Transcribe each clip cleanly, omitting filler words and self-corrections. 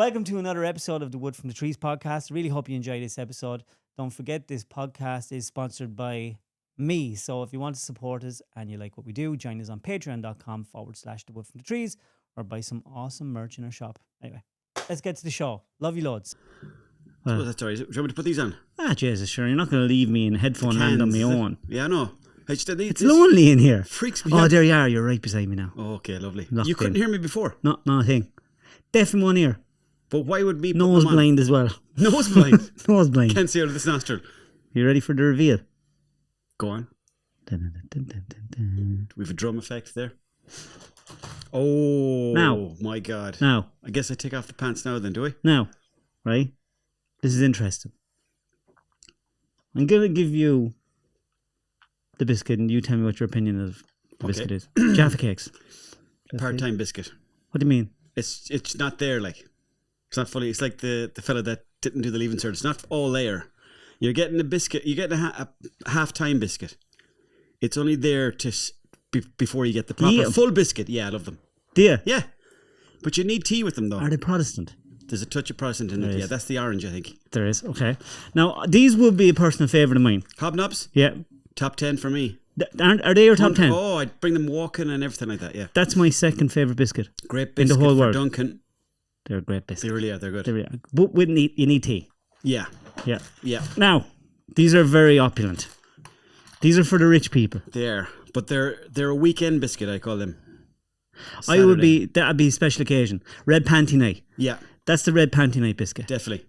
Welcome to another episode of the Wood from the Trees podcast. Really hope you enjoy this episode. Don't forget, this podcast is sponsored by me. So if you want to support us and you like what we do, join us on patreon.com/the Wood from the Trees or buy some awesome merch in our shop. Anyway, let's get to the show. Love you loads. Well, that's all right. Do you want me to put these on? Jesus, sure. You're not going to leave me in headphone land on my own. Yeah, I know. It's lonely in here. Freaks me out. out. Oh, there you are. You're right beside me now. Oh, okay, lovely. Locked you couldn't in. hear me before? Not a thing. Deaf in one ear. But why would me put Nose them on? blind as well. Nose blind? Nose blind. Can't see out of this nostril. You ready for the reveal? Go on. Dun, dun, dun, dun, dun. Do we have a drum effect there? Oh, Now. My God. Now. I guess I take off the pants now then, do I? Now. Right? This is interesting. I'm going to give you the biscuit and you tell me what your opinion of the biscuit is. Jaffa cakes. Part-time biscuit. What do you mean? It's not there, like. It's not fully. It's like the fella that didn't do the leaving cert. It's not all there. You're getting a biscuit. You're getting a half-time biscuit. It's only there to before you get the proper full biscuit. Yeah, I love them. Do you? Yeah. But you need tea with them, though. Are they Protestant? There's a touch of Protestant in it. Yeah, that's the orange, I think. There is. Okay. Now, these would be a personal favourite of mine. Hobnobs? Yeah. Top 10 for me. Are they your top 10? Oh, I'd bring them walking and everything like that, yeah. That's my second favourite biscuit. Great biscuit in the whole for world. Duncan. They're a great biscuit. They really are. They're good. They really are. But you need tea. Yeah. Yeah. Yeah. Now, these are very opulent. These are for the rich people. They are. But they're a weekend biscuit, I call them. That'd be a special occasion. Red panty night. Yeah. That's the red panty night biscuit. Definitely.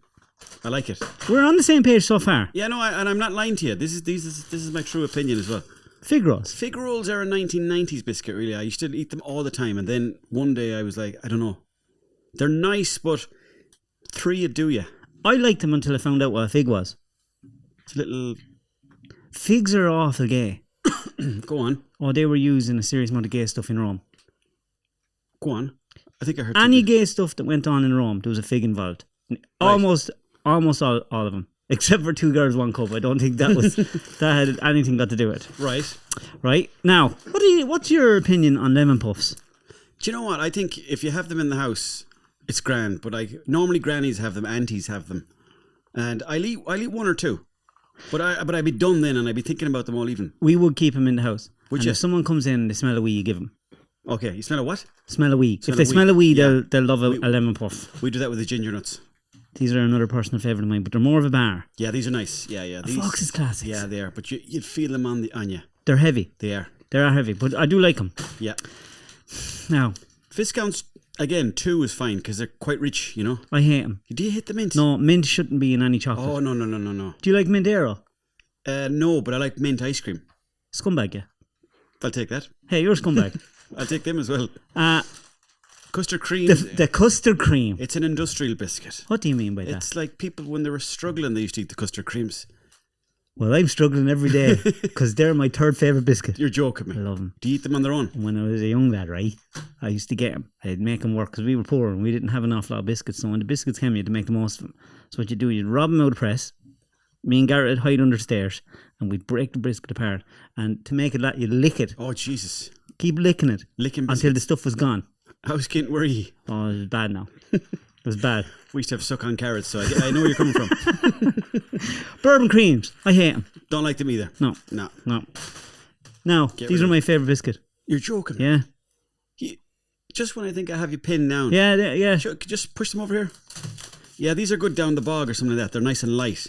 I like it. We're on the same page so far. Yeah, no, and I'm not lying to you. This is my true opinion as well. Fig rolls. Fig rolls are a 1990s biscuit, really. I used to eat them all the time, and then one day I was like, I don't know. They're nice, but 3 would do you. I liked them until I found out what a fig was. It's a little... Figs are awful gay. Go on. Oh, they were using a serious amount of gay stuff in Rome. Go on. I think I heard... Any gay stuff that went on in Rome, there was a fig involved. Almost all of them. Except for 2 girls, 1 cup. I don't think that had anything got to do with it. Right. Now, what's your opinion on lemon puffs? Do you know what? I think if you have them in the house, it's grand. But normally grannies have them, aunties have them. And I'll eat 1 or 2. But I'd be done then and I'd be thinking about them all evening. We would keep them in the house. Would and you? If someone comes in and they smell a wee, you give them. Okay, you smell a what? Smell a wee. If they smell a wee, yeah. they'll love a lemon puff. We do that with the ginger nuts. These are another personal favourite of mine, but they're more of a bar. Yeah, these are nice. Yeah. These Fox is classics. Yeah, they are. But you'd feel them on you. They're heavy. They are. They are heavy, but I do like them. Yeah. Now, Viscounts, again, 2 is fine because they're quite rich, you know. I hate them. Do you hate the mint? No, mint shouldn't be in any chocolate. Oh, no. Do you like mint Aero? No, but I like mint ice cream. Scumbag, yeah. I'll take that. Hey, you're a scumbag. I'll take them as well. Custard cream. The custard cream. It's an industrial biscuit. What do you mean by that? It's like people, when they were struggling, they used to eat the custard creams. Well, I'm struggling every day because they're my 3rd favourite biscuit. You're joking me. I love them. Do you eat them on their own? When I was a young lad, right, I used to get them. I'd make them work because we were poor and we didn't have an awful lot of biscuits. So when the biscuits came, you had to make the most of them. So what you do, you'd rob them out of the press. Me and Garrett would hide under the stairs and we'd break the biscuit apart. And to make it that, you'd lick it. Oh, Jesus. Keep licking it. Licking biscuits. Until the stuff was gone. How skint were you? Oh, it was bad now. It was bad. We used to have suck on carrots, so I know where you're coming from. Bourbon creams. I hate them. Don't like them either. No. Now, these are my favourite biscuit. You're joking. Yeah. Just when I think I have you pinned down. Yeah. Just push them over here. Yeah, these are good down the bog or something like that. They're nice and light.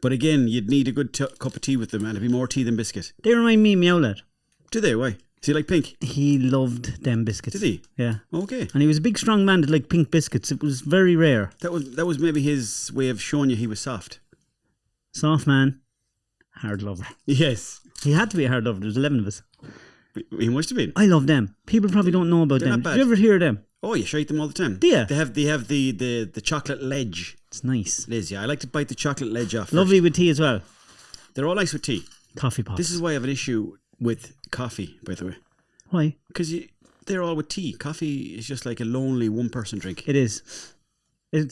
But again, you'd need a good cup of tea with them, and it'd be more tea than biscuit. They remind me of Meow Lad. Do they? Why? Does he like pink? He loved them biscuits. Did he? Yeah. Okay. And he was a big, strong man that liked pink biscuits. It was very rare. That was maybe his way of showing you he was soft. Soft man, hard lover. Yes. He had to be a hard lover. There was 11 of us. He must have been. I love them. People probably don't know about They're them. not bad. Did you ever hear of them? Oh, you sure eat them all the time. Do you? They have the chocolate ledge. It's nice. It is, yeah. I like to bite the chocolate ledge off. Lovely first. with tea as well. They're all nice with tea. Coffee pops. This is why I have an issue with coffee, by the way. Why? Because they're all with tea. Coffee is just like a lonely one-person drink. It is. Do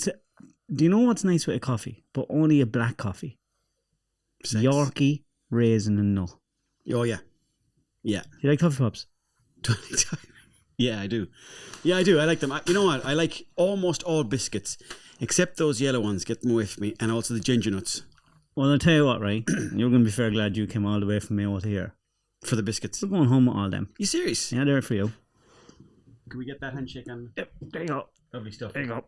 you know what's nice with a coffee? But only a black coffee. Sex. Yorkie, raisin and nut. Oh, yeah. Yeah. You like coffee pops? Yeah, I do. Yeah, I do. I like them. You know what? I like almost all biscuits, except those yellow ones. Get them away from me. And also the ginger nuts. Well, I'll tell you what, right? You're going to be fair glad you came all the way from Mayo to here. For the biscuits. We're going home with all them. You serious? Yeah, they're for you. Can we get that handshake on? Yep, there you go. Lovely stuff. There you go.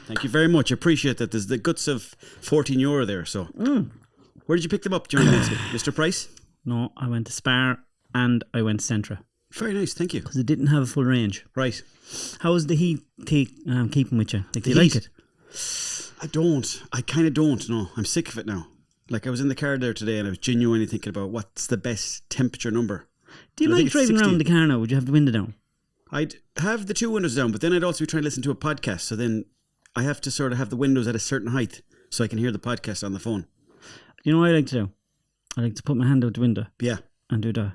Thank you very much. I appreciate that. There's the guts of €14 there. So, where did you pick them up during the basket? Mr. Price? No, I went to Spar and I went to Centra. Very nice. Thank you. Because it didn't have a full range. Right. How's the heat keeping with you? Like, do you The like heat? it? I don't. I kind of don't. No, I'm sick of it now. Like I was in the car there today and I was genuinely thinking about what's the best temperature number. Do you And I like think it's driving 60. around the car now? Would you have the window down? I'd have the two windows down, but then I'd also be trying to listen to a podcast. So then I have to sort of have the windows at a certain height so I can hear the podcast on the phone. You know what I like to do? I like to put my hand out the window Yeah. and do that.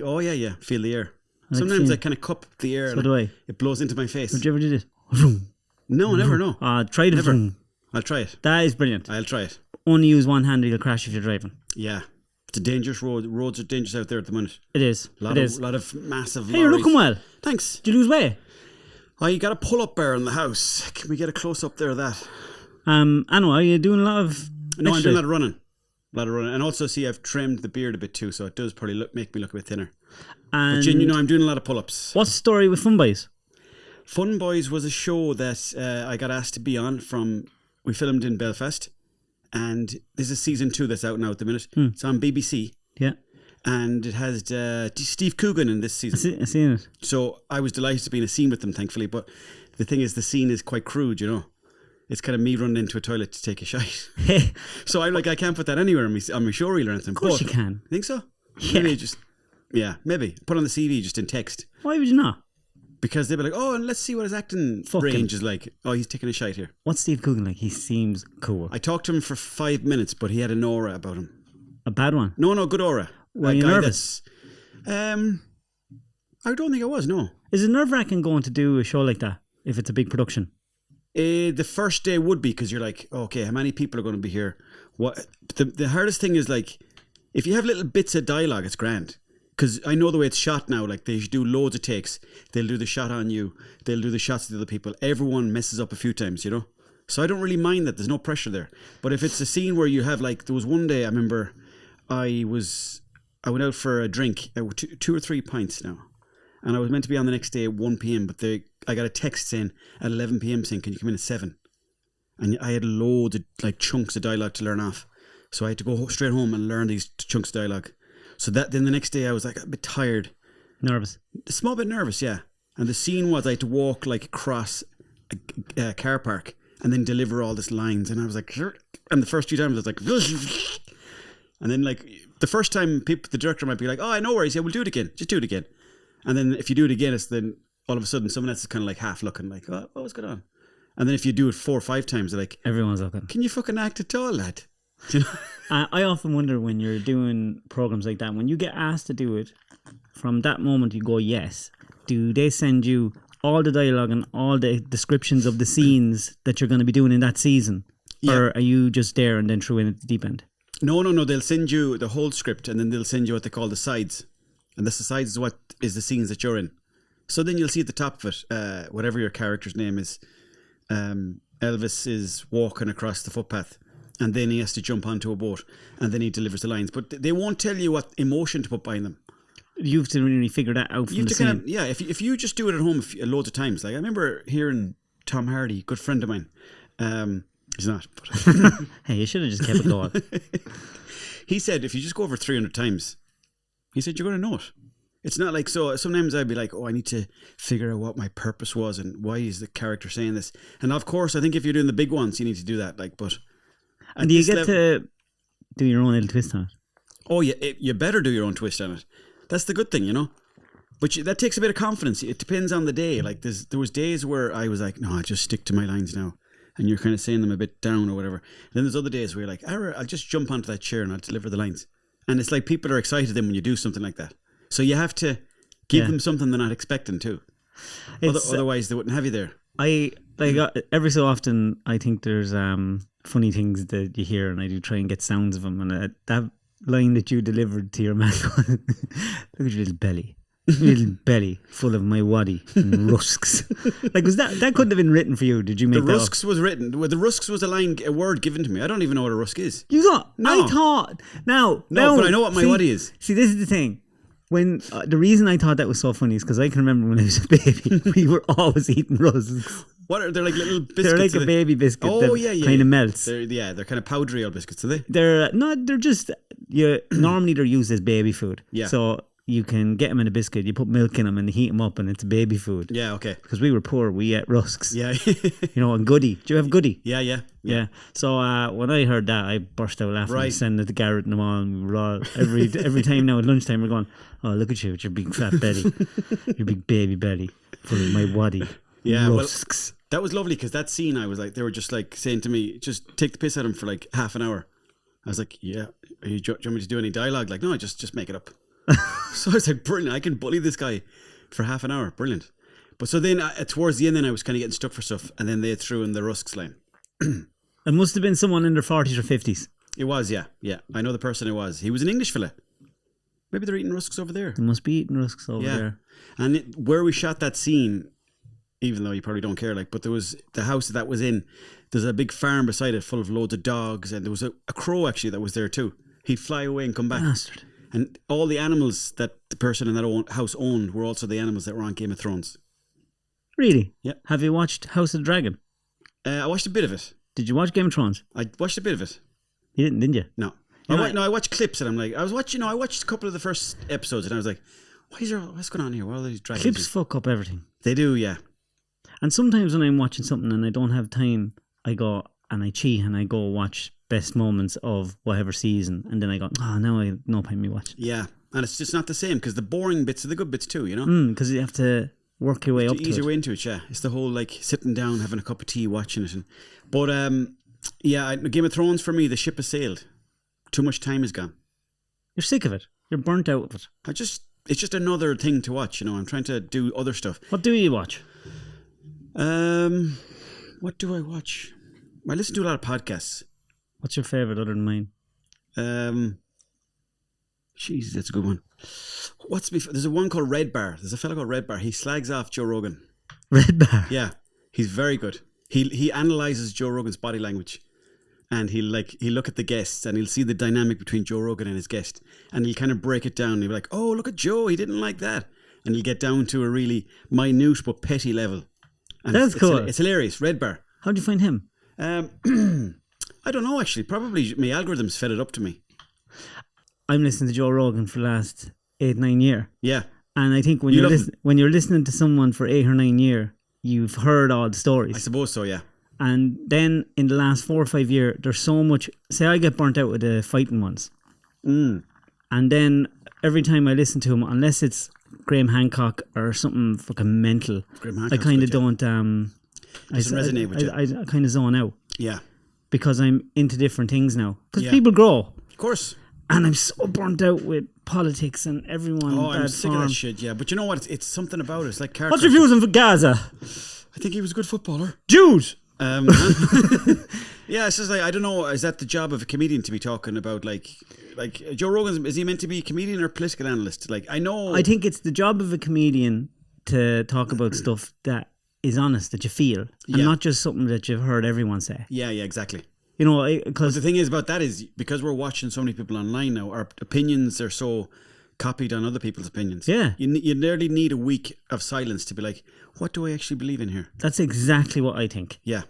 Oh, yeah. Feel the air. I like Sometimes feeling- I kind of cup the air So and do I. it blows into my face. Did you ever do this? Vroom. No, never, no. Try it. Never. Vroom. I'll try it. That is brilliant. I'll try it. Only use one hand or you'll crash if you're driving. Yeah. It's a dangerous road. Roads are dangerous out there at the minute. It is. A lot of massive Hey, you're lorries. looking well. Thanks. Did you lose weight? You got a pull-up bar in the house. Can we get a close-up there of that? I know. Are you doing a lot of... No, I'm exercise? doing a lot of running. And also, see, I've trimmed the beard a bit too, so it does probably make me look a bit thinner. And But Jen, I'm doing a lot of pull-ups. what's the story with Funboys? Funboys was a show that I got asked to be on from... We filmed in Belfast. And this is season 2 that's out now at the minute. It's on BBC. Yeah. And it has Steve Coogan in this season. I seen it. So I was delighted to be in a scene with them, thankfully. But the thing is, the scene is quite crude, you know. It's kind of me running into a toilet to take a shite. Hey, So I'm like, I can't put that anywhere on my show reel or anything. of course you can. Think so? Yeah. Maybe just, maybe. Put on the CV just in text. Why would you not? Because they'd be like, oh, and let's see what his acting Fuck him. range is like. Oh, he's taking a shite here. What's Steve Coogan like? He seems cool. I talked to him for 5 minutes, but he had an aura about him. A bad one. No, good aura. Were A you guy nervous? I don't think I was, no. Is it nerve-wracking going to do a show like that if it's a big production? The first day would be because you're like, okay, how many people are going to be here? What the hardest thing is like, if you have little bits of dialogue, it's grand. Because I know the way it's shot now, like they do loads of takes. They'll do the shot on you. They'll do the shots of the other people. Everyone messes up a few times, you know? So I don't really mind that. There's no pressure there. But if it's a scene where you have like, there was one day I remember I went out for a drink, 2 or 3 pints now. And I was meant to be on the next day at 1 p.m. But I got a text saying at 11 p.m. saying, can you come in at 7? And I had loads of like chunks of dialogue to learn off. So I had to go straight home and learn these chunks of dialogue. So then the next day I was like a bit tired. Nervous. A small bit nervous, yeah. And the scene was I had to walk like across a car park and then deliver all these lines. And I was like, and the first few times I was like, and then like the first time the director might be like, oh, no worries, yeah, we'll do it again. Just do it again. And then if you do it again, it's then all of a sudden someone else is kind of like half looking like, oh, what's going on? And then if you do it 4 or 5 times, they're like, Everyone's looking. can you fucking act at all, lad? Do you know? I often wonder when you're doing programs like that, when you get asked to do it, from that moment you go, yes. Do they send you all the dialogue and all the descriptions of the scenes that you're going to be doing in that season? Yeah. Or are you just there and then threw in at the deep end? No. They'll send you the whole script and then they'll send you what they call the sides. And the sides is what is the scenes that you're in. So then you'll see at the top of it, whatever your character's name is, Elvis is walking across the footpath and then he has to jump onto a boat and then he delivers the lines. But they won't tell you what emotion to put behind them. You have to really figure that out from You have the to scene. if you just do it at home loads of times. Like I remember hearing Tom Hardy, good friend of mine. He's not. But Hey, you should have just kept it going. he said if you just go over 300 times, he said you're going to know it. It's not like, so sometimes I'd be like, oh, I need to figure out what my purpose was and why is the character saying this. And of course, I think if you're doing the big ones, you need to do that. Like, but And do you get to do your own little twist on it? Oh, yeah, you better do your own twist on it. That's the good thing, you know. But that takes a bit of confidence. It depends on the day. Like there was days where I was like, no, I'll just stick to my lines now. And you're kind of saying them a bit down or whatever. And then there's other days where you're like, I'll just jump onto that chair and I'll deliver the lines. And it's like people are excited then when you do something like that. So you have to give them something they're not expecting too. Otherwise, they wouldn't have you there. Every so often, I think there's funny things that you hear, and I do try and get sounds of them. And that line that you delivered to your man, look at your little belly. little belly full of my waddy and rusks. Like, was that couldn't have been written for you? Did you make The that rusks up? was written. Well, the rusks was a word given to me. I don't even know what a rusk is. You thought? No. I thought. No, but I know what my waddy is. See, this is the thing. When the reason I thought that was so funny is because I can remember when I was a baby, we were always eating rusks. What are they like little biscuits? They're like a baby biscuit that kind of melts. They're kind of powdery old biscuits, are they? They're just normally they're used as baby food. Yeah. So you can get them in a biscuit, you put milk in them and heat them up and it's baby food. Yeah, okay. Because we were poor, we ate rusks. Yeah. And Goody. Do you have Goody? Yeah. So when I heard that, I burst out laughing. Right. Sending it to Garrett and them all, and we were all every time now at lunchtime we're going, oh, look at you with your big fat belly, your big baby belly full of my waddy. Yeah, rusks. well, that was lovely because that scene, I was like, they were just like saying to me, just take the piss out of him for like half an hour. I was like, yeah, do you want me to do any dialogue? Like, no, just make it up. So I was like, brilliant, I can bully this guy for half an hour. Brilliant. But so then towards the end, then I was kind of getting stuck for stuff, and then they threw in the rusks line. It must have been someone in their 40s or 50s. It was, yeah. I know the person it was. He was an English fella. Maybe they're eating rusks over there. They must be eating rusks over there. And where we shot that scene, even though you probably don't care, like, but there was the house that was in. There's a big farm beside it, full of loads of dogs, and there was a crow actually that was there too. He'd fly away and come back. Bastard. And all the animals that the person in that house owned were also the animals that were on Game of Thrones. Really? Yeah. Have you watched House of the Dragon? I watched a bit of it. Did you watch Game of Thrones? I watched a bit of it. You didn't you? No. I watched clips and I'm like, I watched a couple of the first episodes and I was like, what's going on here? What are these dragons? Clips fuck up everything. They do, yeah. And sometimes when I'm watching something and I don't have time, I go and I cheat and I go watch best moments of whatever season, and then I go, now I have no time to watch. Yeah, and it's just not the same because the boring bits are the good bits too, you know? Because you have to work your way up to it. Ease your way into it, yeah. It's the whole like sitting down, having a cup of tea, watching it. But Game of Thrones for me, the ship has sailed. Too much time is gone. You're sick of it. You're burnt out of it. It's just another thing to watch, you know. I'm trying to do other stuff. What do you watch? What do I watch? I listen to a lot of podcasts. What's your favourite other than mine? Jeez, that's a good one. There's a one called Red Bar. There's a fella called Red Bar. He slags off Joe Rogan. Red Bar? Yeah, he's very good. He analyzes Joe Rogan's body language. And he'll look at the guests and he'll see the dynamic between Joe Rogan and his guest. And he'll kind of break it down. He'll be like, oh, look at Joe. He didn't like that. And he'll get down to a really minute but petty level. And that's cool. It's hilarious. Red Bar. How'd you find him? I don't know, actually. Probably my algorithms fed it up to me. I'm listening to Joe Rogan for the last 8-9 years. Yeah. And I think when you're listening to someone for 8 or 9 years, you've heard all the stories. I suppose so, yeah. And then in the last 4 or 5 years, there's so much. Say I get burnt out with the fighting ones. And then every time I listen to him, unless it's Graham Hancock or something fucking mental, I kind of don't. Doesn't resonate with you. I kind of zone out. Yeah. Because I'm into different things now. Because people grow. Of course. And I'm so burnt out with politics and everyone. Oh, I'm sick of that shit, yeah. But you know what? It's something about it. It's like what's your views on Gaza? I think he was a good footballer. Jews! Yeah, it's just like, I don't know, is that the job of a comedian to be talking about like Joe Rogan? Is he meant to be a comedian or political analyst? Like, I think it's the job of a comedian to talk about stuff that is honest, that you feel, and not just something that you've heard everyone say. Yeah, exactly. You know, because the thing is about that is because we're watching so many people online now, our opinions are so copied on other people's opinions. Yeah. You nearly need a week of silence to be like, what do I actually believe in here? That's exactly what I think. Yeah.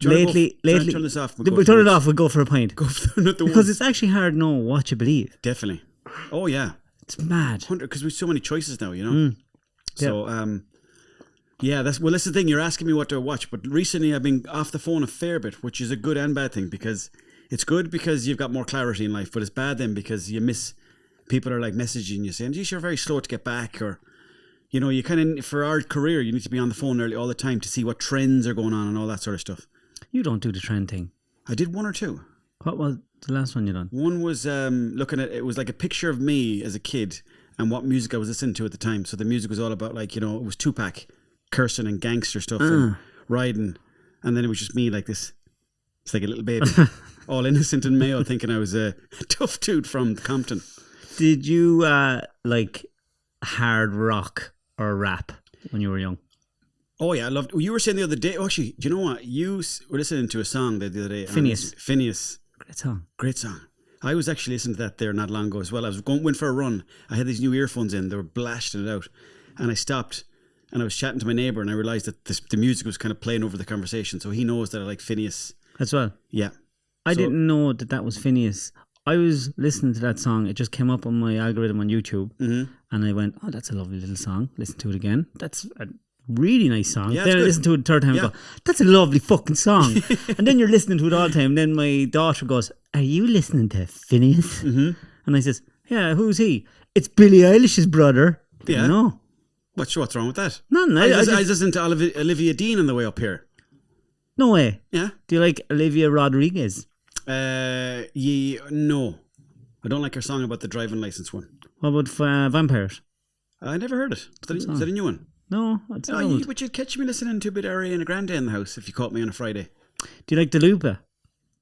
Lately, turn this off. We'll turn it off. We'll go for a pint. Because it's actually hard to know what you believe. Definitely. Oh yeah. It's mad. Because we've so many choices now, you know. So that's the thing. You're asking me what to watch, but recently I've been off the phone a fair bit, which is a good and bad thing because it's good because you've got more clarity in life, but it's bad then because you miss. People are like messaging you saying, "Geez, you're very slow to get back," or you know, you kind of for our career, you need to be on the phone early all the time to see what trends are going on and all that sort of stuff. You don't do the trend thing. I did one or two. What was the last one you done? One was looking at it was like a picture of me as a kid and what music I was listening to at the time. So the music was all about like, you know, it was Tupac cursing and gangster stuff and riding, and then it was just me like this. It's like a little baby, all innocent and Mayo, thinking I was a tough dude from Compton. Did you hard rock or rap when you were young? Oh yeah, I loved. You were saying the other day. Oh, actually, do you know what? You were listening to a song the other day. Phineas. Phineas. Great song. Great song. I was actually listening to that there not long ago as well. I went for a run. I had these new earphones in. They were blasting it out, and I stopped and I was chatting to my neighbour, and I realised that the music was kind of playing over the conversation. So he knows that I like Phineas as well. Yeah. I didn't know that was Phineas. I was listening to that song. It just came up on my algorithm on YouTube, and I went, "Oh, that's a lovely little song." Listen to it again. That's a really nice song. Yeah, then I listened to it the third time and go, "That's a lovely fucking song." And then you're listening to it all the time. And then my daughter goes, "Are you listening to Phineas?" And I says, "Yeah, who's he?" "It's Billie Eilish's brother." Yeah. No. What's wrong with that? None. I just listened to Olivia Dean on the way up here. No way. Yeah. Do you like Olivia Rodriguez? No. I don't like her song about the driving license one. What about Vampires? I never heard it. Is that a new one? No, it's old. But you'd catch me listening to a bit of Ariana Grande in the house if you caught me on a Friday. Do you like Dua Lipa?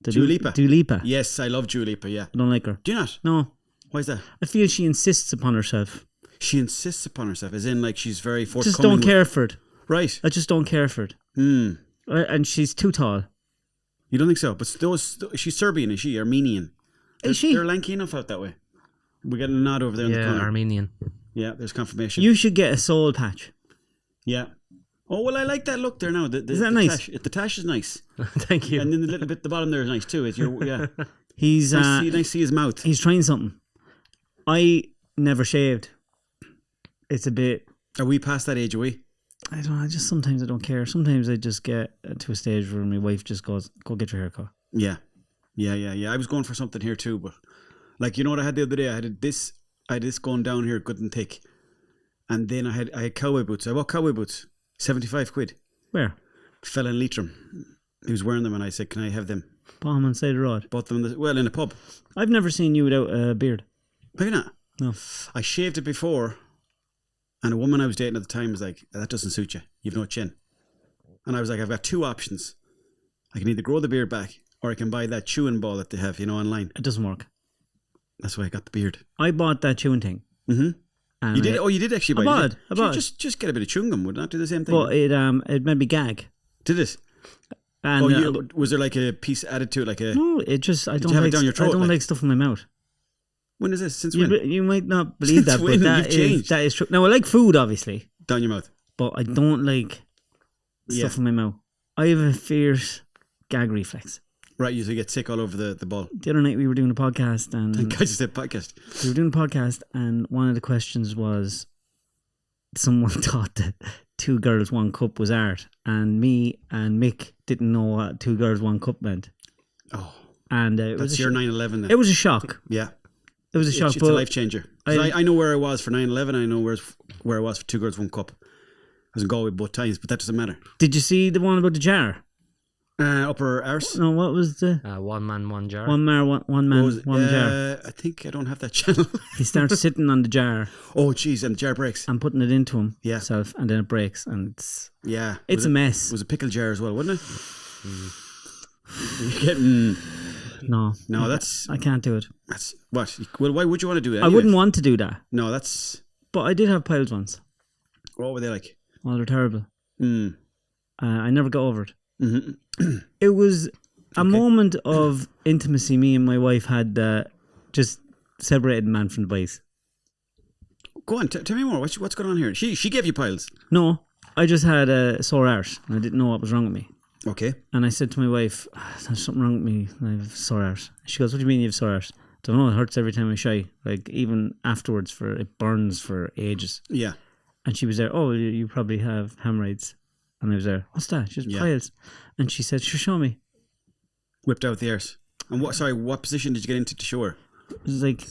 Dua Lipa? Dua Lipa. Yes, I love Dua Lipa, yeah. I don't like her. Do you not? No. Why is that? I feel she insists upon herself. She insists upon herself, as in like she's very forthcoming. Just don't care for it. Right. I just don't care for it. And she's too tall. You don't think so? But she's Serbian, is she? Armenian? Is she? They're lanky enough out that way. We're getting a nod over there in the corner. Yeah, Armenian. Yeah, there's confirmation. You should get a soul patch. Yeah. Oh, well, I like that look there now. Is that nice? The tash is nice. Thank you. And then the little bit at the bottom there is nice too. Yeah. He's nice to see his mouth. He's trying something. I never shaved. It's a bit... Are we past that age, are we? I don't know. Sometimes I don't care. Sometimes I just get to a stage where my wife just goes, "Go get your hair cut." Yeah. I was going for something here too, but like, you know what I had the other day? I had this going down here good and thick. And then I had cowboy boots. I bought cowboy boots. 75 quid. Where? Fella in Leitrim. He was wearing them and I said, "Can I have them?" Bought them on the side of the road. Bought them in a pub. I've never seen you without a beard. Have you not? No. I shaved it before, and a woman I was dating at the time was like, "That doesn't suit you. You've no chin." And I was like, "I've got two options. I can either grow the beard back, or I can buy that chewing ball that they have, online." It doesn't work. That's why I got the beard. I bought that chewing thing. You did? You did actually buy it? I bought it. Just get a bit of chewing gum. Would not do the same thing? But it made me gag. Did it? And was there like a piece added to it? Like a... No, it just... I don't have like, it down your throat, I don't like? like stuff in my mouth. When is this? Since when? You might not believe that, when? but that is true. Now, I like food, obviously. Down your mouth. But I don't like stuff in my mouth. I have a fierce gag reflex. Right, you get sick all over the ball. The other night we were doing a podcast and... Thank God you said podcast. We were doing a podcast and one of the questions was someone thought that 2 girls, 1 cup was art, and me and Mick didn't know what 2 girls, 1 cup meant. Oh. And that's your 9/11 then. It was a shock. Yeah. It was a shock. It's a life changer. I know where I was for 9/11. I know where I was for 2 girls, 1 cup. I was in Galway both times, but that doesn't matter. Did you see the one about the jar? Upper arse. No, what was the... One man, one jar. One man, one jar. I think I don't have that channel. He starts sitting on the jar. Oh, jeez, and the jar breaks. And putting it into himself, and then it breaks, and it's... Yeah. It's a mess. It was a pickle jar as well, wasn't it? You're getting... No, that's... I can't do it. That's... What? Well, why would you want to do it I wouldn't want to do that. No, that's... But I did have piles once. What were they like? Oh, they're terrible. I never got over it. It was a moment of intimacy me and my wife had just separated man from the boys. Go on, tell me more. What's going on here? She gave you piles? No, I just had a sore arse and I didn't know what was wrong with me. Okay. And I said to my wife, "There's something wrong with me. I have a sore arse." She goes, "What do you mean you have sore arse?" "I don't know, it hurts every time I shy. Like even afterwards, it burns for ages." Yeah. And she was there, "Oh, you probably have hemorrhoids." And I was there, "What's that?" She said, "Piles." And she said, "Sure, show me." Whipped out the arse. And what position did you get into to show her? It was like...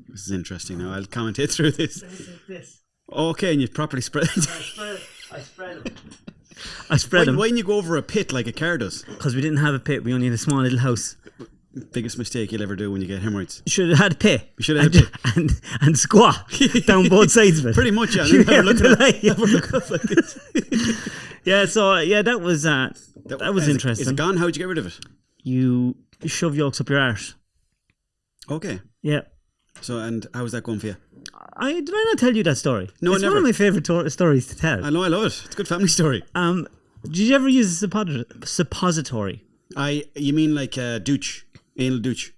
This is interesting now. I'll commentate through this. Like this. Okay, and you properly spread it. I spread them. Why didn't you go over a pit like a car does? Because we didn't have a pit. We only had a small little house. Biggest mistake you'll ever do when you get hemorrhoids. You should have had a pit. You should have had a pit. And squat down both sides of it. Pretty much, yeah. Have a look up like this. Yeah, so, that was interesting. Is it gone? How'd you get rid of it? You shove yolks up your arse. Okay. Yeah. So, and how's that going for you? Did I not tell you that story? No, it's never. one of my favourite stories to tell. I know, I love it. It's a good family story. Did you ever use a suppository? You mean like a douche, anal douche?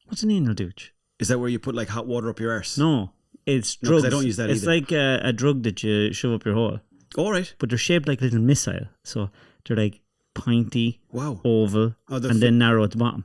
What's an anal douche? Is that where you put like hot water up your arse? No, it's No, 'cause drugs. I don't use that It's either. like a drug that you shove up your hole, All right. but they're shaped like a little missile. So they're like pointy, Wow. oval, Oh, they're and then narrow at the bottom.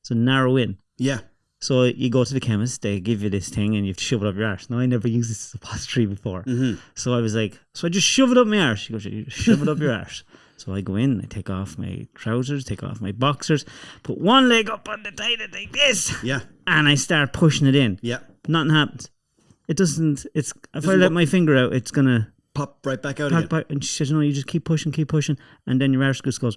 So narrow in. Yeah. So you go to the chemist, they give you this thing and you have to shove it up your arse. Now, I never used this suppository before. Mm-hmm. So I was like, so I just shove it up my arse. She goes, you shove it up your arse. So I go in, I take off my trousers, take off my boxers, put one leg up on the toilet like this. Yeah. And I start pushing it in. Yeah. Nothing happens. It doesn't, if I let my finger out, it's going to Pop right back out again. back. And she says, no, you just keep pushing. And then your arse just goes,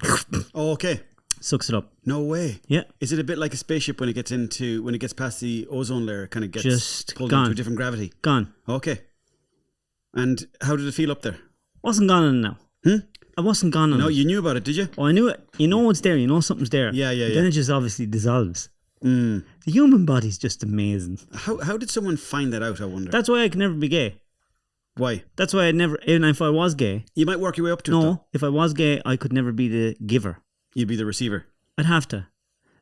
Oh, okay. sucks it up. No way. Yeah. Is it a bit like a spaceship when it gets past the ozone layer? It kind of gets Just pulled gone. into a different gravity. Gone. Okay. And how did it feel up there? Wasn't gone on it now. I wasn't gone on No, it. you knew about it, did you? Oh, I knew it. You know what's there. You know something's there. Yeah, yeah, Then yeah. it just obviously dissolves. Mm. The human body's just amazing. How did someone find that out, I wonder? That's why I could never be gay. Why? That's why I'd never, even if I was gay. You might work your way up to it, though. No, if I was gay, I could never be the giver. You'd be the receiver. I'd have to.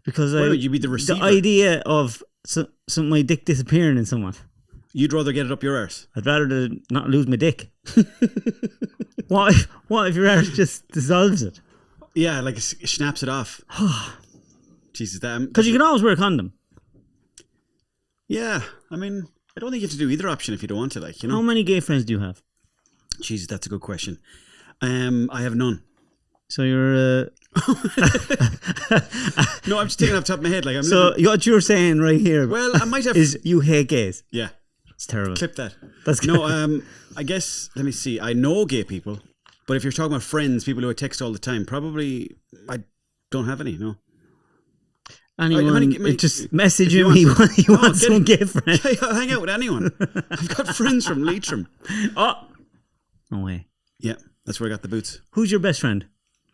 Because Why would you be the receiver? the idea of my dick disappearing in someone. You'd rather get it up your arse. I'd rather not lose my dick. What if your arse just dissolves it? Yeah, like snaps it off. Jesus, that. Because you can always wear a condom. Yeah, I mean, I don't think you have to do either option if you don't want to, like, you know. How many gay friends do you have? Jesus, that's a good question. I have none. So you're... No, I'm just thinking off the top of my head. Like, I'm So living, what you're saying right here well, I might have. is you hate gays. Yeah, It's terrible. clip that. That's No, I guess, let me see. I know gay people, but if you're talking about friends, people who I text all the time, probably I don't have any, no. Anyone, just message him. want He some- wants, No, get some him. gay friend. I'll hang out with anyone. I've got friends from Leitrim. Oh, no way. Yeah, that's where I got the boots. Who's your best friend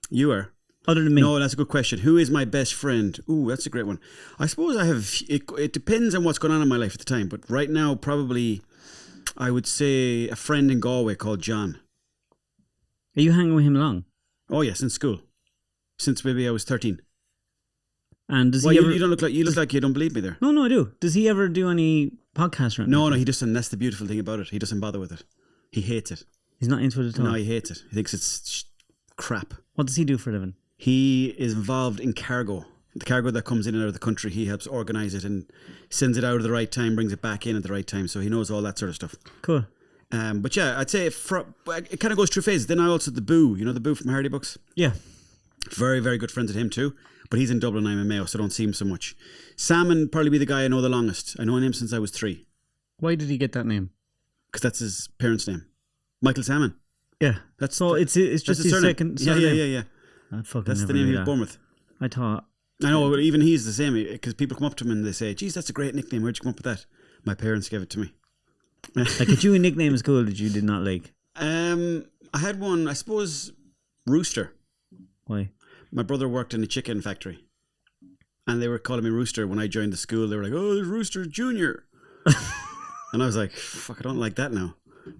You are. other than me? No, that's a good question. Who is my best friend? Ooh, that's a great one. I suppose I have. It depends on what's going on in my life at the time, but right now, probably, I would say a friend in Galway called John. Are you hanging with him long? Oh yeah, since school, since maybe I was 13. And does Well, he you, ever? you don't look like you don't believe me there. No, I do. Does he ever do any podcasts or anything? No, he doesn't. That's the beautiful thing about it. He doesn't bother with it. He hates it. He's not into it at all. No, he hates it. He thinks it's crap. What does he do for a living? He is involved in cargo. The cargo that comes in and out of the country, he helps organise it and sends it out at the right time, brings it back in at the right time. So he knows all that sort of stuff. Cool. But yeah, I'd say it kind of goes through phases. Then I also the Boo, you know the Boo from Hardy Books? Yeah. Very, very good friends with him too. But he's in Dublin, I'm in Mayo, so I don't see him so much. Salmon probably be the guy I know the longest. I know him since I was 3. Why did he get that name? Because that's his parents' name. Michael Salmon. Yeah. That's So it's that's just his his surname. second Yeah, surname. yeah. I fucking That's never the name knew he was that. born with. I thought. I know, but even he's the same because people come up to him and they say, geez, that's a great nickname. Where'd you come up with that? My parents gave it to me. Like, did you a nickname at school that you did not like? I had one, I suppose, Rooster. Why? My brother worked in a chicken factory. And they were calling me Rooster when I joined the school. They were like, oh, there's Rooster Jr. And I was like, fuck, I don't like that now.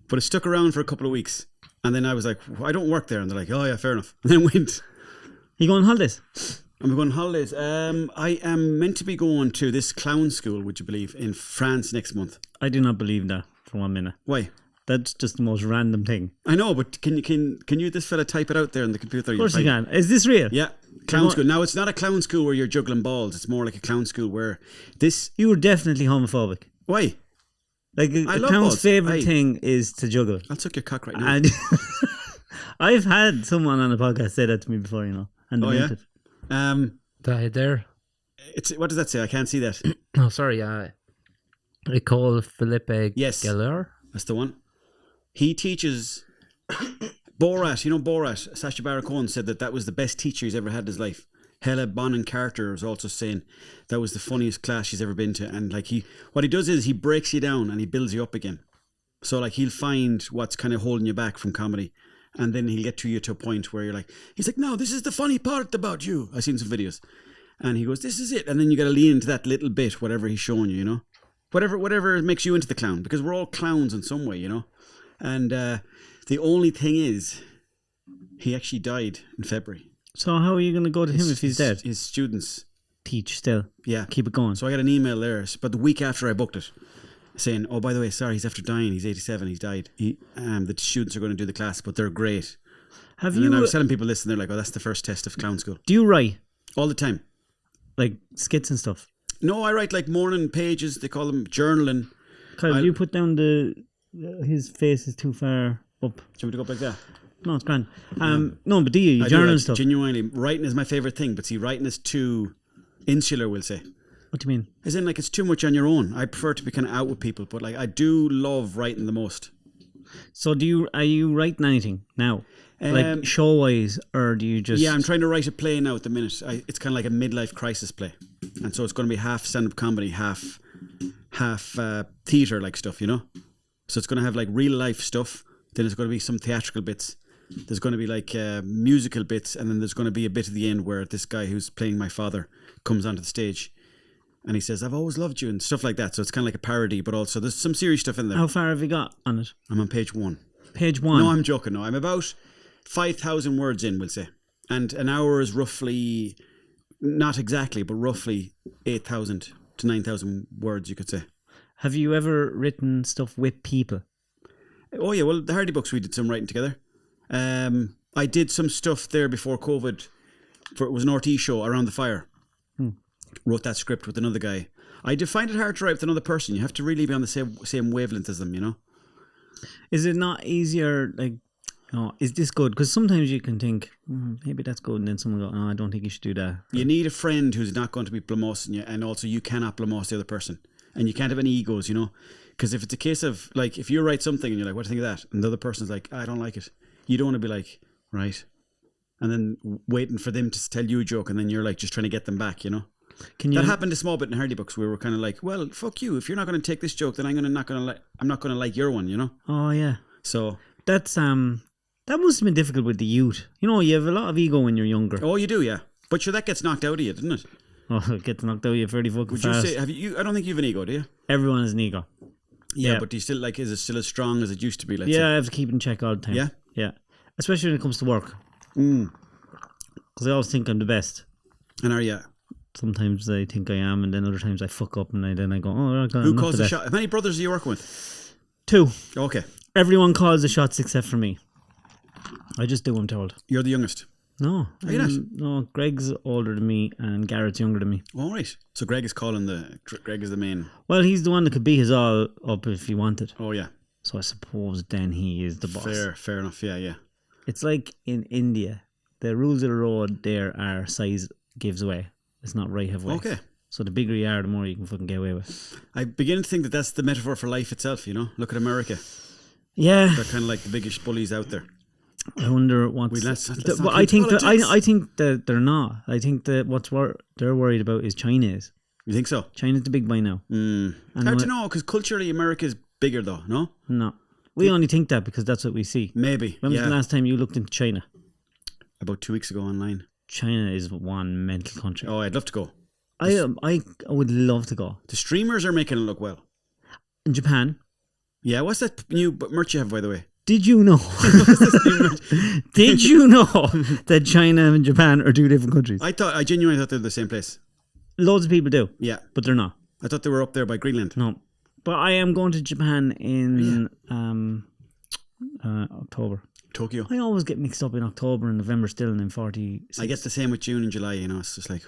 But it stuck around for a couple of weeks. And then I was like, I don't work there. And they're like, oh yeah, fair enough. And then went. You go on holidays? I'm going on holidays. I am meant to be going to this clown school, would you believe, in France next month. I do not believe that for 1 minute. Why? That's just the most random thing. I know, but can you this fella type it out there on the computer? Of course you can. Is this real? Yeah, clown school. Now it's not a clown school where you're juggling balls. It's more like a clown school where this. You were definitely homophobic. Why? Like I a love clown's balls. favourite Aye. thing is to juggle. I'll suck your cock right now. And I've had someone on the podcast say that to me before, you know. And Oh, they yeah? meant it. Died there. It's what does that say? I can't see that. Oh, sorry. I call Felipe Yes. Geller. That's the one. He teaches Borat. You know Borat. Sacha Baron Cohen said that was the best teacher he's ever had in his life. Hella Bonham Carter was also saying that was the funniest class she's ever been to. And like what he does is he breaks you down and he builds you up again. So like he'll find what's kind of holding you back from comedy, and then he'll get to you to a point where he's like, no, this is the funny part about you. I've seen some videos, and he goes, this is it, and then you got to lean into that little bit, whatever he's showing you, you know. whatever makes you into the clown, because we're all clowns in some way, you know. And the only thing is, he actually died in February. So how are you going to go to him if he's dead? His students Teach still. Yeah. Keep it going. So I got an email there, but the week after I booked it, saying, "Oh, by the way, sorry, he's after dying. He's 87. He's died. The students are going to do the class, but they're great." Then I was telling people this, and they're like, "Oh, that's the first test of clown school." Do you write All the time. like skits and stuff? No, I write like morning pages. They call them journaling. Kyle, you put down his face is too far up. Do you want me to go up like that? No, it's grand. No, but do you I journal do, and stuff? Genuinely, writing is my favourite thing, but see, writing is too insular, we'll say. What do you mean? As in, like, it's too much on your own. I prefer to be kind of out with people, but like, I do love writing the most. So are you writing anything now? Like show-wise, or do you just... Yeah, I'm trying to write a play now at the minute. It's kind of like a midlife crisis play. And so it's going to be half stand-up comedy, half theatre like stuff, you know? So it's going to have like real life stuff. Then there's going to be some theatrical bits. There's going to be like musical bits. And then there's going to be a bit at the end where this guy who's playing my father comes onto the stage. And he says, "I've always loved you," and stuff like that. So it's kind of like a parody, but also there's some serious stuff in there. How far have you got on it? I'm on page 1. Page 1? No, I'm joking. No, I'm about 5,000 words in, we'll say. And an hour is roughly, not exactly, but roughly 8,000 to 9,000 words, you could say. Have you ever written stuff with people? Oh, yeah. Well, the Hardy Books, we did some writing together. I did some stuff there before COVID. It was an RT show, Around the Fire. Wrote that script with another guy. I do find it hard to write with another person. You have to really be on the same wavelength as them, you know? Is it not easier, like, is this good? Because sometimes you can think, maybe that's good, and then someone go, "Oh, I don't think you should do that." You need a friend who's not going to be blamosing you, and also you cannot blamos the other person. And you can't have any egos, you know? Because if it's a case of, like, if you write something and you're like, "What do you think of that?" And the other person's like, "I don't like it." You don't want to be like, "Right." And then waiting for them to tell you a joke, and then you're like just trying to get them back, you know? That happened a small bit in Hardy Books. We were kind of like, "Well, fuck you. If you're not going to take this joke, then I'm not going to like your one," you know? Oh, yeah. So that's that must have been difficult with the youth. You know, you have a lot of ego when you're younger. Oh, you do, yeah. But sure, that gets knocked out of you, doesn't it? Oh, it gets knocked out of you pretty fucking Would fast. you say, I don't think you have an ego, do you? Everyone has an ego. Yeah, but do you still, like, is it still as strong as it used to be? Let's say? I have to keep it in check all the time. Yeah. Especially when it comes to work. Because I always think I'm the best. And are you? Sometimes I think I am, and then other times I fuck up, and then I go, "Oh, God, who calls the shot?" How many brothers are you working with? 2. Okay. Everyone calls the shots except for me. I just do what I'm told. You're the youngest? No. Are you not? No, Greg's older than me, and Garrett's younger than me. All right. So Greg is the main. Well, he's the one that could beat us all up if he wanted. Oh, yeah. So I suppose then he is the boss. Fair enough. Yeah. It's like in India, the rules of the road there are size gives away. It's not right of way. Okay. So the bigger you are, the more you can fucking get away with. I begin to think that that's the metaphor for life itself, you know? Look at America. Yeah. They're kind of like the biggest bullies out there. I wonder what's... I think that they're not. I think that they're worried about is China is. You think so? China's the big boy now. Hard to know, because culturally America's bigger though, no? No. We only think that because that's what we see. Maybe. When was the last time you looked into China? About 2 weeks ago online. China is one mental country. Oh, I'd love to go. I would love to go. The streamers are making it look well. In Japan. Yeah, what's that new merch you have, by the way? Did you know? Did you know that China and Japan are 2 different countries? I genuinely thought they were the same place. Loads of people do. Yeah. But they're not. I thought they were up there by Greenland. No. But I am going to Japan in October. Tokyo. I always get mixed up in October and November still, and in 46. I get the same with June and July, you know, it's just like...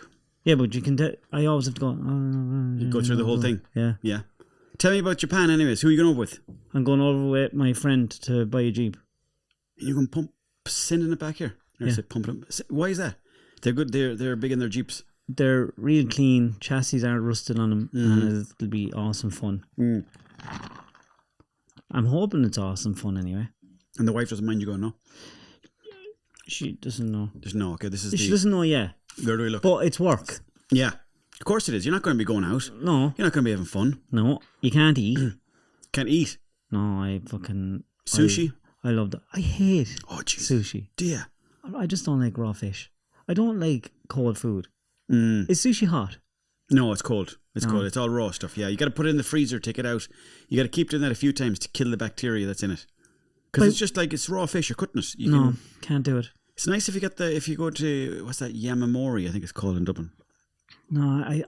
Yeah, but you can I always have to go... You go through the whole thing? Yeah. Tell me about Japan anyways. Who are you going over with? I'm going over with my friend to buy a Jeep. And you're going to sending it back here? Pump it up. Why is that? They're good. They're big in their Jeeps. They're real clean. Chassis aren't rusted on them. And it'll be awesome fun. I'm hoping it's awesome fun anyway. And the wife doesn't mind you going, no? She doesn't know. Okay, She doesn't know yet. Where do we look? But it's work. Yeah. Of course it is. You're not going to be going out. No. You're not going to be having fun. No. You can't eat. Can't eat? No, I fucking... Sushi? I love that. I hate sushi. Do you? I just don't like raw fish. I don't like cold food. Mm. Is sushi hot? No, it's cold. It's cold. It's all raw stuff. Yeah, you got to put it in the freezer, take it out. You got to keep doing that a few times to kill the bacteria that's in it. Because it's just like it's raw fish. You're cutting it. Can't do it. It's nice if you go to what's that, Yamamori, I think it's called in Dublin. No,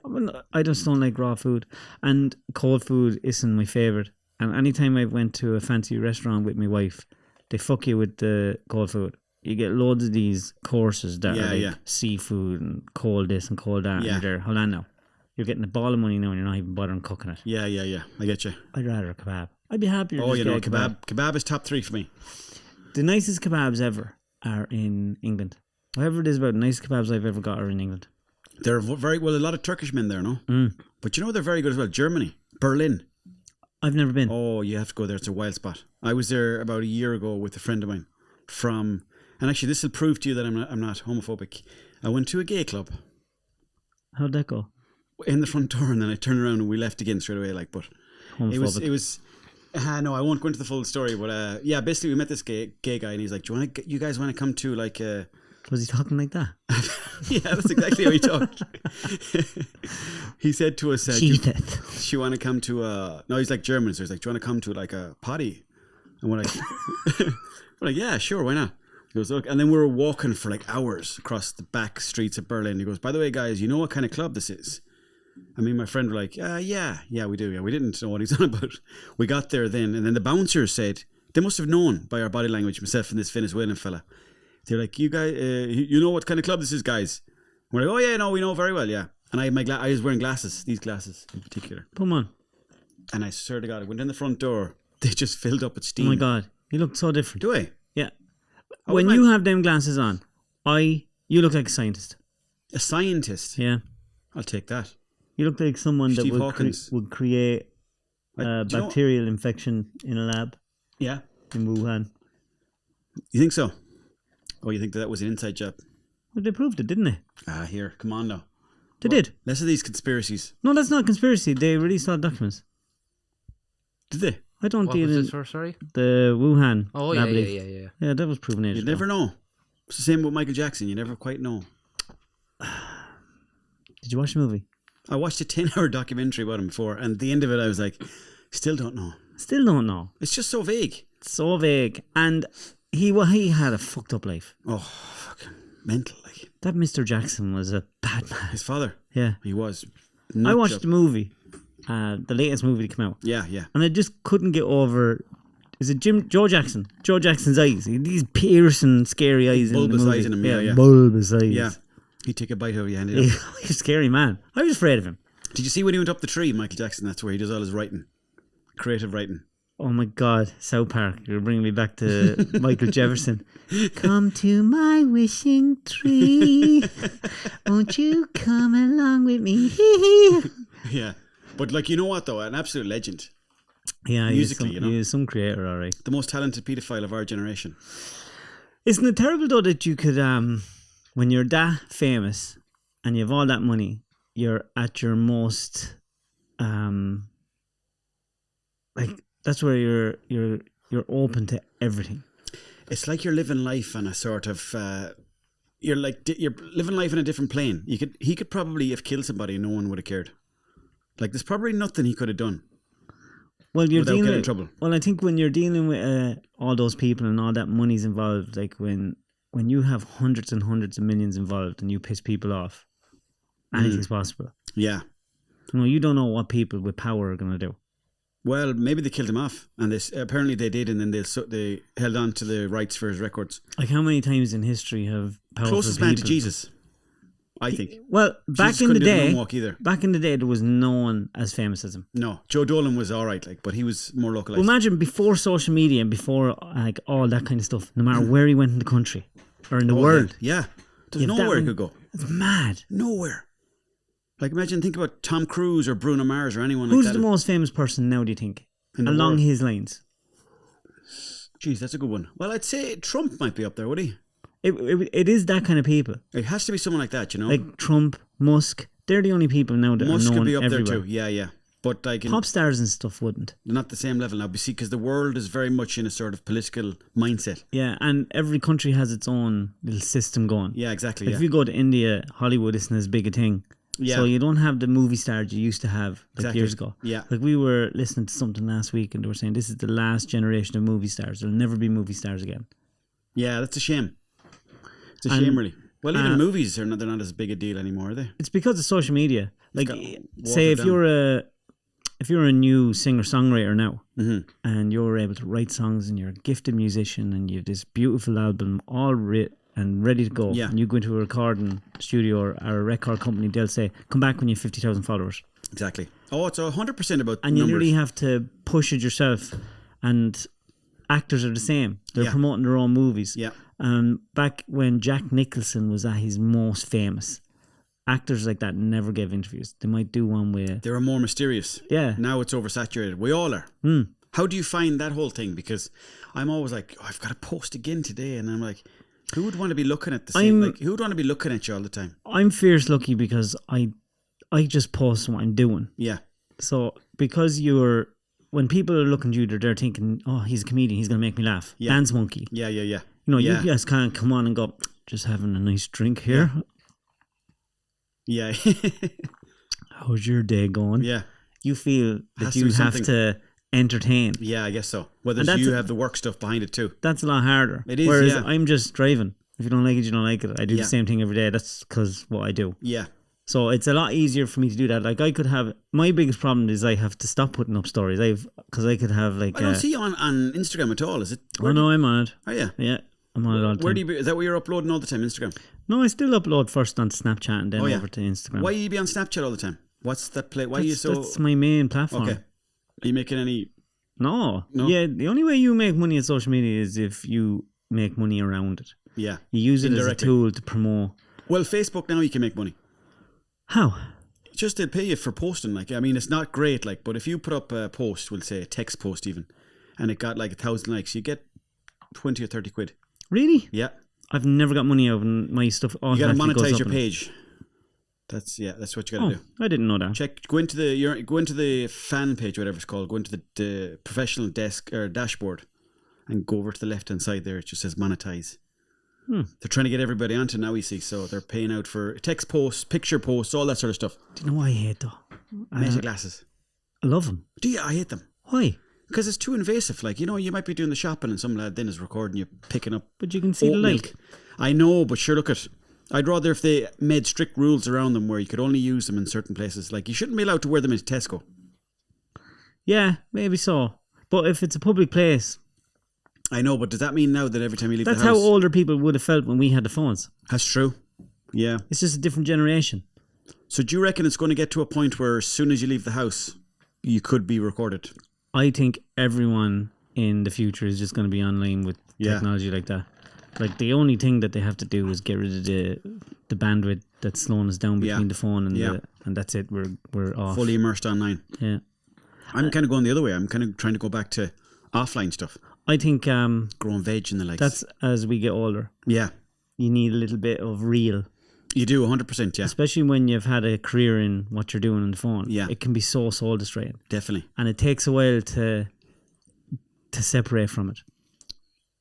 I just don't like raw food, and cold food isn't my favorite. And anytime I went to a fancy restaurant with my wife, they fuck you with the cold food. You get loads of these courses that are like seafood and cold this and cold that. Yeah. And they're, hold on now, you're getting a ball of money now and you're not even bothering cooking it. Yeah. I get you. I'd rather a kebab. I'd be happier. Kebab is top 3 for me. The nicest kebabs ever are in England. Whatever it is about the nicest kebabs I've ever got are in England. They're very well. A lot of Turkish men there, no? But you know they're very good as well. Germany, Berlin. I've never been. Oh, you have to go there. It's a wild spot. I was there about a year ago with a friend of mine and actually this will prove to you that I'm not homophobic. I went to a gay club. How'd that go? In the front door, and then I turned around and we left again straight away. Like, but Homophobic. it was. No, I won't go into the full story. But basically we met this gay guy, and he's like, "Do you guys want to come to like a?" Was he talking like that? Yeah, that's exactly how he talked. He said to us, "Do you want to come to a?" No, he's like German, so he's like, "Do you want to come to like a potty?" And we're like, "We're like, yeah, sure, why not?" He goes, "Look," and then we were walking for like hours across the back streets of Berlin. He goes, "By the way, guys, you know what kind of club this is?" I mean, my friend were like, yeah, we do. Yeah, we didn't know what he's on about. We got there then, and then the bouncers said, they must have known by our body language, myself and this Finnish Whalen fella. They're like, you guys, you know what kind of club this is, guys? We're like, oh yeah, no, we know very well, yeah. And I was wearing glasses, these glasses in particular. Come on. And I swear to God, I went in the front door, they just filled up with steam. Oh my God, you look so different. Do I? Yeah. When you have them glasses on, you look like a scientist. A scientist? Yeah. I'll take that. You look like someone Steve that would create a bacterial infection in a lab. Yeah. In Wuhan. You think so? Oh, you think that was an inside job? Well, they proved it, didn't they? Here, come on now. They did. Less of these conspiracies. No, that's not conspiracy. They released all the documents. Did they? I don't What deal was in this for, sorry? the Wuhan. Oh, lab yeah. leak. Yeah, that was proven ages You ago. never know. It's the same with Michael Jackson. You never quite know. Did you watch the movie? I watched a 10-hour documentary about him before, and at the end of it, I was like, still don't know. Still don't know. It's just so vague. So vague. And he had a fucked up life. Oh, fucking mental. Like that Mr. Jackson was a bad man. His father. Yeah. He was. I watched the movie, the latest movie to come out. Yeah. And I just couldn't get over. Is it Joe Jackson? Joe Jackson's eyes. These piercing, scary eyes in the movie. Bulbous eyes in him, yeah. Bulbous eyes. Yeah. He'd take a bite out of your hand. He's a scary man. I was afraid of him. Did you see when he went up the tree, Michael Jackson? That's where he does all his writing. Creative writing. Oh my God, South Park. You're bringing me back to Michael Jefferson. Come to my wishing tree. Won't you come along with me? Yeah. But like, you know what though? An absolute legend. Yeah, musically, you know. He is some creator, all right. The most talented paedophile of our generation. Isn't it terrible though that you could, when you're that famous and you have all that money, you're at your most, like that's where you're open to everything. It's like you're living life on a sort of, you're living life in a different plane. He could probably have killed somebody and no one would have cared. Like there's probably nothing he could have done. Well, you're without getting in trouble. Well, I think when you're dealing with all those people and all that money's involved, like when you have hundreds and hundreds of millions involved and you piss people off, anything's possible. Yeah. You don't know what people with power are going to do. Well, maybe they killed him off, and apparently they did, and then they held on to the rights for his records. Like how many times in history have powerful closest people... man to Jesus, I think. Well, back Jesus in the day, back in the day, there was no one as famous as him. No, Joe Dolan was all right, but he was more localized. Well, imagine before social media and before like all that kind of stuff. No matter where he went in the country or in the world, yeah, there's nowhere he could go. It's mad. Nowhere. Like imagine, think about Tom Cruise or Bruno Mars or anyone like that. Who's the most famous person now, do you think? Along his lines. Jeez, that's a good one. Well, I'd say Trump might be up there, would he? It is that kind of people. It has to be someone like that, you know? Like Trump, Musk. They're the only people now that Musk are known could be up everywhere. there too, yeah. But like pop stars and stuff wouldn't. They're not the same level now, because the world is very much in a sort of political mindset. Yeah, and every country has its own little system going. Yeah, exactly. Like if you go to India, Hollywood isn't as big a thing Yeah. So you don't have the movie stars you used to have Exactly. years ago. Yeah. Like we were listening to something last week and they were saying this is the last generation of movie stars. There'll never be movie stars again. Yeah, that's a shame. It's a And, shame, really. Well, even movies they're not as big a deal anymore, are they? It's because of social media. Like, got say if watered you're a new singer-songwriter now Mm-hmm. and you're able to write songs and you're a gifted musician and you have this beautiful album all written and ready to go, Yeah. and you go into a recording studio or a record company, they'll say, come back when you have 50,000 followers. Exactly. Oh, it's 100% about And you numbers. literally have to push it yourself. And actors are the same. They're Yeah. promoting their own movies. Yeah. Back when Jack Nicholson was at his most famous, actors like that never gave interviews. They might do one with... They were more mysterious. Yeah. Now it's oversaturated. We all are. How do you find that whole thing? Because I'm always like, oh, I've got to post again today. And I'm like, who would want to be looking at the same? Like, who would want to be looking at you all the time? I'm fierce lucky because I just post what I'm doing. Yeah. So because when people are looking at you, they're thinking, oh, he's a comedian, he's going to make me laugh. Yeah. Dance monkey. Yeah. You know, Yeah. you guys can't come on and go, just having a nice drink here. Yeah. How's your day going? Yeah. You feel that Has to you be have something. to entertain. Yeah, I guess so. Whether And that's you have the work stuff behind it too. That's a lot harder. It is, Whereas yeah. I'm just driving. If you don't like it, you don't like it. I do Yeah. the same thing every day. That's because what I do. Yeah. So it's a lot easier for me to do that. Like I could have, my biggest problem is I have to stop putting up stories. Because I could have like. I don't see you on Instagram at all, is it? Oh no, I'm on it. Oh, yeah. Yeah, I'm on it all the Where time. do you is that where you're uploading all the time? Instagram? No, I still upload first on Snapchat and then Oh, yeah. over to Instagram. Why you be on Snapchat all the time? What's that play? Why are you so... That's my main platform. Okay. Are you making any... No. No? Yeah, the only way you make money on social media is if you make money around it. Yeah. You use it as a Indirectly. tool to promote. Well, Facebook now you can make money. How? Just they'll pay you for posting. Like, I mean, it's not great. Like, but if you put up a post, we'll say a text post even, and it got like 1,000 likes, you get 20 or 30 quid. Really? Yeah. I've never got money out of my stuff. You got to automatically goes monetize up your in it. page. That's what you got to do. I didn't know that. Check. Go into the fan page, whatever it's called. Go into the professional desk or dashboard, and go over to the left hand side there. It just says monetize. They're trying to get everybody onto now. You see, so they're paying out for text posts, picture posts, all that sort of stuff. Do you know what I hate though? Meta glasses. I love them. Do you? I hate them Why? because it's too invasive. Like, you know, you might be doing the shopping and some lad then is recording you picking up. But you can see the oat like. milk. I know, but sure, look at. I'd rather if they made strict rules around them where you could only use them in certain places. Like, you shouldn't be allowed to wear them into Tesco. Yeah, maybe so. But if it's a public place, I know, but does that mean now that every time you leave that's the house? how older people would have felt when we had the phones. That's true. Yeah. It's just a different generation. So do you reckon it's going to get to a point where as soon as you leave the house, you could be recorded? I think everyone in the future is just going to be online with Yeah. technology like that. Like the only thing that they have to do is get rid of the bandwidth that's slowing us down between Yeah. the phone and Yeah. and that's it. We're off. Fully immersed online. Yeah. I'm kind of going the other way. I'm kind of trying to go back to offline stuff. I think Growing veg and the likes. that's as we get older. Yeah. You need a little bit of real, You do, 100%, yeah. especially when you've had a career in what you're doing on the phone. Yeah. It can be so soul destroying, Definitely. and it takes a while to separate from it.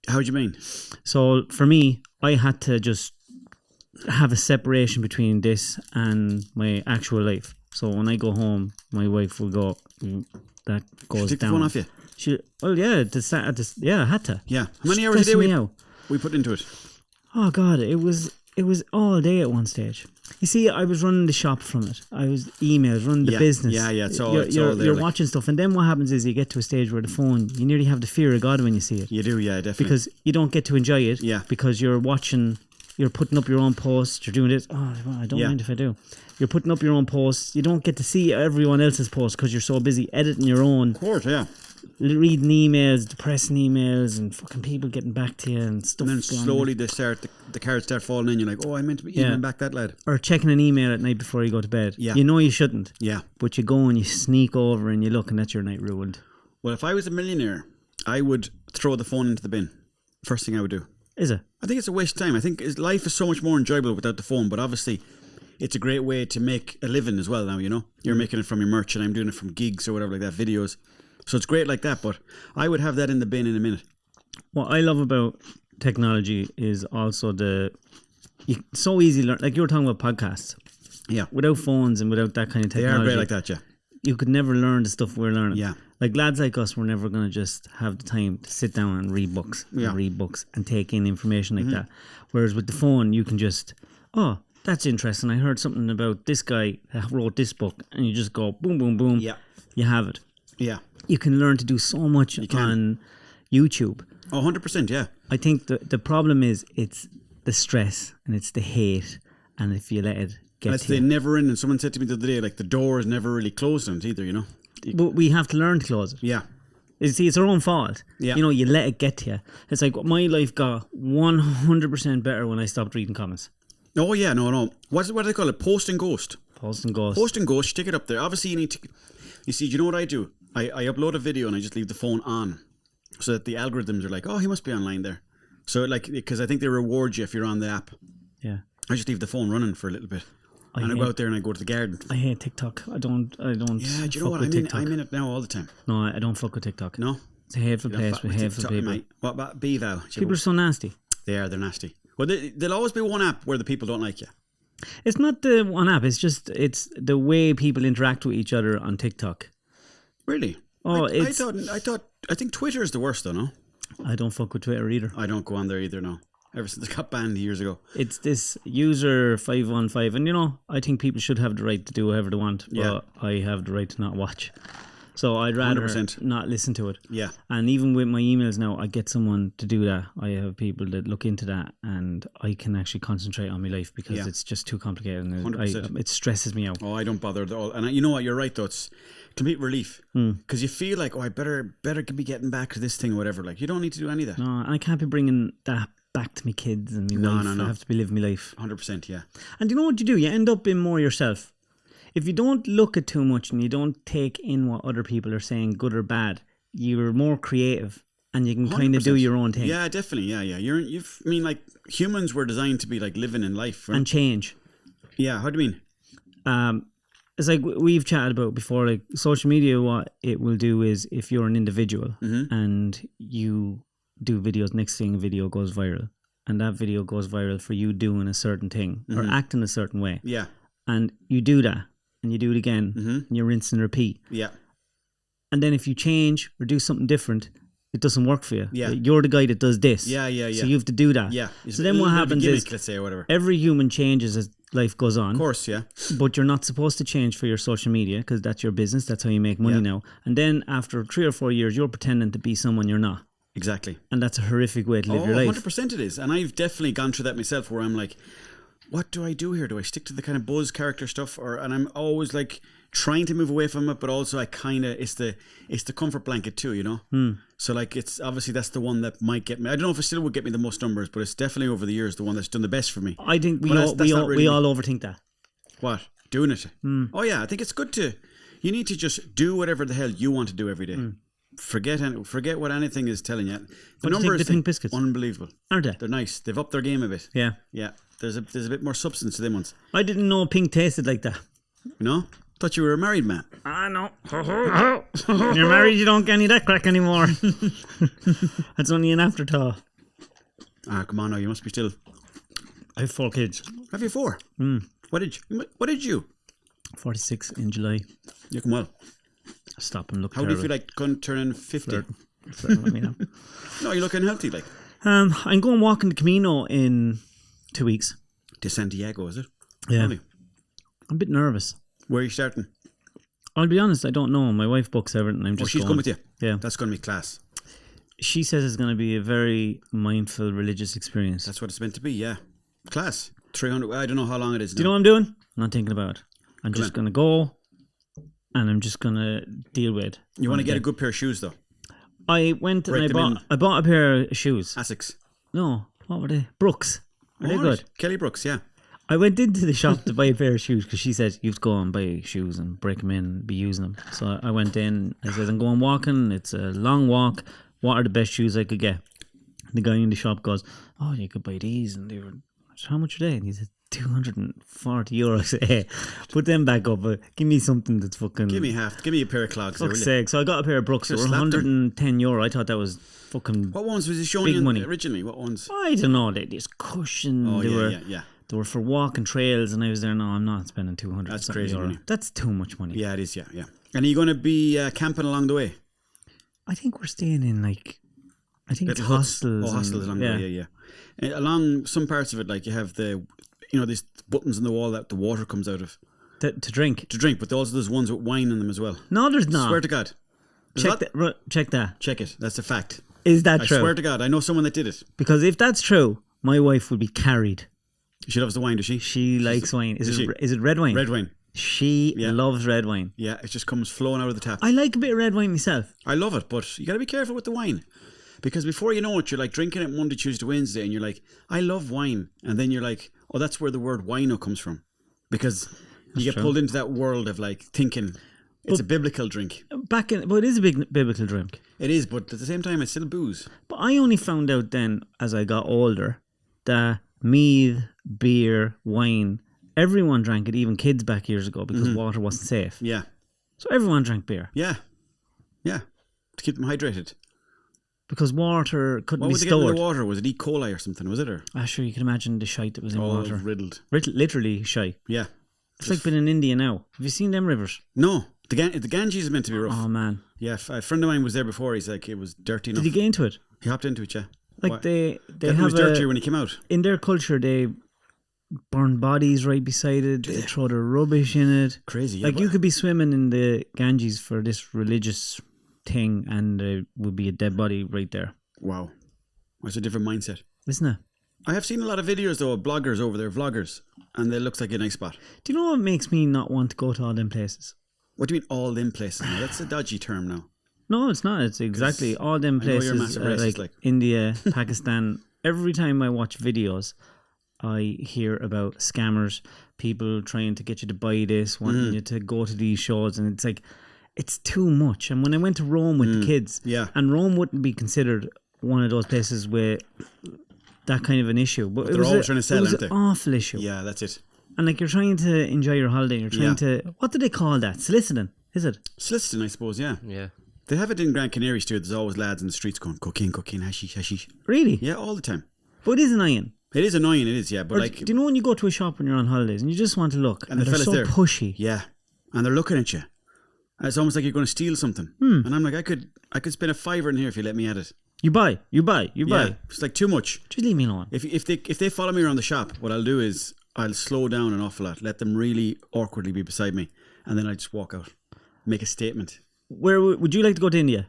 How do you mean? So for me, I had to just have a separation between this and my actual life. So when I go home, my wife will go, that goes Take the down. phone off you. I had to. Yeah. How many hours a day Stressing me out. we put into it? Oh God, it was all day at one stage. You see, I was running the shop from it. I was emails, running the Yeah. business. Yeah, it's all there, You're like- watching stuff, and then what happens is you get to a stage where the phone, you nearly have the fear of God when you see it. You do, yeah, definitely. Because you don't get to enjoy it. Yeah. Because you're watching, you're putting up your own posts, you're doing this. Oh, well, I don't Yeah. mind if I do. You're putting up your own posts. You don't get to see everyone else's posts because you're so busy editing your own, Of course, yeah. reading emails, depressing emails, and fucking people getting back to you and stuff. And then going on. slowly the cards start falling in. You're like, oh, I meant to be emailing back that lad. Or checking an email at night before you go to bed. Yeah. You know you shouldn't. Yeah. But you go and you sneak over and you look and that's your night ruined. Well, if I was a millionaire, I would throw the phone into the bin. First thing I would do. Is it? I think it's a waste of time. I think life is so much more enjoyable without the phone, but obviously it's a great way to make a living as well now, you know? You're making it from your merch and I'm doing it from gigs or whatever like that, videos. So it's great like that, but I would have that in the bin in a minute. What I love about technology is also it's so easy to learn. Like you were talking about podcasts. Yeah. Without phones and without that kind of They technology, are great like that, yeah. you could never learn the stuff we're learning. Yeah. Like lads like us, we're never going to just have the time to sit down and read books and take in information like that. Whereas with the phone, you can just, oh, that's interesting. I heard something about this guy that wrote this book, and you just go boom, boom, boom. Yeah. You have it. Yeah. You can learn to do so much on YouTube. Oh, 100%, yeah. I think the problem is it's the stress and it's the hate, and if you let it get It's to the you. never in, and someone said to me the other day, like the door is never really closed on it either, you know? But we have to learn to close it. Yeah. You see, it's our own fault. Yeah. You know, you let it get to you. It's like my life got 100% better when I stopped reading comments. Oh, yeah, no. What do they call it? Post and ghost. Post and ghost. Post and ghost, stick it up there. Obviously, you need to... You see, do you know what I do? I upload a video and I just leave the phone on so that the algorithms are like, oh, he must be online there. So, like, because I think they reward you if you're on the app. Yeah. I just leave the phone running for a little bit. And I go out there and I go to the garden. I hate TikTok. I don't. Yeah, do you know what? I'm in it now all the time. No, I don't fuck with TikTok. No? It's a hateful place with hateful people. Mate. What about BVAL? People are so nasty. They're nasty. Well, there'll always be one app where the people don't like you. It's not the one app. It's just the way people interact with each other on TikTok. Really? Oh, I think Twitter is the worst, though, no? I don't fuck with Twitter either. I don't go on there either, no. Ever since it got banned years ago. It's this user 515, and you know, I think people should have the right to do whatever they want, but I have the right to not watch. So I'd rather 100%. not listen to it. Yeah. And even with my emails now, I get someone to do that. I have people that look into that, and I can actually concentrate on my life because it's just too complicated, and 100%. it stresses me out. Oh, I don't bother at all. And you know what? You're right, though. It's complete relief. Because you feel like, oh, I better be getting back to this thing or whatever. Like, you don't need to do any of that. No, and I can't be bringing that back to my kids and my wife. No. I have to be living my life. 100%, yeah. And you know what you do? You end up being more yourself. If you don't look at too much and you don't take in what other people are saying, good or bad, you're more creative and you can kind of do your own thing. Yeah, definitely. Yeah. I mean, like, humans were designed to be, like, living in life. Right? And change. Yeah, how do you mean? It's like we've chatted about before, like social media, what it will do is if you're an individual and you do videos, next thing a video goes viral. And that video goes viral for you doing a certain thing or acting a certain way. Yeah. And you do that. And you do it again, and you rinse and repeat. Yeah. And then if you change or do something different, it doesn't work for you. Yeah. You're the guy that does this. Yeah. So you have to do that. Yeah. So then what happens is, let's say, or whatever. every human changes as life goes on. Of course, yeah. But you're not supposed to change for your social media because that's your business. That's how you make money now. And then after 3 or 4 years, you're pretending to be someone you're not. Exactly. And that's a horrific way to live your life. 100% it is. And I've definitely gone through that myself where I'm like, what do I do here? Do I stick to the kind of buzz character stuff, and I'm always like trying to move away from it, but also I kind of it's the comfort blanket too, you know. So like it's obviously that's the one that might get me. I don't know if it still would get me the most numbers, but it's definitely over the years the one that's done the best for me. I think we all overthink that. What? Doing it? Oh yeah, I think it's good to. You need to just do whatever the hell you want to do every day. Forget what anything is telling you. The numbers, the Pink Biscuits? Unbelievable. Are they? They're nice. They've upped their game a bit. Yeah. Yeah. There's a bit more substance to them ones. I didn't know pink tasted like that. You know? Thought you were a married man. I know. When you're married, you don't get any of that crack anymore. That's only an afterthought. Ah, come on now. You must be still. I have 4 kids. Have you 4? What did you? 46 in July. You come well. Stop and look. How do you feel like turning 50? Flirting with me now. No, you're looking healthy, like. I'm going walking the Camino in 2 weeks. To Santiago, is it? Yeah. Lovely. I'm a bit nervous. Where are you starting? I'll be honest, I don't know. My wife books everything. I'm just she's going with you? Yeah. That's going to be class. She says it's going to be a very mindful religious experience. That's what it's meant to be, yeah. Class. 300, I don't know how long it is now. Do you know what I'm doing? I'm not thinking about it. I'm just going to go and I'm just going to deal with it. You want to get a good pair of shoes, though? I went and I bought a pair of shoes. Asics. No, what were they? Brooks. Are they good? Kelly Brooks, yeah. I went into the shop to buy a pair of shoes because she said you have to go and buy shoes and break them in and be using them. So I went in. I said, I'm going walking. It's a long walk. What are the best shoes I could get? The guy in the shop goes, oh, you could buy these. And they were, how much are they? And he said, €240. Hey, put them back up. Give me something that's fucking. Give me a pair of clogs. Fuck's sake. So I got a pair of Brooks. They were €110. I thought that was fucking. What ones was he showing big you money originally? What ones? I don't know. They just cushion. Oh, They They were for walking trails, and I was there. No, I'm not spending 200. That's something crazy euro. money. That's too much money. Yeah, it is. Yeah, yeah. And are you going to be camping along the way? I think we're staying in like, I think Little it's huts. hostels. Oh, hostels along the way. Yeah, yeah. And along some parts of it, like you have these buttons in the wall that the water comes out of To drink. to drink, but also there's ones with wine in them as well. No, there's not. Swear to God. Check that. Check that. Check it. That's a fact. Is that I true? swear to God, I know someone that did it. Because if that's true, my wife would be carried. She loves the wine, does she? She likes wine. Does she? Is it red wine? Red wine. She loves red wine. Yeah, it just comes flowing out of the tap. I like a bit of red wine myself. I love it, but you got to be careful with the wine. Because before you know it, you're like drinking it Monday, Tuesday, Wednesday, and you're like, I love wine. And then you're like, oh, that's where the word wino comes from. Because you get pulled into that world of like thinking it's a biblical drink. But it is a big biblical drink. It is, but at the same time, it's still booze. But I only found out then, as I got older, that mead, beer, wine, everyone drank it, even kids back years ago, because water wasn't safe. Yeah. So everyone drank beer. Yeah. Yeah. To keep them hydrated. Because water couldn't What be was it in stored. the water? Was it E. coli or something? Was it? Or? Sure, you can imagine the shite that was in water. Riddled. Literally shite. Yeah. It's like being in India now. Have you seen them rivers? No. The Ganges is meant to be rough. Oh, man. Yeah, a friend of mine was there before. He's like, it was dirty enough. Did you get into it? He hopped into it, yeah. Like What? they It have was dirtier when he came out. in their culture, they burn bodies right beside it. They throw their rubbish in it. Crazy. Yeah, Like you could be swimming in the Ganges for this religious thing, and there would be a dead body right there. Wow. It's a different mindset. Isn't it? I have seen a lot of videos though of bloggers over there, vloggers, and it looks like a nice spot. Do you know what makes me not want to go to all them places? What do you mean all them places now? That's a dodgy term now. No, it's not. It's exactly all them I know you're places, massive racist, like India, Pakistan. Every time I watch videos, I hear about scammers, people trying to get you to buy this, wanting you to go to these shows, and it's like, it's too much. And when I went to Rome with the kids, Yeah. and Rome wouldn't be considered one of those places with that kind of an issue, but they're always trying to sell, it was aren't an they? awful issue. Yeah, that's it. And like you're trying to enjoy your holiday, you're trying to, what do they call that? Soliciting, is it? Soliciting, I suppose, yeah. Yeah. They have it in Gran Canaria too. There's always lads in the streets going, cocaine, hashish, hashish. Really? Yeah, all the time. But it is annoying. It is annoying, it is, yeah. But Or like, do you know when you go to a shop when you're on holidays and you just want to look and the they're fella's so there. pushy? yeah. And they're looking at you. And it's almost like you're going to steal something. And I'm like, I could spend a $5 in here if you let me at it. You buy. Yeah. It's like too much. Just leave me alone. If they follow me around the shop, what I'll do is I'll slow down an awful lot, let them really awkwardly be beside me, and then I just walk out, make a statement. Where would you like to go to India?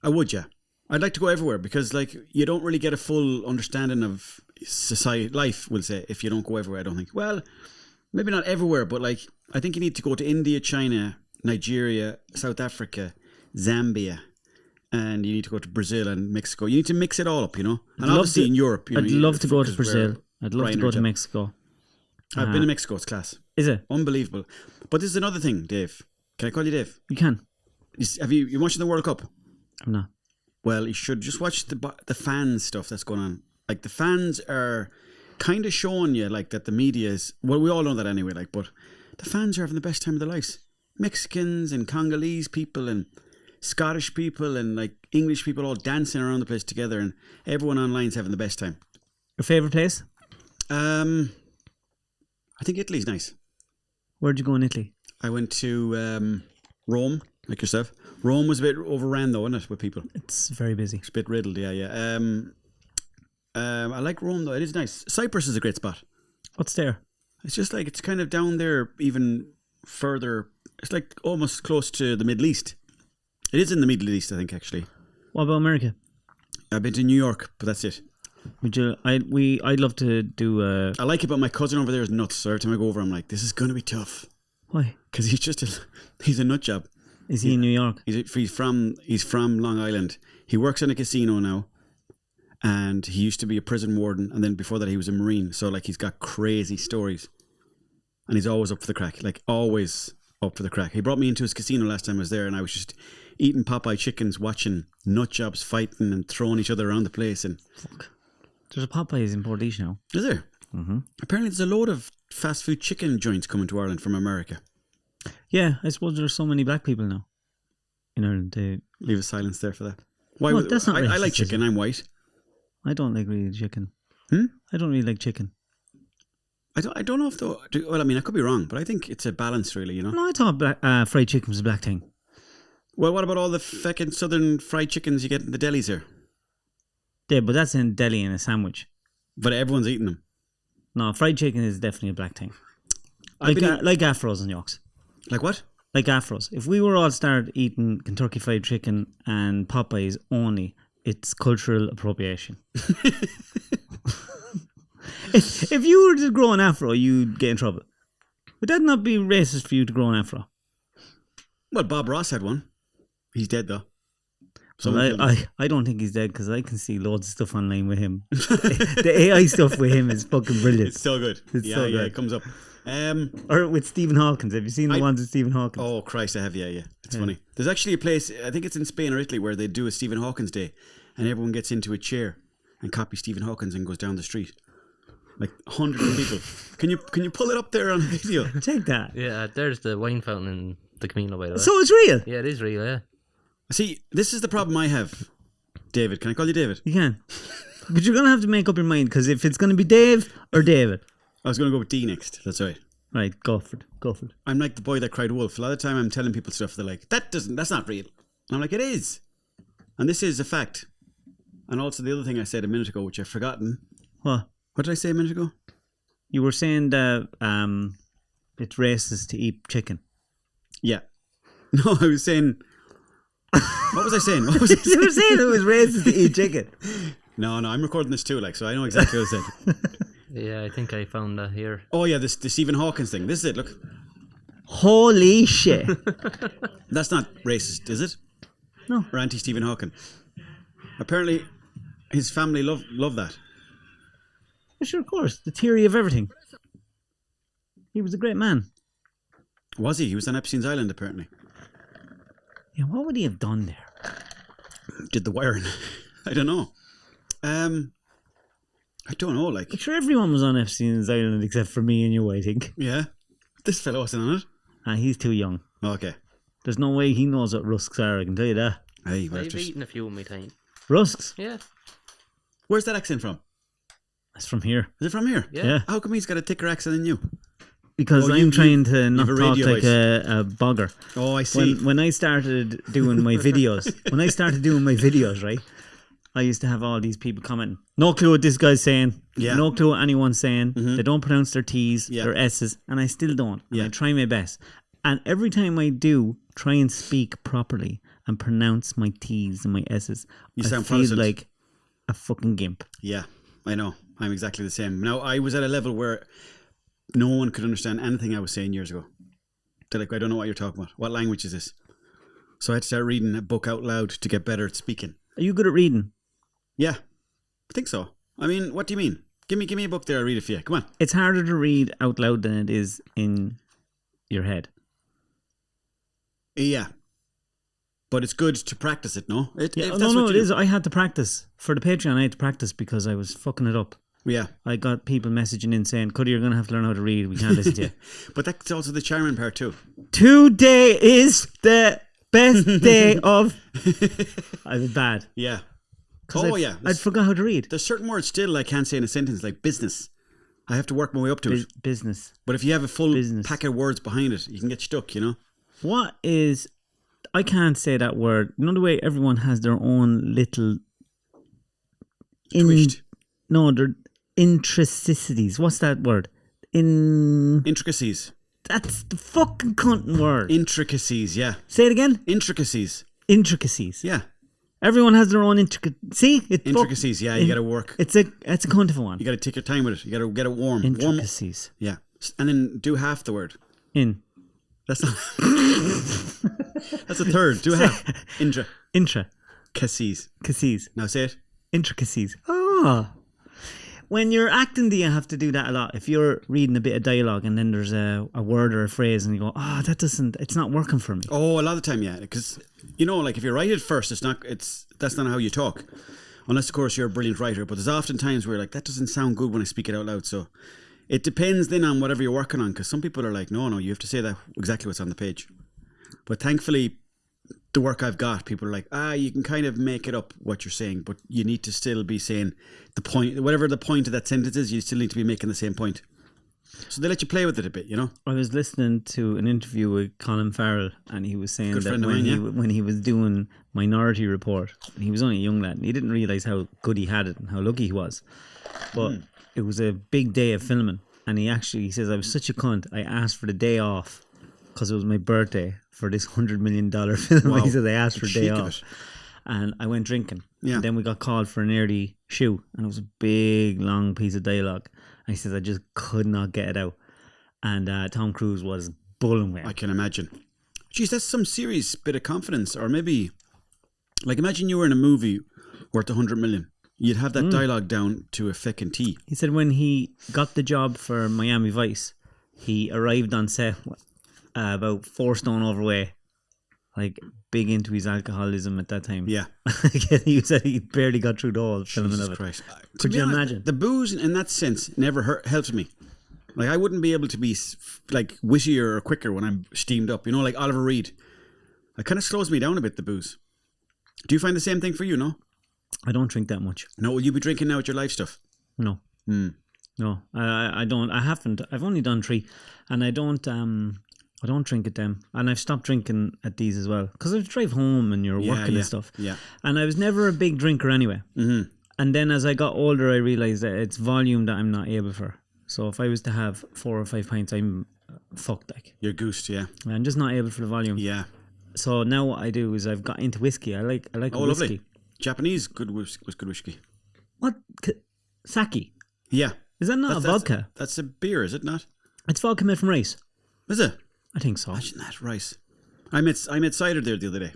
I would, yeah. I'd like to go everywhere because, like, you don't really get a full understanding of society life. We'll say if you don't go everywhere. I don't think. Well, maybe not everywhere, but like I think you need to go to India, China, Nigeria, South Africa, Zambia. And you need to go to Brazil and Mexico. You need to mix it all up, you know. And obviously in Europe, you know, I'd love to go to 'cause Brazil. I'd love to Ryanair go to job. Mexico. I've been to Mexico. It's class, Is it? unbelievable. But this is another thing, Dave. Can I call you Dave? You can. Have you watching the World Cup? I'm not. Well, you should just watch the fans stuff that's going on. Like the fans are kind of showing you like that the media is. Well, we all know that anyway. Like, but the fans are having the best time of their lives. Mexicans and Congolese people and Scottish people and like English people all dancing around the place together, and everyone online's having the best time. Your favourite place? I think Italy's nice. Where'd you go in Italy? I went to Rome, like yourself. Rome was a bit overran though, wasn't it, with people? It's very busy. It's a bit riddled, yeah. I like Rome though; it is nice. Cyprus is a great spot. What's there? It's just like it's kind of down there, even further. It's like almost close to the Middle East. It is in the Middle East, I think. Actually, What about America? I've been to New York, but that's it. Would you? I'd love to do. I like it, but my cousin over there is nuts. So every time I go over, I'm like, this is going to be tough Why? because he's a nut job. Is he in New York? He's from Long Island. He works in a casino now, and he used to be a prison warden, and then before that he was a Marine. So like he's got crazy stories, and he's always up for the crack. Like always up for the crack. He brought me into his casino last time I was there, and I was just eating Popeye chickens, watching nut jobs fighting and throwing each other around the place. And There's a Popeyes in Portage now. is there? Mm-hmm. Apparently, there's a load of fast food chicken joints coming to Ireland from America. Yeah, I suppose there's so many black people now in Ireland. Leave a silence there for that. Why? No, that's not I like racist, is chicken. it? I'm white. I don't like really chicken. Hmm? I don't really like chicken. I don't know if though. Well, I mean, I could be wrong, but I think it's a balance, really. You know. No, I thought fried chicken was a black thing. Well, what about all the fucking southern fried chickens you get in the delis here? Yeah, but that's in deli in a sandwich. But everyone's eating them. No, fried chicken is definitely a black thing. I've been eating- Like afros and yolks. Like what? Like afros. If we were all start eating Kentucky Fried Chicken and Popeyes only, it's cultural appropriation. if you were to grow an afro, you'd get in trouble. Would that not be racist for you to grow an afro? Well, Bob Ross had one. He's dead though. So Well, I don't think he's dead because I can see loads of stuff online with him. The AI stuff with him is fucking brilliant. it's so good. It's yeah, so yeah, good. it comes up. Or with Stephen Hawkins. Have you seen the ones with Stephen Hawkins? Oh Christ, I have. Yeah. It's funny. There's actually a place. I think it's in Spain or Italy where they do a Stephen Hawkins Day, and everyone gets into a chair and copies Stephen Hawkins and goes down the street. Like hundreds of people. Can you pull it up there on video? Take that. Yeah, there's the wine fountain in the Camino, by the way. So it's real. Yeah, it is real, yeah. See, this is the problem I have. David, can I call you David? You can. But you're going to have to make up your mind because if it's going to be Dave or David. I was going to go with D next. That's right. Right, go for it. I'm like the boy that cried wolf. A lot of the time I'm telling people stuff, they're like, that's not real. And I'm like, it is. And this is a fact. And also the other thing I said a minute ago, which I've forgotten. What? What did I say a minute ago? You were saying that it's racist to eat chicken. Yeah. No, I was saying... What was I saying? You were saying it was racist to eat chicken. No, I'm recording this too, like, so I know exactly what I said. Yeah, I think I found that here. Oh yeah, the Stephen Hawkins thing. This is it, look. Holy shit. That's not racist, is it? No. Or anti-Stephen Hawking. Apparently, his family love that. Well, sure, of course. The theory of everything. He was a great man. Was he? He was on Epstein's Island, apparently. Yeah, what would he have done there? Did the wiring. I don't know. I don't know, like... I'm sure everyone was on Epstein's Island except for me and you, I think. Yeah. This fellow wasn't on it. He's too young. Okay. There's no way he knows what rusks are, I can tell you that. Hey, I've eaten a few in my time. Rusks? Yeah. Where's that accent from? That's from here. Is it from here? Yeah. How come he's got a thicker accent than you? Because I'm trying to not have a talk radio like voice. a bogger. Oh, I see. When I started doing my videos, right, I used to have all these people commenting. No clue what this guy's saying. Yeah. No clue what anyone's saying. They don't pronounce their T's, Yeah. their S's, and I still don't. And Yeah. I try my best. And every time I do try and speak properly and pronounce my T's and my S's, You I sound feel Protestant. like a fucking gimp. Yeah, I know. I'm exactly the same. Now, I was at a level where no one could understand anything I was saying years ago. They're like, I don't know what you're talking about. What language is this? So I had to start reading a book out loud to get better at speaking. Are you good at reading? Yeah, I think so. I mean, what do you mean? Give me a book there, I'll read it for you. Come on. It's harder to read out loud than it is in your head. Yeah. But it's good to practice it, no? Yeah, If no, that's what it you is. I had to practice. For the Patreon, I had to practice because I was fucking it up. Yeah. I got people messaging in saying, Cuddy, you're going to have to learn how to read. We can't listen to you. But that's also the charming part too. Today is the best day of... I was bad. Yeah. 'Cause Oh, I'd, yeah. I'd forgot how to read. There's certain words still I can't say in a sentence, like business. I have to work my way up to it. Business. But if you have a full Business. pack of words behind it, you can get stuck, you know? What is... I can't say that word. You know the way everyone has their own little... Twist. No, they're intricities. What's that word? Intricacies. That's the fucking cunt word. Intricacies, yeah. Say it again. Intricacies. Intricacies. Yeah. Everyone has their own See, it's Intricacies, yeah, you got to work. It's a cunt of a one. You got to take your time with it. You got to get it warm. Intricacies. Yeah. And then do half the word. In. That's not... That's a third. Do half. Intricacies. Intricacies. Now say it. Intricacies. Ah. When you're acting, do you have to do that a lot? If you're reading a bit of dialogue and then there's a word or a phrase and you go, it's not working for me. Oh, a lot of the time, yeah. Because, you know, like if you write it first, that's not how you talk. Unless, of course, you're a brilliant writer. But there's often times where you're like, that doesn't sound good when I speak it out loud. So it depends then on whatever you're working on. Because some people are like, no, you have to say that exactly what's on the page. But thankfully, the work I've got, people are like, you can kind of make it up what you're saying, but you need to still be saying the point, whatever the point of that sentence is, you still need to be making the same point. So they let you play with it a bit, you know? I was listening to an interview with Colin Farrell, and he was saying Good that friend of when mine, when he was doing Minority Report, and he was only a young lad, and he didn't realise how good he had it and how lucky he was. But it was a big day of filming, and he says, I was such a cunt, I asked for the day off because it was my birthday for this $100 million film. Wow. He said I asked for a The day cheek of off. it. And I went drinking. Yeah. And then we got called for an early shoot, and it was a big, long piece of dialogue. And he says, I just could not get it out. And Tom Cruise was bullying me. I can imagine. Geez, that's some serious bit of confidence. Or maybe, like, imagine you were in a movie worth 100 million. You'd have that dialogue down to a fucking T. He said when he got the job for Miami Vice, he arrived on set about 4 stone overweight, like big into his alcoholism at that time. Yeah. He said he barely got through the whole filming Jesus of it. Christ. Could you imagine? The booze, in that sense, never helps me. Like, I wouldn't be able to be, like, wittier or quicker when I'm steamed up. You know, like Oliver Reed. It kind of slows me down a bit, the booze. Do you find the same thing for you, no? I don't drink that much. No, will you be drinking now with your life stuff? No. No, I don't. I haven't. I've only done 3, and I don't drink at them, and I've stopped drinking at these as well because I drive home and you're working and stuff. Yeah. And I was never a big drinker anyway. Mm-hmm. And then as I got older, I realised that it's volume that I'm not able for. So if I was to have 4 or 5 pints, I'm fucked. Like You're goosed, yeah. I'm just not able for the volume. Yeah. So now what I do is I've got into whiskey. I like whiskey. Lovely. Japanese was good whiskey. What sake? Yeah. Is that not a vodka? That's a beer, is it not? It's vodka made from rice. Is it? I think so. Imagine that, rice. I made cider there the other day.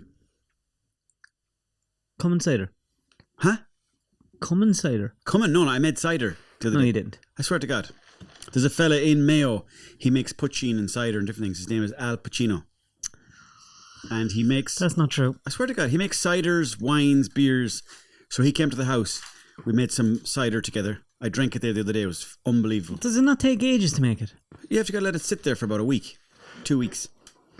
Cumin cider. Huh? Cumin cider. No, I made cider the other No, day. you didn't. I swear to God. There's a fella in Mayo. He makes poutine and cider and different things. His name is Al Pacino. And he makes... That's not true. I swear to God, he makes ciders, wines, beers. So he came to the house. We made some cider together. I drank it there the other day. It was unbelievable. Does it not take ages to make it? You have to let it sit there for about a week. 2 weeks.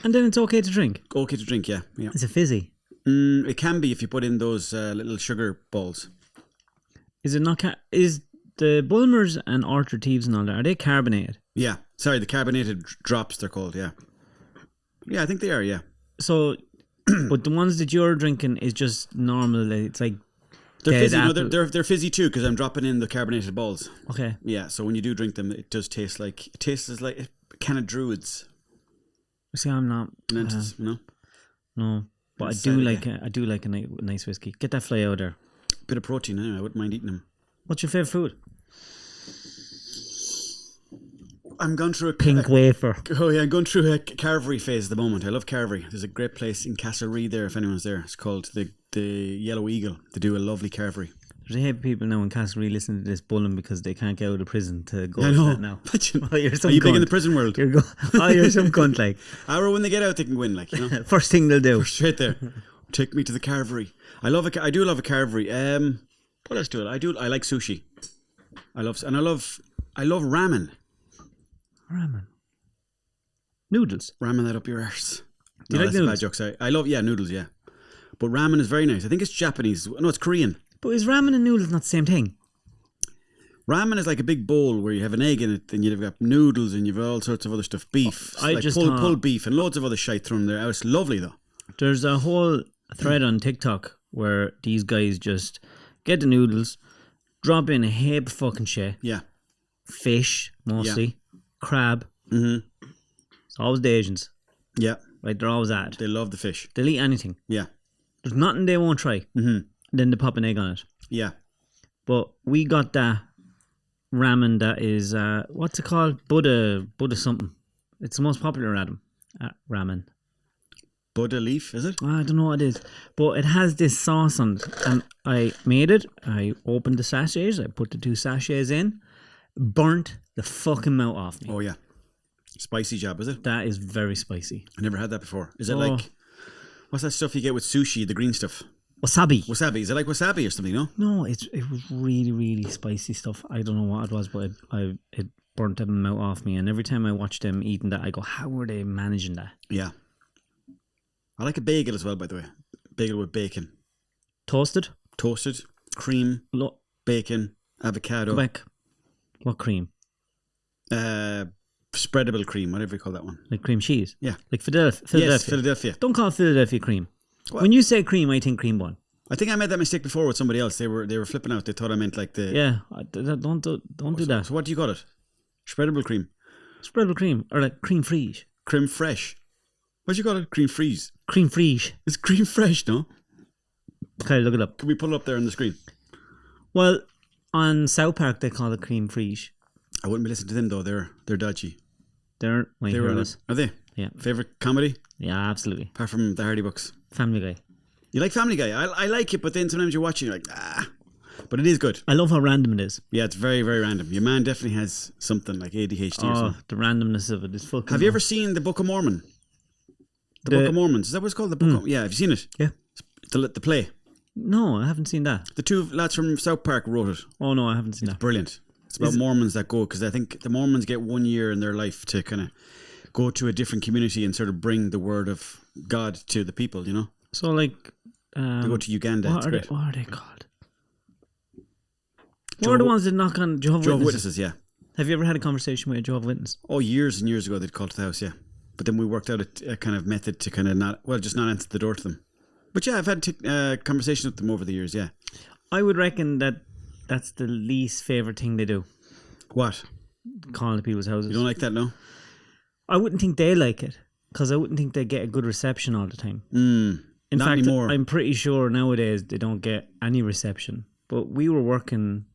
And then it's okay to drink? Okay to drink, yeah. Is it fizzy? It can be if you put in those little sugar balls. Is it not... Is the Bulmers and Orchard Thieves and all that, are they carbonated? Yeah. Sorry, the carbonated drops, they're called, yeah. Yeah, I think they are, yeah. So, but the ones that you're drinking is just normal. It's like they're fizzy. apple. No, they're fizzy too because I'm dropping in the carbonated balls. Okay. Yeah, so when you do drink them, it does taste like a can of Druids. See, I'm not. No, No, but It's I do like a nice whiskey. Get that fly out there. bit of protein. Anyway, I wouldn't mind eating them. What's your favourite food? I'm going through a Pink wafer. Oh yeah, I'm going through a carvery phase at the moment. I love carvery. There's a great place in Castlereagh there. If anyone's there, it's called the Yellow Eagle. They do a lovely carvery. There's a heap of people now in Castlereagh listening to this bullying because they can't get out of prison to go I to know. that now. Oh, you're some Are you big in cunt. the prison world? You're some cunt, like. Or when they get out, they can win. Like, you know, First thing they'll do. straight there. Take me to the carvery. I do love a carvery. What else do I do? I like sushi. I love ramen. Ramen. Noodles. Ramen that up your arse. Do you like that's a noodles? bad joke. Sorry. I love noodles. Yeah, but ramen is very nice. I think it's Japanese. No, it's Korean. But is ramen and noodles not the same thing? Ramen is like a big bowl where you have an egg in it, and you've got noodles, and you've all sorts of other stuff, beef, I like just pulled beef, and loads of other shite thrown there. It's lovely though. There's a whole thread on TikTok where these guys just get the noodles, drop in a heap of fucking shit, Yeah, fish mostly, crab. Mm-hmm. It's always the Asians, yeah. right? They're always at it. They love the fish. They'll eat anything. Yeah, There's nothing they won't try. mm-hmm. Then they pop an egg on it. Yeah. But we got that ramen that is what's it called? Buddha something. It's the most popular ramen. Buddha leaf, is it? I don't know what it is, but it has this sauce on it. And I made it. I opened the sachets. I put the 2 sachets in. Burnt the fucking mouth off me. Oh yeah, spicy job, is it? That is very spicy. I never had that before. Is it like what's that stuff you get with sushi? The green stuff. Wasabi. Wasabi. Is it like wasabi or something? No. No, it was really, really spicy stuff. I don't know what it was, but it burnt the mouth off me. And every time I watch them eating that, I go, how are they managing that? Yeah. I like a bagel as well, by the way. Bagel with bacon. Toasted? Toasted, cream, bacon, avocado. Go back. What cream? Spreadable cream, whatever you call that one. Like cream cheese? Yeah. Like Philadelphia? Yes, Philadelphia. Don't call it Philadelphia cream. What? When you say cream, I think cream bun. I think I made that mistake before with somebody else. They were flipping out. They thought I meant like the... Yeah, don't do that. So what do you call it? Spreadable cream. Spreadable cream, or like cream fraiche. Creme fraiche. What do you call it? Cream freeze. Cream fraiche. It's cream fraiche, no? Okay, look it up. Can we pull it up there on the screen? Well, on South Park they call it cream fraiche. I wouldn't be listening to them though. They're dodgy. They're my heroes. Are they? Yeah. Favorite comedy? Yeah, absolutely. Apart from the Hardy Bucks. Family Guy. You like Family Guy? I like it, but then sometimes you're watching, you're like, ah. But it is good. I love how random it is. Yeah, it's very, very random. Your man definitely has something like ADHD or Oh, something. the randomness of it is fucking... Have you ever seen the Book of Mormon? The Book of Mormons. Is that what it's called? The Book of... Yeah, have you seen it? Yeah. The play. No, I haven't seen that. The two lads from South Park wrote it. Oh, no, I haven't seen that. Brilliant. It's about Mormons that go, because I think the Mormons get 1 year in their life to kind of go to a different community and sort of bring the word of God to the people, you know? So, like... They go to Uganda. What It's are great. what are they called? What are the ones that knock on Jehovah's Jehovah's Witnesses? Witnesses, yeah. Have you ever had a conversation with a Jehovah's Witness? Oh, years and years ago they'd call to the house, yeah. But then we worked out a kind of method to kind of just not answer the door to them. But yeah, I've had conversations with them over the years, yeah. I would reckon that that's the least favourite thing they do. What? Calling to people's houses. You don't like that, no? I wouldn't think they like it, because I wouldn't think they get a good reception all the time. In not fact, anymore. I'm pretty sure nowadays they don't get any reception. But we were working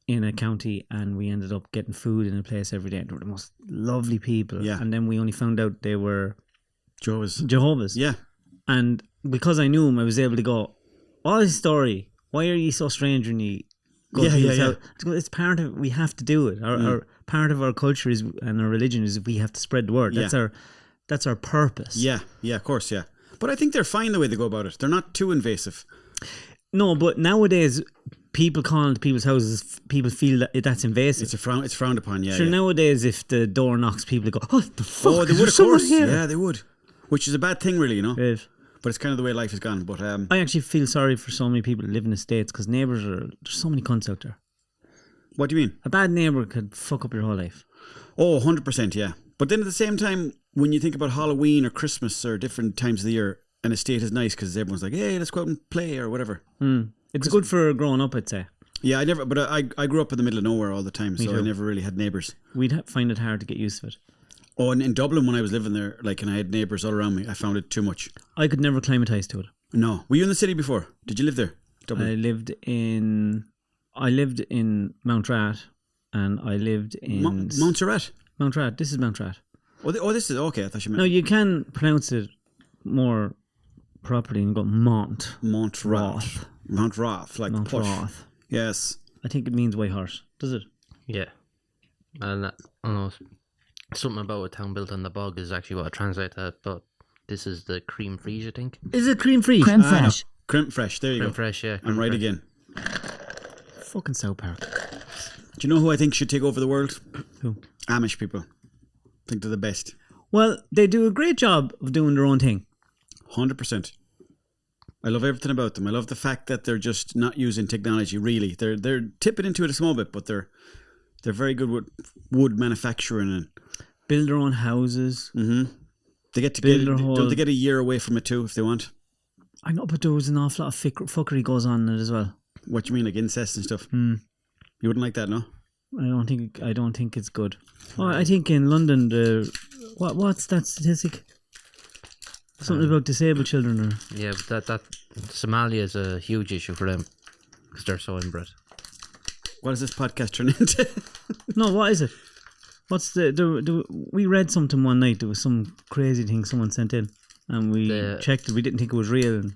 in a county and we ended up getting food in a place every day. They were the most lovely people. Yeah. And then we only found out they were Jehovah's. Yeah. And because I knew him, I was able to go, what is the story? Why are you so strange when you go to people's house? It's part of, we have to do it. Our part of our culture is, and our religion is, we have to spread the word. That's our purpose. Yeah, of course, yeah. But I think they're fine the way they go about it. They're not too invasive. No, but nowadays, people calling to people's houses, people feel that that's invasive. It's frowned upon, yeah. Sure, yeah. Nowadays, if the door knocks, people go, oh, the fuck? Oh, they is would, there of someone course. here? Yeah, they would. Which is a bad thing, really, you know? Right. But it's kind of the way life has gone. But I actually feel sorry for so many people that live in the States, because neighbours there's so many cunts out there. What do you mean? A bad neighbour could fuck up your whole life. Oh, 100%, yeah. But then at the same time, when you think about Halloween or Christmas or different times of the year, an estate is nice because everyone's like, hey, let's go out and play or whatever. It's good for growing up, I'd say. Yeah, I grew up in the middle of nowhere all the time, so I never really had neighbours. We'd find it hard to get used to it. Oh, and in Dublin when I was living there, and I had neighbours all around me, I found it too much. I could never climatise to it. No. Were you in the city before? Did you live there? Dublin? I lived in Mount Rat, and I lived in... Montserrat? Mount Rat. This is Mount Rat. Oh, this is... Okay, I thought you meant... No, you can pronounce it more properly and go Montserrat. Montserrat, like push. Montserrat. Yes. I think it means white horse. Does it? Yeah. And I don't know, something about a town built on the bog is actually what I translate that, but this is the cream fraiche, I think. Is it cream fraiche? Creme fraiche. Creme fraiche, there you Creme go. fraiche, yeah. I'm right fraiche. again. Fucking South Park. Do you know who I think should take over the world? Who? Amish people. I think they're the best. Well, they do a great job of doing their own thing. 100%. I love everything about them. I love the fact that they're just not using technology, really. They're tipping into it a small bit, but they're very good with wood manufacturing and Build their own houses. they get to Build get their whole- don't they get a year away from it too if they want? I know, but there was an awful lot of fuckery goes on in it as well. What do you mean, like incest and stuff? You wouldn't like that, no? I don't think it's good. Oh, I think in London what's that statistic? Something about disabled children or Yeah, but that Somalia is a huge issue for them because they're so inbred. What does this podcast turn into? no, what is it? What's we read something one night. There was some crazy thing someone sent in, and we checked it. We didn't think it was real. And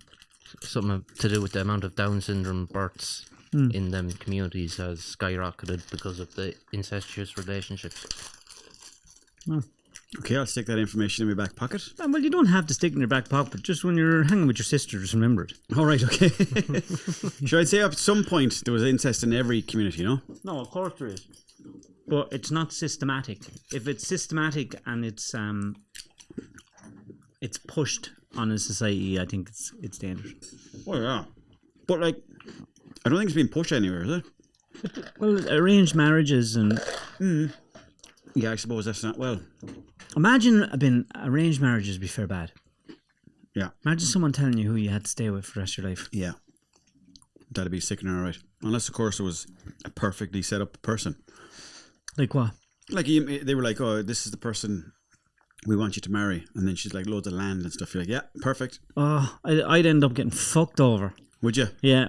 something to do with the amount of Down syndrome births in them communities has skyrocketed because of the incestuous relationships. Oh. Okay, I'll stick that information in my back pocket. Well, you don't have to stick it in your back pocket. Just when you're hanging with your sister, just remember it. All right, okay. Should I say at some point there was incest in every community, you know? No, of course there is. But it's not systematic. If it's systematic and it's pushed on a society, I think it's dangerous. Oh, yeah. But, like, I don't think it's being pushed anywhere, is it? Well, arranged marriages and Yeah, I suppose that's not well. Imagine arranged marriages be fair bad. Yeah, Imagine someone telling you who you had to stay with for the rest of your life. yeah, that'd be sickening, all right. Unless, of course, it was a perfectly set up person. Like what? Like they were like, "Oh, this is the person we want you to marry," and then she's like loads of land and stuff. You're like, "Yeah, perfect." Oh, I'd end up getting fucked over. Would you? Yeah.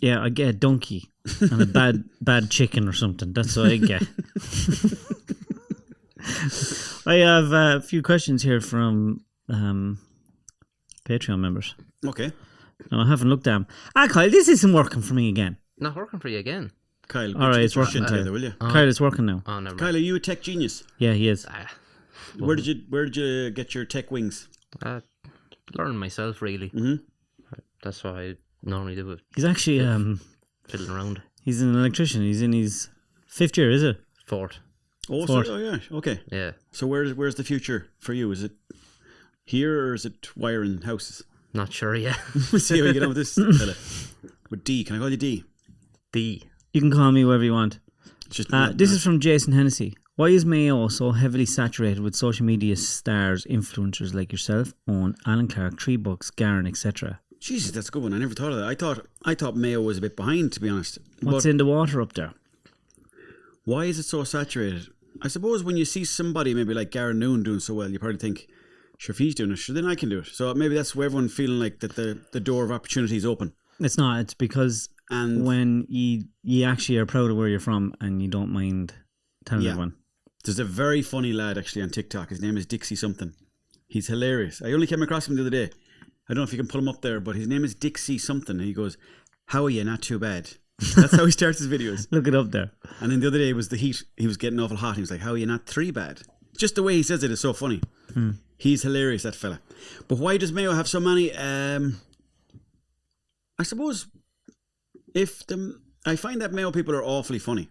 Yeah, I'd get a donkey and a bad chicken or something. That's what I get. I have a few questions here from Patreon members. Okay, No, I haven't looked at them. Kyle, this isn't working for me again. Not working for you again. Kyle. All right, get it's your working shit now. together, will you? Kyle, it's working now. Oh, never Kyle, mind. are you a tech genius? Yeah, he is. Where did you get your tech wings? Learn myself, really. Mm-hmm. That's what I normally do with He's actually fiddling around. he's an electrician. He's in his 5th year, is it? Fort. Oh, Fort. oh yeah, okay. Yeah. So where's the future for you? Is it here or is it wiring houses? Not sure yet. We'll see how you get on with this fella. With D, can I call you D? D. You can call me whatever you want. It's just This is from Jason Hennessy. Why is Mayo so heavily saturated with social media stars, influencers like yourself, Owen, Alan Clark, Tree Books, Garen, etc.? Jesus, that's a good one. I never thought of that. I thought Mayo was a bit behind, to be honest. What's But in the water up there? why is it so saturated? I suppose when you see somebody maybe like Garen Noon doing so well, you probably think, sure, if he's doing it, sure, then I can do it. So maybe that's where everyone feeling like that the door of opportunity is open. It's not. It's because And when you actually are proud of where you're from and you don't mind telling Yeah. everyone. there's a very funny lad actually on TikTok. His name is Dixie something. He's hilarious. I only came across him the other day. I don't know if you can pull him up there, but his name is Dixie something. And he goes, "How are you? Not too bad." That's how he starts his videos. Look it up there. And then the other day was the heat. He was getting awful hot. And he was like, "How are you? Not 3 bad." Just the way he says it is so funny. He's hilarious, that fella. But why does Mayo have so many? I suppose I find that Mayo people are awfully funny.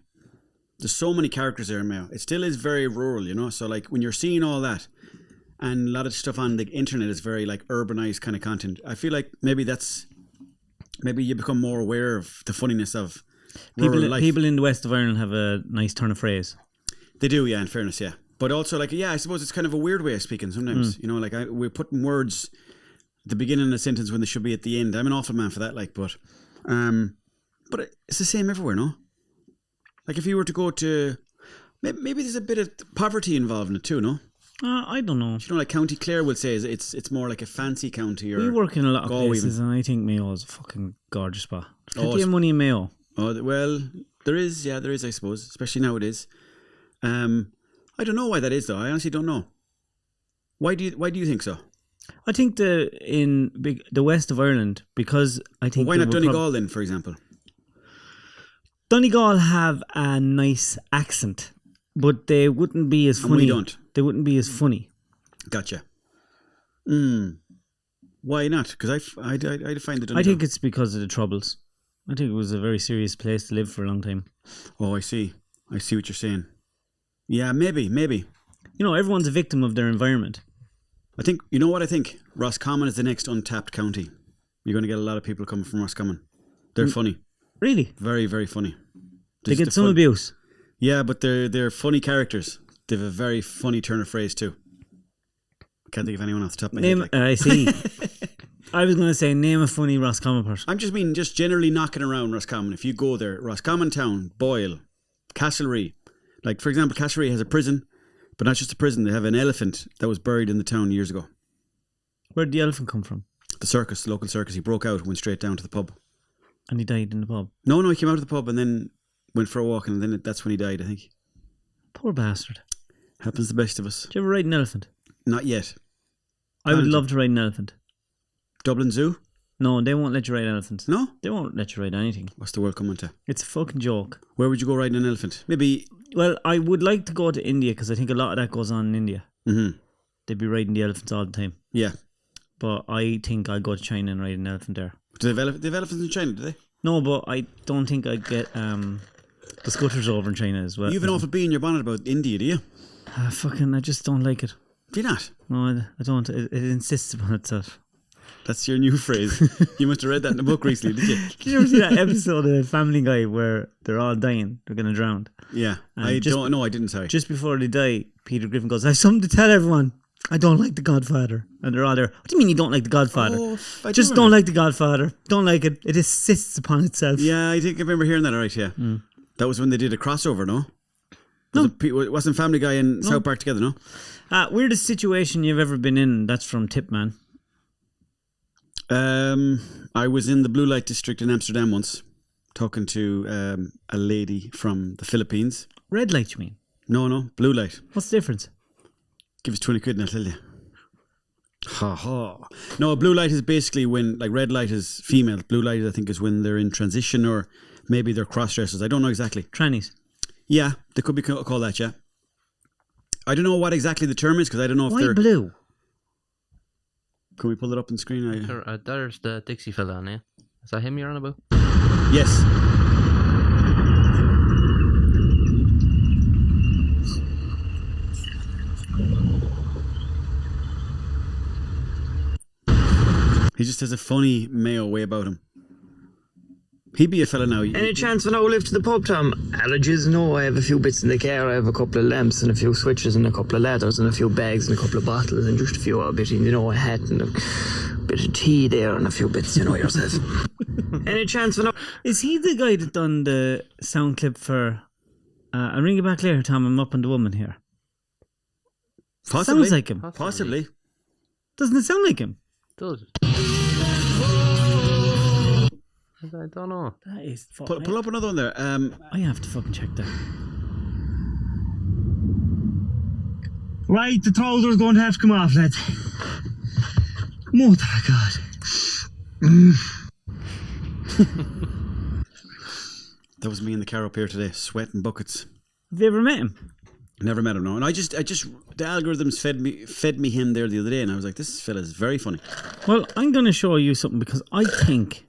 There's so many characters there in Mayo. It still is very rural, you know. So like when you're seeing all that, and a lot of stuff on the internet is very like urbanized kind of content. I feel like maybe you become more aware of the funniness of rural life. People in the west of Ireland have a nice turn of phrase. They do, yeah. In fairness, yeah. But also, like, yeah, I suppose it's kind of a weird way of speaking sometimes. You know, like we're putting words at the beginning of a sentence when they should be at the end. I'm an awful man for that, like, but it's the same everywhere, no? Like, if you were to go to, maybe there's a bit of poverty involved in it too, no? I don't know. You know, like County Clare would say it's more like a fancy county. Or We work in a lot of Galway places, and I think Mayo is a fucking gorgeous spot. There's Oh, plenty of money in Mayo. Oh well, there is, I suppose, especially nowadays. I don't know why that is, though. I honestly don't know. Why do you think so? I think the west of Ireland, because I think Well, why not Donegal then, for example? Donegal have a nice accent, but they wouldn't be as funny. And we don't. They wouldn't be as funny. Gotcha. Why not? Because I find it. I think it's because of the Troubles. I think it was a very serious place to live for a long time. Oh, I see what you're saying. Yeah, maybe. You know, everyone's a victim of their environment. I think, you know what I think? Roscommon is the next untapped county. You're going to get a lot of people coming from Roscommon. They're funny. Really? Very, very funny. They Just get the some fun- abuse. Yeah, but they're funny characters. They have a very funny turn of phrase too. Can't think of anyone off the top of my head. Like. I see. I was going to say, name a funny Roscommon person. I'm just generally knocking around Roscommon. If you go there, Roscommon Town, Boyle, Castlereagh. Like, for example, Castlereagh has a prison, but not just a prison. They have an elephant that was buried in the town years ago. Where did the elephant come from? The local circus. He broke out, went straight down to the pub. And he died in the pub. No, he came out of the pub and then went for a walk, and then that's when he died, I think. Poor bastard. Happens to the best of us. Did you ever ride an elephant? Not yet. I would love to ride an elephant. Dublin Zoo? No, they won't let you ride elephants. No? They won't let you ride anything. What's the world coming to? It's a fucking joke. Where would you go riding an elephant? Maybe... Well, I would like to go to India because I think a lot of that goes on in India. Mm-hmm. They'd be riding the elephants all the time. Yeah. But I think I'd go to China and ride an elephant there. Do they have elephants in China, do they? No, but I don't think I'd get the scutters over in China as well. You have an awful bee in your bonnet about India, do you? I just don't like it. Do you not? No, I don't. It insists upon itself. That's your new phrase. You must have read that in a book recently, did you? Did you ever see that episode of Family Guy where they're all dying? They're going to drown. Yeah. And I don't know. I didn't, sorry. Just before they die, Peter Griffin goes, I have something to tell everyone. I don't like The Godfather. And they're all there. What do you mean you don't like The Godfather? Just don't like The Godfather. Don't like it. It insists upon itself. Yeah, I think I remember hearing that, all right, yeah. That was when they did a crossover, no? It wasn't Family Guy and South Park together, no? Weirdest situation you've ever been in? That's from Tipman. I was in the blue light district in Amsterdam once, talking to a lady from the Philippines. Red light, you mean? No, blue light. What's the difference? Give us 20 quid and I'll tell you. Ha ha. No, blue light is basically when, like, red light is female. Blue light, I think, is when they're in transition or maybe they're cross-dressers. I don't know exactly. Trannies. Yeah, they could be called that, yeah. I don't know what exactly the term is because I don't know if Why they're... blue? Can we pull it up on the screen? There's the Dixie fella on, yeah? Is that him you're on about? Yes. He just has a funny Mayo way about him. He'd be a fella now. Any chance when I will live to the pub, Tom? Allergies? No, I have a few bits in the car. I have a couple of lamps and a few switches and a couple of ladders and a few bags and a couple of bottles and just a few bit, a hat and a bit of tea there and a few bits, yourself. Any chance when I... Is he the guy that done the sound clip for... I'll ring you back later, Tom. I'm up on the woman here. Possibly. Sounds like him. Possibly. Doesn't it sound like him? Does it? I don't know. That is... Pull up another one there. I have to fucking check that. Right, the trouser's going to have to come off, lads. Mother of God. That was me in the car up here today, sweating buckets. Have you ever met him? Never met him, no. And I just, the algorithms fed me him there the other day, and I was like, this fella's very funny. Well, I'm going to show you something because I think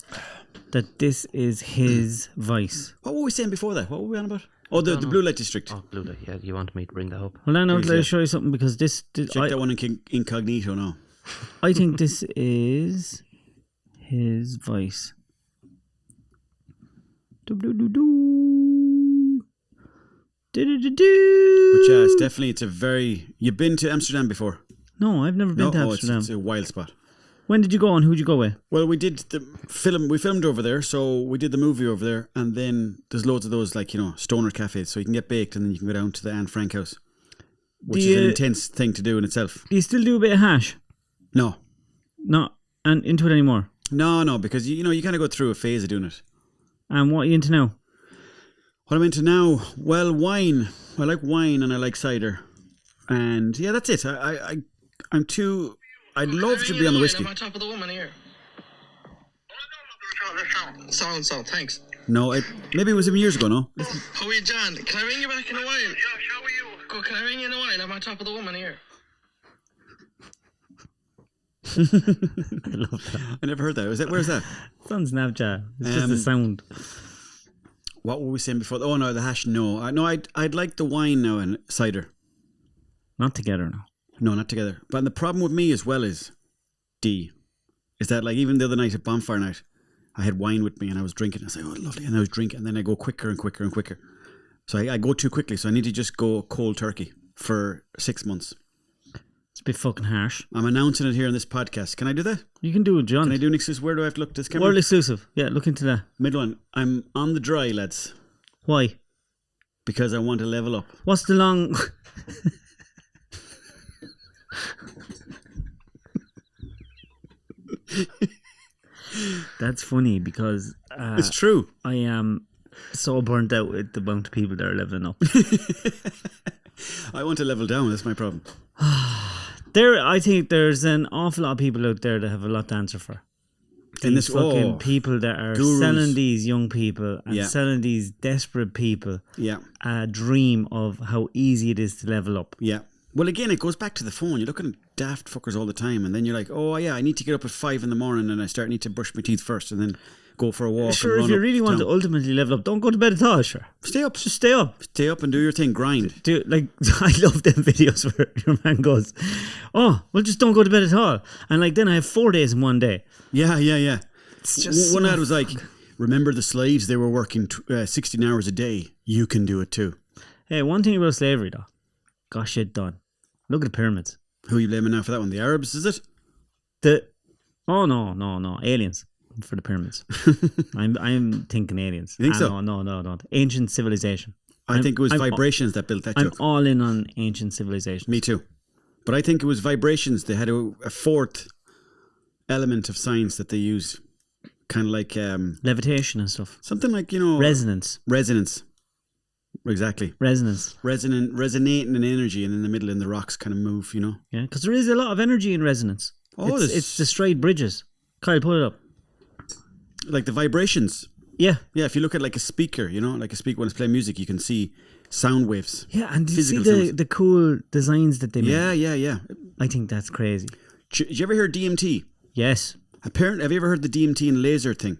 that this is his voice. What were we saying before that? What were we on about? Oh, the blue light district. Oh, blue light. Yeah, you wanted me to bring that up. Well, then I'll Please, show you something because this Check that one in incognito now. I think this is his voice. But yeah, it's a very... You've been to Amsterdam before? No, I've never been to Amsterdam. It's a wild spot. When did you go and who'd you go with? Well, we did the film. We filmed over there, so we did the movie over there, and then there's loads of those, like, stoner cafes, so you can get baked, and then you can go down to the Anne Frank house, which is an intense thing to do in itself. Do you still do a bit of hash? No. Not and into it anymore? No, because you kind of go through a phase of doing it. And what are you into now? What I'm into now? Well, wine. I like wine and I like cider, and yeah, that's it. I'm too. I'd love to be on the whiskey. I'm on top of the woman here. Sound, thanks. No, maybe it was some years ago, no? How are you, John? Can I ring you back in a while? Yeah, how are you? Go, can I ring you in a while? I'm on top of the woman here. I love that. I never heard that. Where's that? It's on Snapchat. It's just the sound. What were we saying before? Oh no, the hash. No, I'd like the wine now and cider. Not together now. No, not together. But the problem with me as well is that, like, even the other night at bonfire night, I had wine with me and I was drinking. I was like, oh, lovely. And I was drinking, and then I go quicker and quicker and quicker. So I go too quickly. So I need to just go cold turkey for 6 months. It's a bit fucking harsh. I'm announcing it here on this podcast. Can I do that? You can do it, John. Can I do an exclusive? Where do I have to look? This camera? World exclusive. Yeah, look into that. Middle one. I'm on the dry, lads. Why? Because I want to level up. What's the long... That's funny because it's true. I am so burnt out with the amount of people that are leveling up. I want to level down. That's my problem. I think there's an awful lot of people out there that have a lot to answer for. These fucking people that are gurus. Selling these young people and selling these desperate people a dream of how easy it is to level up. Yeah. Well, again, it goes back to the phone. You're looking at daft fuckers all the time, and then you're like, oh yeah, I need to get up at 5 a.m. and I need to brush my teeth first, and then go for a walk. Sure, and if run you up really want to town. ultimately level up, don't go to bed at all, sure. Stay up. Just stay up. Stay up and do your thing. Grind. Do like I love them videos where your man goes, oh, well, just don't go to bed at all. And like then I have 4 days in one day. Yeah. It's just One so lad was like, remember the slaves? They were working 16 hours a day. You can do it too. Hey, one thing about slavery though, got shit done. Look at the pyramids. Who are you blaming now for that one? The Arabs, is it? No, aliens for the pyramids. I'm thinking aliens. You think so? No. Ancient civilization. I think it was vibrations that built that I'm joke. all in on ancient civilization. Me too. But I think it was vibrations. They had a fourth element of science that they used. Kind of like... levitation and stuff. something like, you know... Resonance. Exactly. Resonating in energy, and in the middle, in the rocks kind of move, you know? Yeah, because there is a lot of energy in resonance. Oh, it's destroyed bridges. Kyle, put it up. Like the vibrations. Yeah. Yeah, if you look at like a speaker, you know, like a speaker when it's playing music, you can see sound waves. Yeah, and did you see Physical sounds. the cool designs that they made? Yeah. I think that's crazy. Did you ever hear DMT? Yes. Apparently, have you ever heard the DMT and laser thing?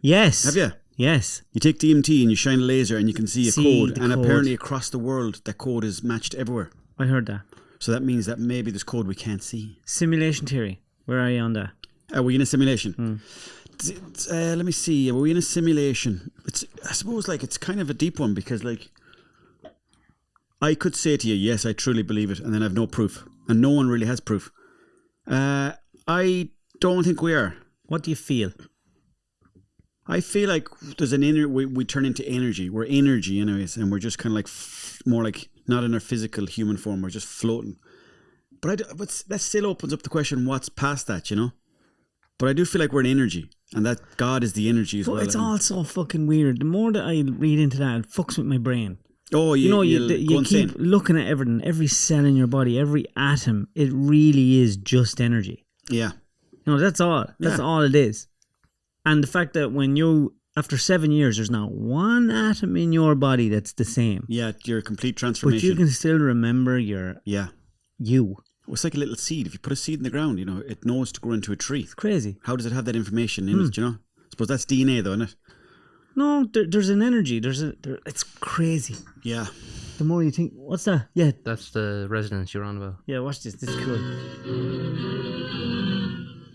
Yes. Have you? Yes. You take DMT and you shine a laser and you can see a See code, the and code. apparently across the world that code is matched everywhere. I heard that. So that means that maybe there's code we can't see. Simulation theory. Where are you on that? Are we in a simulation? Let me see. Are we in a simulation? I suppose like it's kind of a deep one, because like I could say to you, yes, I truly believe it, and then I have no proof, and no one really has proof. I don't think we are. What do you feel? I feel like there's an we turn into energy. We're energy anyways, and we're just kind of like more like not in our physical human form. We're just floating. But that still opens up the question, what's past that, you know? But I do feel like we're an energy, and that God is the energy as But well. it's all so fucking weird. The more that I read into that, it fucks with my brain. Oh, You know, you you keep looking at everything, every cell in your body, every atom. It really is just energy. Yeah. You know, that's all. That's all it is. And the fact that when after 7 years, there's not one atom in your body that's the same. Yeah, your complete But transformation. you can still remember you. Well, it's like a little seed. If you put a seed in the ground, you know, it knows to grow into a tree. It's crazy. How does it have that information in it, you know? I suppose that's DNA though, isn't it? No, there's an energy. It's crazy. Yeah. The more you think, what's that? Yeah, That's the resonance you're on about. yeah. Watch this. This is cool.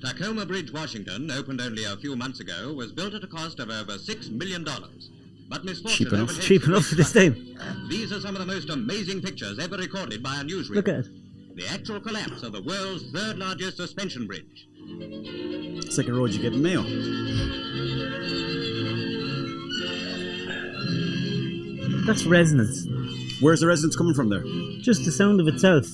Tacoma Bridge, Washington, opened only a few months ago, was built at a cost of over $6 million. But misfortune Cheap enough. overtakes Cheap enough for this time. These are some of the most amazing pictures ever recorded by a newsreel. Look at it. The actual collapse of the world's third largest suspension bridge. It's like a road you get in Mayo. That's resonance. Where's the resonance coming from there? Just the sound of itself.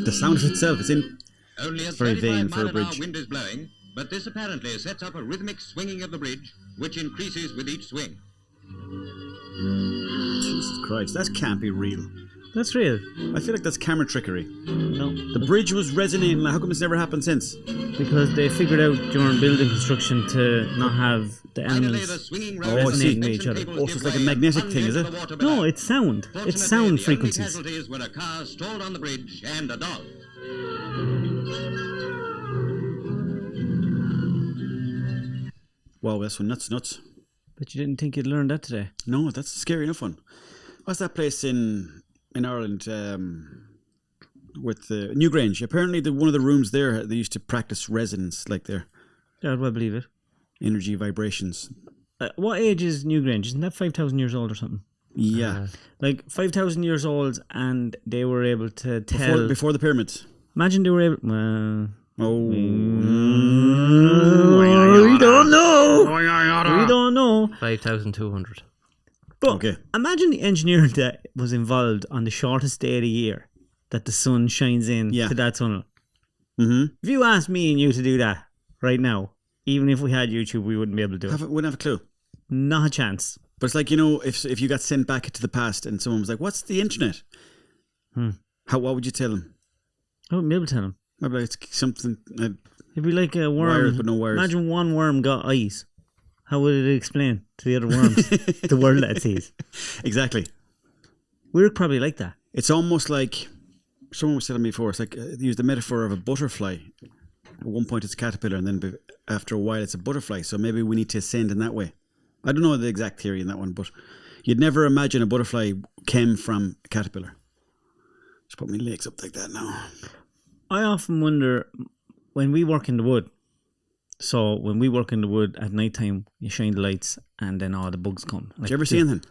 The sound of itself. It's in... Only a very vain 35 for a mile-an-hour bridge. wind is blowing, but this apparently sets up a rhythmic swinging of the bridge, which increases with each swing. Jesus Christ, that can't be real. That's real. I feel like that's camera trickery. No, The bridge was resonating. Like, how come it's never happened since? because they figured out during building construction to not have the Finally, the elements. swinging Oh, I road see. With each other. Oh, so it's like a magnetic thing, is it? No, it's sound. It's sound frequencies. The only casualties were a car stalled on the bridge and a dog. Wow, that's one nuts. But you didn't think you'd learn that today. No, that's a scary enough one. What's that place in Ireland with the Newgrange? Apparently, one of the rooms there, they used to practice resonance, like their Yeah, I believe it. energy vibrations. What age is Newgrange? Isn't that 5,000 years old or something? Yeah, Like 5,000 years old, and they were able to tell. before the pyramids. Imagine they were able. Well, Oh, we don't know. We don't know. 5,200. But Okay. imagine the engineering that was involved on the shortest day of the year that the sun shines in Yeah. to that tunnel. Mm-hmm. If you asked me and you to do that right now, even if we had YouTube, we wouldn't be able to do it. Wouldn't have a clue. Not a chance. But it's like, you know, if you got sent back to the past and someone was like, "What's the internet?" What would you tell them? I wouldn't be able to tell him. Maybe it's something. It'd be like a worm. Wires but no wires. Imagine one worm got eyes. How would it explain to the other worms the world that it sees? Exactly. We're probably like that. It's almost like someone was telling me before, it's like they used the metaphor of a butterfly. At one point it's a caterpillar, and then after a while it's a butterfly. So maybe we need to ascend in that way. I don't know the exact theory in that one, but you'd never imagine a butterfly came from a caterpillar. Just put my legs up like that now. I often wonder, when we work in the wood, so when we work in the wood at night time, you shine the lights and then all the bugs come. Did you ever see anything?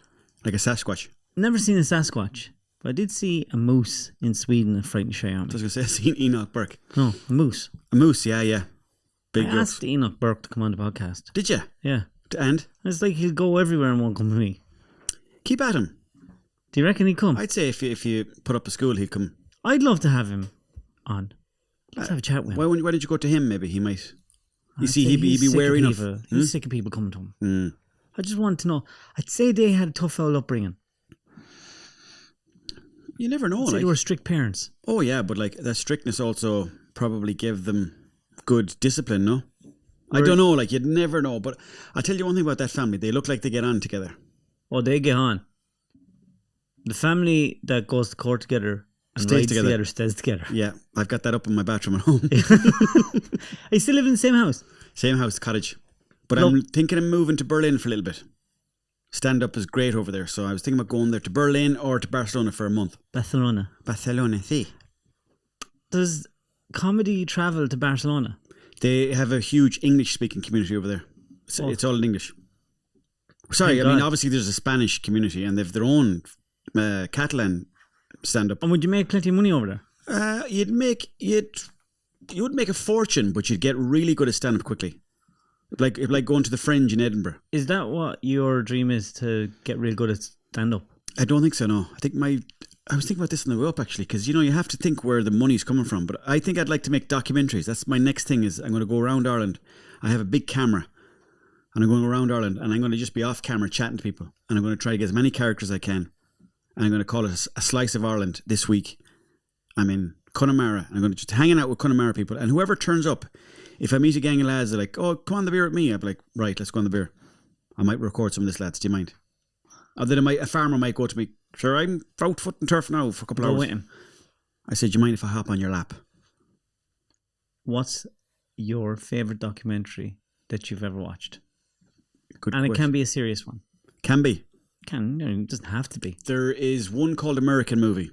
Like a Sasquatch? Never seen a Sasquatch, but I did see a moose in Sweden that frightened the shit out of I was me. going to say, I seen Enoch Burke. No, a moose. A moose, yeah. Big I wolf. asked Enoch Burke to come on the podcast. Did you? Yeah. And? It's like he'll go everywhere and won't come to me. Keep at him. Do you reckon he'd come? I'd say if you put up a school, he'd come. I'd love to have him on. Let's have a chat with him. Why don't you go to him? Maybe he might. You I'd see, say he'd be sick wary of enough. people. He's sick of people coming to him. Mm. I just want to know. I'd say they had a tough old upbringing. You never know. I'd say Like, they were strict parents. oh yeah, but like that strictness also probably gave them good discipline. No, I don't know. Like you'd never know. But I'll tell you one thing about that family. They look like they get on together. Oh, they get on. The family that goes to court together and Stays rides together. together stays together. Yeah, I've got that up in my bathroom at home. I still live in the same house. Same house, cottage. But Look. I'm thinking of moving to Berlin for a little bit. Stand up is great over there, so I was thinking about going there to Berlin or to Barcelona for a month. Barcelona. Barcelona, see. Does comedy travel to Barcelona? They have a huge English-speaking community over there. So it's all in English. Sorry, Thank I mean, God. obviously there's a Spanish community and they've their own Catalan stand-up. And would you make plenty of money over there? You would make a fortune, but you'd get really good at stand-up quickly. Like going to the Fringe in Edinburgh. Is that what your dream is, to get real good at stand-up? I don't think so, no. I was thinking about this on the way up, actually, because, you have to think where the money's coming from. But I think I'd like to make documentaries. That's my next thing is I'm going to go around Ireland. I have a big camera. And I'm going around Ireland and I'm going to just be off camera chatting to people. And I'm going to try to get as many characters as I can. And I'm going to call it a slice of Ireland this week. I'm in Connemara. And I'm going to just hanging out with Connemara people. And whoever turns up, if I meet a gang of lads, they're like, oh, come on the beer with me. I'd be like, right, let's go on the beer. I might record some of this, lads. Do you mind? Or then a farmer might go to me, sure, I'm out foot and turf now for a couple of Go hours. with him. I said, do you mind if I hop on your lap? What's your favourite documentary that you've ever watched? Good And it question. can be a serious one. Can be. It doesn't have to be. There is one called American Movie.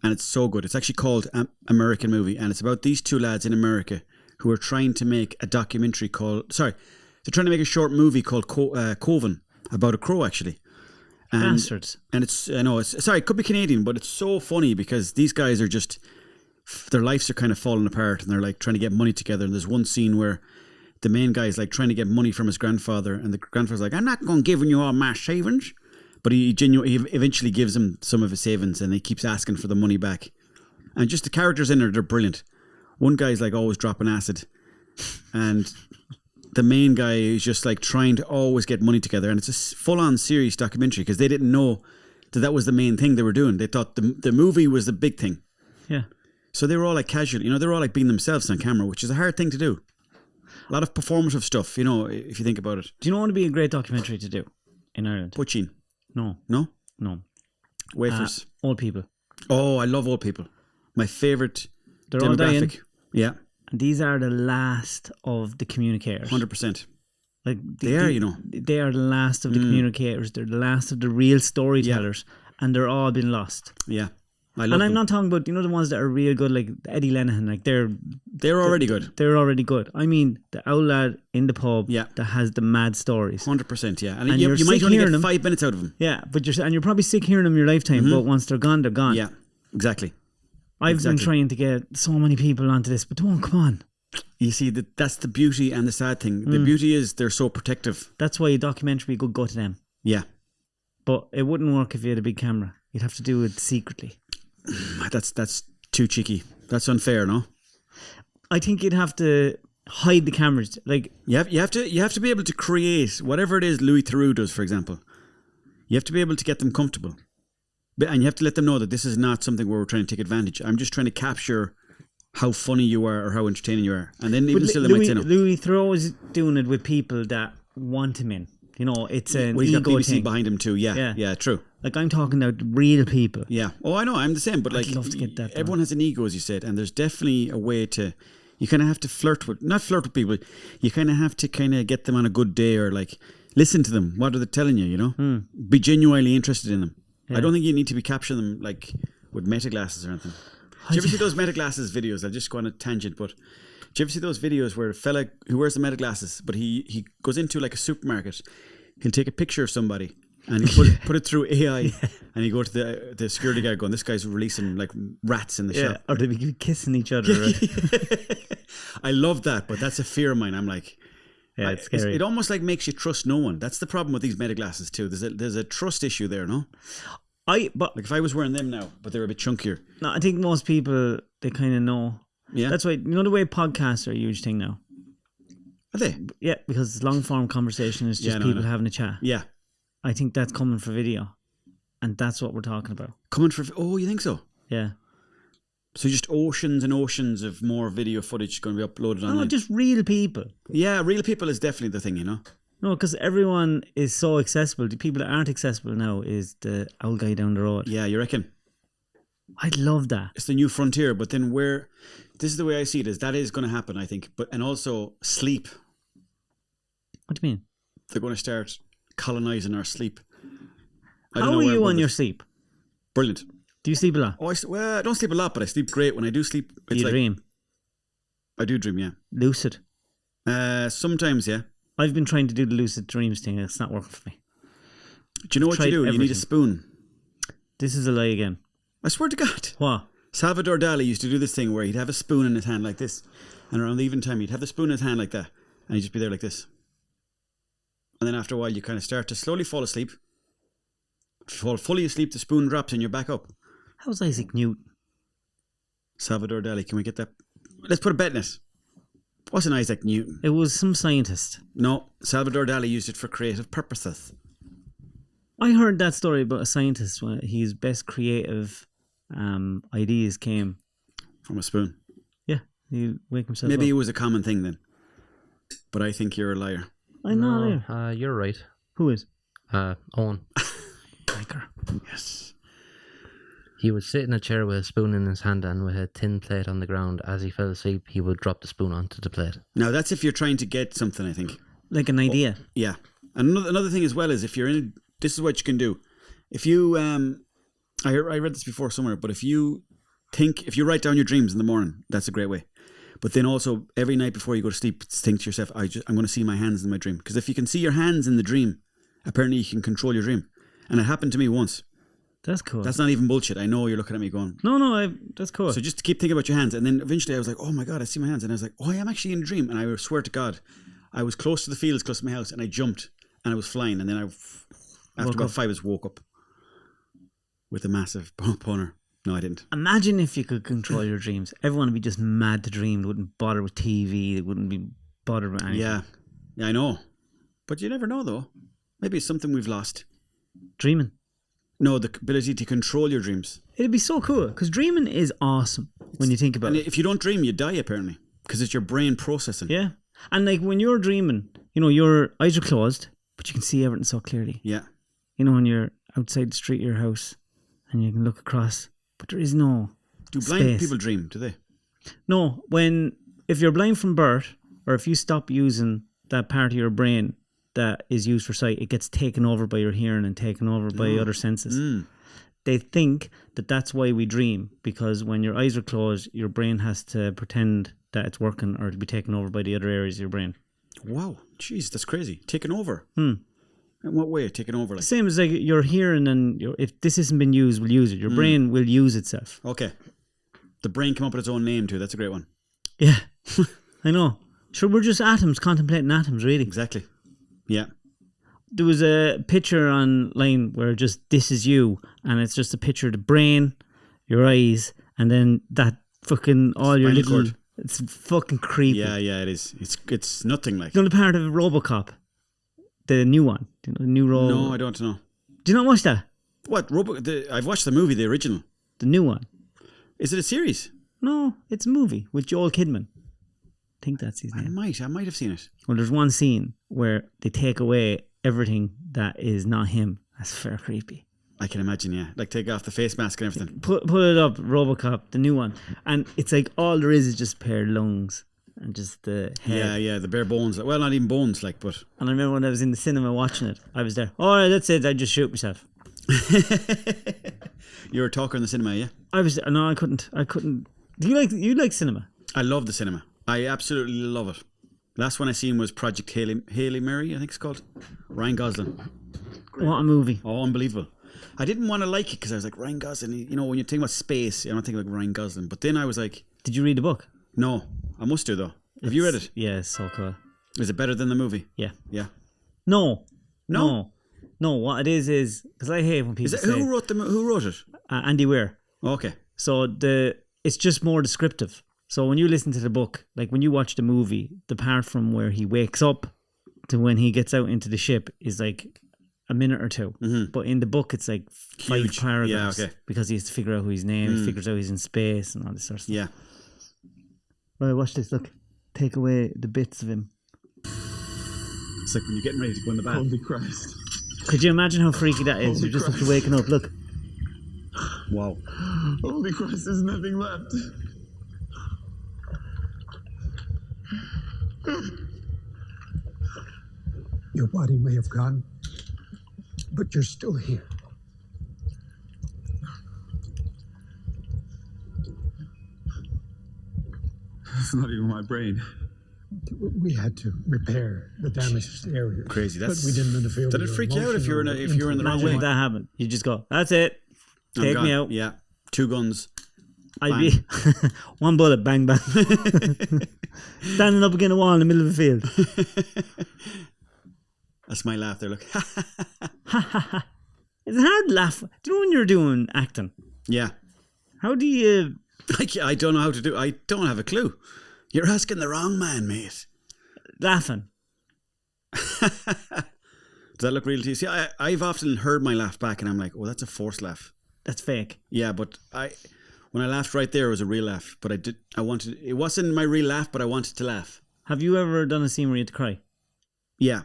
And it's so good. It's actually called American Movie. And it's about these two lads in America who are trying to make a documentary they're trying to make a short movie called Coven, about a crow, actually. And, Bastards. And it could be Canadian, but it's so funny because these guys are just, their lives are kind of falling apart and they're like trying to get money together. And there's one scene where the main guy is like trying to get money from his grandfather, and the grandfather's like, I'm not going to give you all my savings. But he eventually gives him some of his savings and he keeps asking for the money back. And just the characters in there, they're brilliant. One guy's like always dropping acid. And the main guy is just like trying to always get money together. And it's a full-on serious documentary because they didn't know that was the main thing they were doing. They thought the movie was the big thing. Yeah. So they were all like casual, they were all like being themselves on camera, which is a hard thing to do. A lot of performative stuff, if you think about it. Do you know what would be a great documentary to do in Ireland? Poaching. No. No? No. Wafers. Old people. Oh, I love old people. My favourite They're all dying. demographic. Yeah, And these are the last of the communicators. 100%. Like They are. They are the last of the communicators. They're the last of the real storytellers. And they're all been lost. Yeah. I love And I'm them. not talking about, the ones that are real good, like Eddie Lenihan. Like They're already good. They're already good. I mean, the old lad in the pub Yeah. that has the mad stories. 100%, yeah. And And you you're might sick only hearing get them. 5 minutes out of them. Yeah, but you're probably sick hearing them your lifetime, but once they're gone, they're gone. Yeah, exactly. I've been exactly. trying to get so many people onto this, but don't, come on. You see, that's the beauty and the sad thing. The beauty is they're so protective. That's why a documentary could go to them. Yeah. But it wouldn't work if you had a big camera. You'd have to do it secretly. That's too cheeky. That's unfair, no? I think you'd have to hide the cameras. Like, You have to be able to create whatever it is Louis Theroux does, for example. You have to be able to get them comfortable. And you have to let them know that this is not something where we're trying to take advantage. I'm just trying to capture how funny you are or how entertaining you are. And then even still they might say no. Louis Theroux is doing it with people that want him in. It's an Well, he's got ego BBC thing. behind him too. Yeah, true. Like I'm talking about real people. Yeah. Oh, I know. I'm the same. But like, love to get that done. everyone has an ego, as you said, and there's definitely a way to. You kind of have to not flirt with people. You kind of have to kind of get them on a good day, or like listen to them. What are they telling you? You know, be genuinely interested in them. Yeah. I don't think you need to be capturing them like with meta glasses or anything. Do you ever see those meta glasses videos? I'll just go on a tangent, but do you ever see those videos where a fella who wears the meta glasses, but he goes into like a supermarket, he'll take a picture of somebody and he put it through AI, and he go to the security guard going, this guy's releasing like rats in the shop. Or they be kissing each other. Right? I love that, but that's a fear of mine. I'm like, Yeah, it's scary. It almost like makes you trust no one. That's the problem with these meta glasses too. There's a trust issue there, no? But Like if I was wearing them now, but they're a bit chunkier. no, I think most people, they kind of know. Yeah. That's why, you know, the way podcasts are a huge thing now. Are they? Yeah, because long form conversation is just people having a chat. Yeah. I think that's coming for video, and that's what we're talking about. Coming for... Oh, you think so? Yeah. So just oceans and oceans of more video footage going to be uploaded online. No, just real people. Yeah, real people is definitely the thing, you know? No, because everyone is so accessible. The people that aren't accessible now is the old guy down the road. Yeah, you reckon? I'd love that. It's the new frontier, but then where... This is the way I see it, is that is going to happen, I think. And also sleep. What do you mean? They're going to start colonising our sleep. I don't How know are where you we're on with- your sleep? Brilliant. Do you sleep a lot? Oh, I don't sleep a lot, but I sleep great. When I do sleep, Do it's you like... dream? I do dream, yeah. Lucid? Sometimes, yeah. I've been trying to do the lucid dreams thing, and it's not working for me. Do you know what you Tried do? You need a everything. spoon. This is a lie again. I swear to God. What? Salvador Dali used to do this thing where he'd have a spoon in his hand like this, and around the even time he'd have the spoon in his hand like that, and he'd just be there like this. And then after a while you kind of start to slowly fall asleep. If you fall fully asleep, the spoon drops and you're back up. How's Isaac Newton? Salvador Dali, can we get that? Let's put a bet in it. Wasn't Isaac Newton? It was some scientist. No, Salvador Dali used it for creative purposes. I heard that story about a scientist when his best creative ideas came. From a spoon. Yeah, he'd wake himself Maybe it up. was a common thing then. But I think you're a liar. I know. Yeah. You're right. Who is? Owen. Biker. Yes. He would sit in a chair with a spoon in his hand, and with a tin plate on the ground. As he fell asleep, he would drop the spoon onto the plate. Now that's if you're trying to get something, I think. Like an idea. Yeah. And another thing as well is if you're in... This is what you can do. If you... I read this before somewhere, but if you write down your dreams in the morning, that's a great way. But then also, every night before you go to sleep, think to yourself, I'm going to see my hands in my dream. Because if you can see your hands in the dream, apparently you can control your dream. And it happened to me once. That's cool. That's not even bullshit. I know you're looking at me going... No, that's cool. So just keep thinking about your hands. And then eventually I was like, oh my God, I see my hands. And I was like, oh, I am actually in a dream. And I swear to God, I was close to the fields, close to my house, and I jumped and I was flying. And then after about 5 hours, woke up with a massive boner. No, I didn't. Imagine if you could control your dreams. Everyone would be just mad to dream. They wouldn't bother with TV. They wouldn't be bothered with anything. Yeah, I know. But you never know, though. Maybe it's something we've lost. Dreaming. No, the ability to control your dreams. It'd be so cool because dreaming is awesome when you think about And it. if you don't dream, you die, apparently. Because it's your brain processing. Yeah. And like when you're dreaming, you know, your eyes are closed, but you can see everything so clearly. Yeah. You know, when you're outside the street of your house and you can look across, but there is no Do blind space. people dream, do they? No, if you're blind from birth, or if you stop using that part of your brain that is used for sight, it gets taken over by your hearing and taken over by other senses. They think that that's why we dream, because when your eyes are closed, your brain has to pretend that it's working or to be taken over by the other areas of your brain. Wow. Jeez, that's crazy. Taken over. In what way? Taken over? Like, Same as like your hearing, and if this hasn't been used, we'll use it. Your brain will use itself. okay. The brain came up with its own name too. That's a great one. Yeah, I know. Sure, we're just atoms contemplating atoms, really. Exactly. Yeah. There was a picture online where just this is you, and it's just a picture of the brain, your eyes, and then that fucking all your Spinal little. cord. It's fucking creepy. Yeah, it is. It's nothing like. You know the part of RoboCop, the new one. Do you know the new Robo? No, I don't know. Do you not watch that? What? I've watched the movie, the original. The new one. Is it a series? No, it's a movie with Joel Kidman. I think that's his I name. might have seen it. Well, there's one scene where they take away everything that is not him. That's fair creepy. I can imagine, yeah. Like take off the face mask and everything. Put it up, RoboCop, the new one, and it's like all there is just a pair of lungs and just the head. Yeah, the bare bones. Well, not even bones, like, but. And I remember when I was in the cinema watching it, I was there. Oh, that's it. I just shoot myself. You were a talker in the cinema, yeah? No, I couldn't. Do you like cinema? I love the cinema. I absolutely love it. Last one I seen was Project Haley Mary, I think it's called. Ryan Gosling. What a movie. Oh, unbelievable. I didn't want to like it because I was like, Ryan Gosling, you know, when you think about space, I'm not thinking about Ryan Gosling. But then I was like... Did you read the book? No, I must do though. Have you read it? Yeah, it's so cool. Is it better than the movie? Yeah. Yeah. No. What it is because I hate when people say... Who wrote it? Andy Weir. Okay. So it's just more descriptive. So when you listen to the book, like when you watch the movie, the part from where he wakes up to when he gets out into the ship is like a minute or two. Mm-hmm. But in the book, it's like 5 paragraphs. Yeah, okay. Because he has to figure out who his name, he figures out he's in space and all this sort of stuff. Yeah. Right, watch this. Look. Take away the bits of him. It's like when you're getting ready to go in the bath. Holy Christ. Could you imagine how freaky that is? You're just after waking up. Look. Wow. Holy Christ, there's nothing left. Your body may have gone, but you're still here. It's not even my brain. We had to repair the damaged area. Crazy. But we didn't interfere. Did it freak you out if you were in the wrong Imagine way? if that happened. You just go, that's it. Take me out. Yeah. 2 guns. I'd be one bullet, bang, bang. Standing up against a wall in the middle of the field. That's my laugh there. Look. It's a hard laugh. Do you know when you're doing acting? Yeah. How do you... I don't know how to do. I don't have a clue. You're asking the wrong man, mate. Laughing. Does that look real to you? See, I've often heard my laugh back and I'm like, oh, that's a forced laugh. That's fake. Yeah, but when I laughed right there, it was a real laugh. But it wasn't my real laugh, but I wanted to laugh. Have you ever done a scene where you had to cry? Yeah.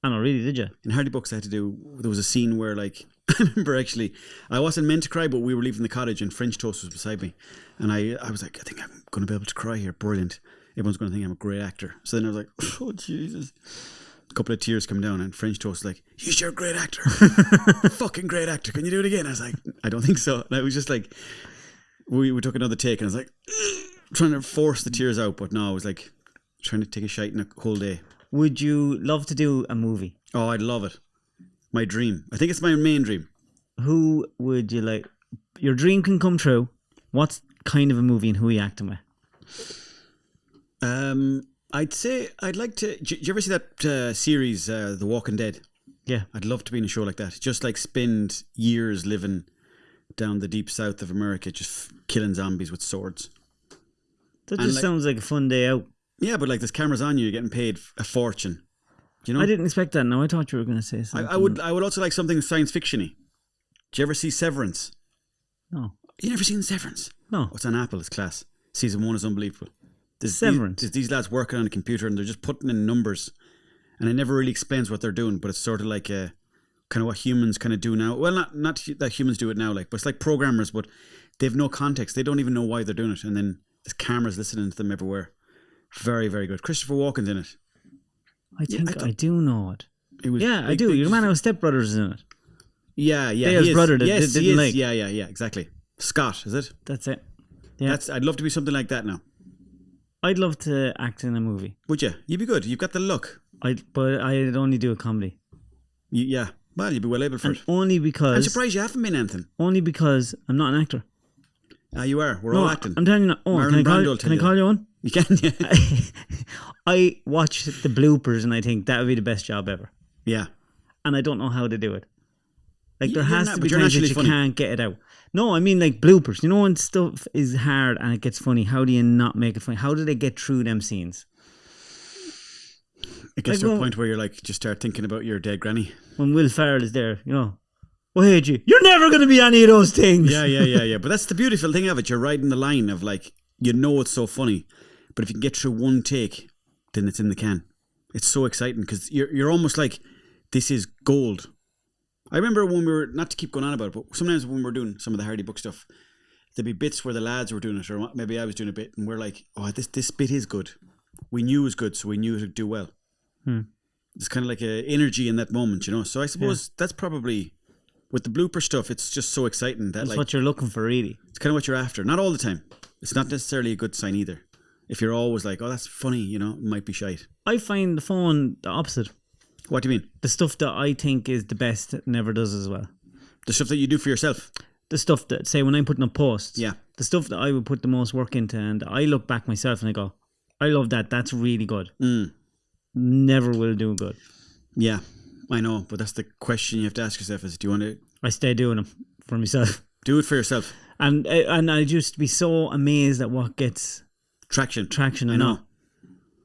I know, really, did you? In Hardy Books, there was a scene where, like, I remember actually, I wasn't meant to cry, but we were leaving the cottage and French Toast was beside me. And I was like, I think I'm going to be able to cry here. Brilliant. Everyone's going to think I'm a great actor. So then I was like, oh, Jesus. A couple of tears come down and French Toast was like, you're a great actor. Fucking great actor. Can you do it again? I was like, I don't think so. And I was just like, we took another take and I was like, trying to force the tears out. But no, I was like trying to take a shite in a whole day. Would you love to do a movie? Oh, I'd love it. My dream. I think it's my main dream. Who would you like? Your dream can come true. What kind of a movie and who are you acting with? I'd say I'd like to. Do you ever see that series, The Walking Dead? Yeah. I'd love to be in a show like that. Just like spend years living down the deep south of America, just killing zombies with swords. That just sounds like a fun day out. Yeah, but like there's cameras on you, you're getting paid a fortune. Do you know? I didn't expect that. No, I thought you were going to say something. I would also like something science fiction-y. Do you ever see Severance? No. You never seen Severance? No. It's on Apple. It's class. Season 1 is unbelievable. Severance. There's these lads working on a computer and they're just putting in numbers, and it never really explains what they're doing. But it's sort of like kind of what humans kind of do now. Well, not that humans do it now, like, but it's like programmers, but they've no context. They don't even know why they're doing it, and then there's cameras listening to them everywhere. Very, very good. Christopher Walken's in it. I think I do know it. Yeah, I do. Your man who Step Brothers is in it. Yeah. Dale's brother that didn't like. Yeah, exactly. Scott, is it? That's it. Yeah. I'd love to be something like that now. I'd love to act in a movie. Would you? You'd be good. You've got the look. But I'd only do a comedy. Yeah. Well, you'd be well able for it. Only because... I'm surprised you haven't been anything. Only because I'm not an actor. You are. We're all acting. I'm telling you now. Oh, can I call you one? You can, yeah. I watch the bloopers and I think that would be the best job ever. Yeah. And I don't know how to do it. Like, there You're has not- to but be you're times that naturally you funny. can't get it out. No, I mean like bloopers. You know when stuff is hard and it gets funny, how do you not make it funny? How do they get through them scenes? It gets Like, to a point where you're like, just start thinking about your dead granny. When Will Ferrell is there, you know, well, hey, G, you're never going to be any of those things. Yeah. But that's the beautiful thing of it. You're riding the line of like, you know it's so funny, but if you can get through one take, then it's in the can. It's so exciting because you're almost like, this is gold. I remember when we were, not to keep going on about it, but sometimes when we were doing some of the Hardy Book stuff, there'd be bits where the lads were doing it, or maybe I was doing a bit, and we're like, oh, this bit is good. We knew it was good, so we knew it would do well. It's kind of like a energy in that moment, you know. So I suppose that's probably, with the blooper stuff, it's just so exciting. That's what you're looking for, really. It's kind of what you're after. Not all the time. It's not necessarily a good sign either. If you're always like, oh, that's funny, you know, it might be shite. I find the phone the opposite. What do you mean? The stuff that I think is the best never does as well. The stuff that you do for yourself? The stuff that, say, when I'm putting up posts. Yeah. The stuff that I would put the most work into, and I look back myself and I go, I love that. That's really good. Never will do good. Yeah, I know. But that's the question you have to ask yourself is, do you want to... I stay doing them for myself. Do it for yourself. And I just be so amazed at what gets... Traction. I know.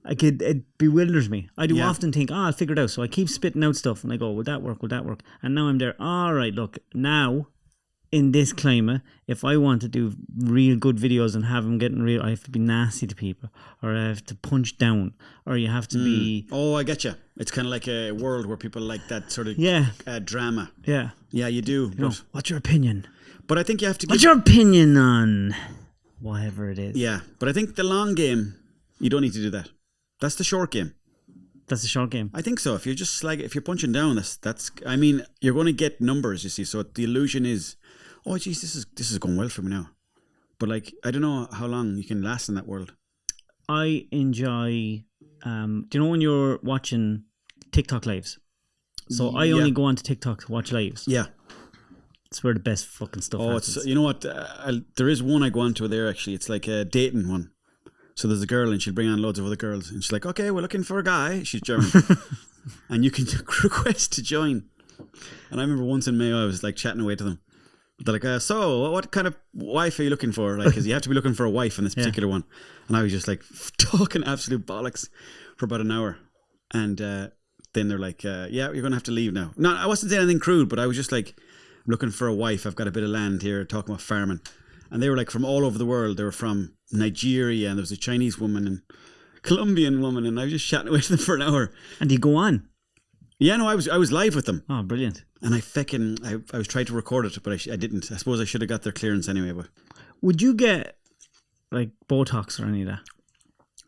Like it bewilders me. I do often think, I'll figure it out. So I keep spitting out stuff and I go, will that work? And now I'm there. All right, look, now in this climate, if I want to do real good videos and have them getting real, I have to be nasty to people, or I have to punch down, or you have to be... Oh, I get you. It's kind of like a world where people like that sort of drama. Yeah. Yeah, you do. You know, what's your opinion? But I think you have to... What's your opinion on whatever it is? Yeah, but I think the long game, you don't need to do that. That's the short game. That's the short game. I think so. If you're just if you're punching down, that's. I mean, you're going to get numbers, you see. So the illusion is, oh, geez, this is going well for me now. But like, I don't know how long you can last in that world. I enjoy. Do you know when you're watching TikTok lives? So I only go on to TikTok to watch lives. Yeah. It's where the best fucking stuff happens. It's, you know what? There is one I go on to there actually. It's like a dating one. So there's a girl and she'll bring on loads of other girls. And she's like, okay, we're looking for a guy. She's German. And you can request to join. And I remember once in Mayo, I was like chatting away to them. They're like, so what kind of wife are you looking for? Like, because you have to be looking for a wife in this particular one. And I was just like talking absolute bollocks for about an hour. And then they're like, yeah, you're going to have to leave now. No, I wasn't saying anything crude, but I was just like, I'm looking for a wife. I've got a bit of land here, talking about farming. And they were like from all over the world. They were from Nigeria, and there was a Chinese woman and Colombian woman, and I was just chatting away to them for an hour. And you go on? Yeah, no, I was live with them. Oh, brilliant. And I was trying to record it, but I didn't. I suppose I should have got their clearance anyway. But would you get like Botox or any of that?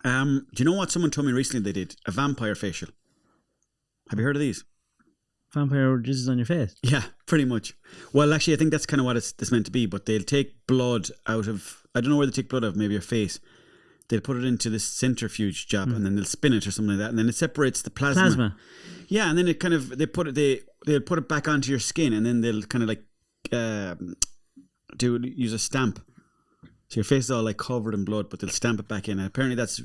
Do you know what someone told me recently they did? A vampire facial. Have you heard of these? Vampire jizzes on your face? Yeah, pretty much. Well, actually, I think that's kind of what it's meant to be, but they'll take blood out of, I don't know where they take blood out of, maybe your face. They'll put it into this centrifuge job and then they'll spin it or something like that, and then it separates the plasma. Yeah, and then it kind of, they'll put it back onto your skin, and then they'll kind of like use a stamp. So your face is all like covered in blood, but they'll stamp it back in. And apparently that's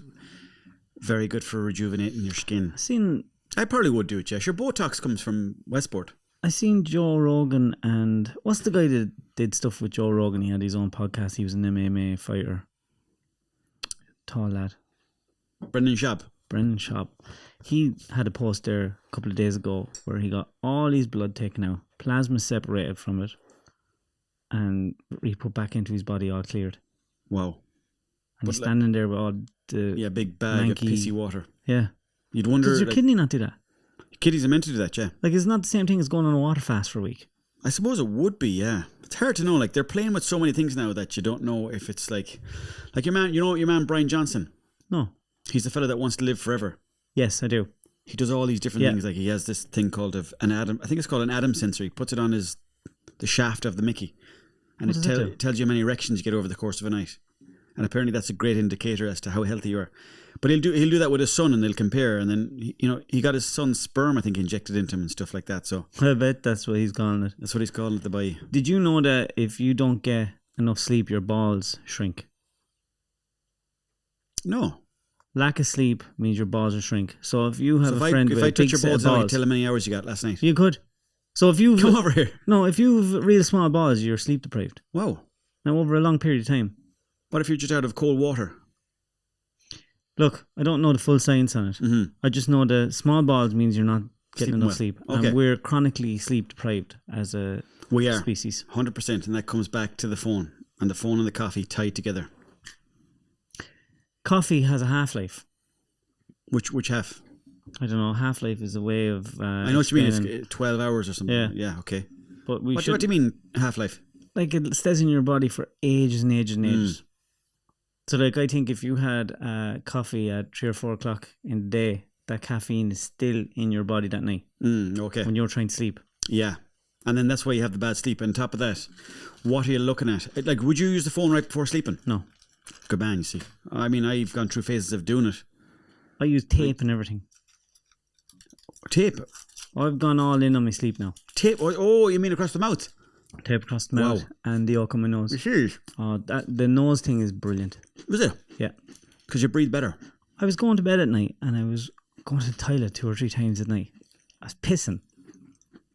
very good for rejuvenating your skin. I probably would do it, yeah. Sure, Botox comes from Westport. I seen Joe Rogan, and what's the guy that did stuff with Joe Rogan? He had his own podcast. He was an MMA fighter. Tall lad. Brendan Schaub. He had a post there a couple of days ago where he got all his blood taken out, plasma separated from it, and he put back into his body all cleared. Wow. And he's standing there with all the big bag of pissy water. Yeah. You'd wonder... Does your kidney not do that? Kidneys are meant to do that, yeah. Like, it's not the same thing as going on a water fast for a week. I suppose it would be, yeah. It's hard to know. Like, they're playing with so many things now that you don't know if it's like your man, you know your man Brian Johnson? No. He's the fella that wants to live forever. Yes, I do. He does all these different things. Like, he has this thing called an Adam... I think it's called an Adam sensor. He puts it on the shaft of the Mickey. And it tells you how many erections you get over the course of a night. And apparently that's a great indicator as to how healthy you are. But he'll do that with his son, and they'll compare. And then he got his son's sperm, I think, injected into him and stuff like that. So I bet that's what he's calling it. That's what he's calling it, the boy. Did you know that if you don't get enough sleep, your balls shrink? No. Lack of sleep means your balls will shrink. So if you have a friend with a big set of balls, tell him how many hours you got last night. You could. So if you come over here. No, if you've real small balls, you're sleep deprived. Wow. Now over a long period of time. What if you're just out of cold water? Look, I don't know the full science on it. Mm-hmm. I just know the small balls means you're not getting enough sleep. Okay. And we're chronically sleep deprived as a species. 100%. And that comes back to the phone. And the phone and the coffee tied together. Coffee has a half-life. Which half? I don't know. Half-life is a way of. I know what you mean. explaining- It's 12 hours or something. Yeah. Okay. But we What should. do you mean half-life? Like it stays in your body for ages and ages and ages. So like I think if you had coffee at 3 or 4 o'clock in the day, that caffeine is still in your body that night Okay. when you're trying to sleep. Yeah. And then that's why you have the bad sleep. And on top of that, what are you looking at? Like, would you use the phone right before sleeping? No, Good man, you see. I mean, I've gone through phases of doing it. I use tape and everything. Tape. I've gone all in on my sleep now. Tape. Oh, you mean across the mouth? Tape across the mouth Wow. and the yolk of my nose. Serious? Oh, the nose thing is brilliant. Was it? Yeah. Because you breathe better. I was going to bed at night and I was going to the toilet 2 or 3 times at night. I was pissing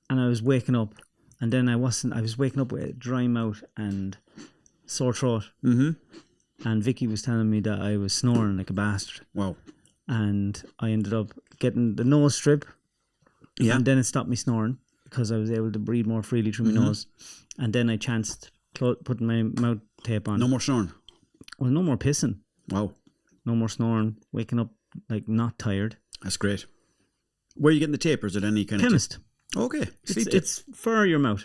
and I was waking up, and then I was waking up with a dry mouth and sore throat. Mm-hmm. And Vicky was telling me that I was snoring like a bastard. Wow. And I ended up getting the nose strip. Yeah. And then it stopped me snoring because I was able to breathe more freely through my nose. And then I chanced putting my mouth tape on. No more snoring. Well, no more pissing. Wow. No more snoring. Waking up like not tired. That's great. Where are you getting the tape, or is it any kind Chemist. of Okay. Sleep tape. It's for your mouth.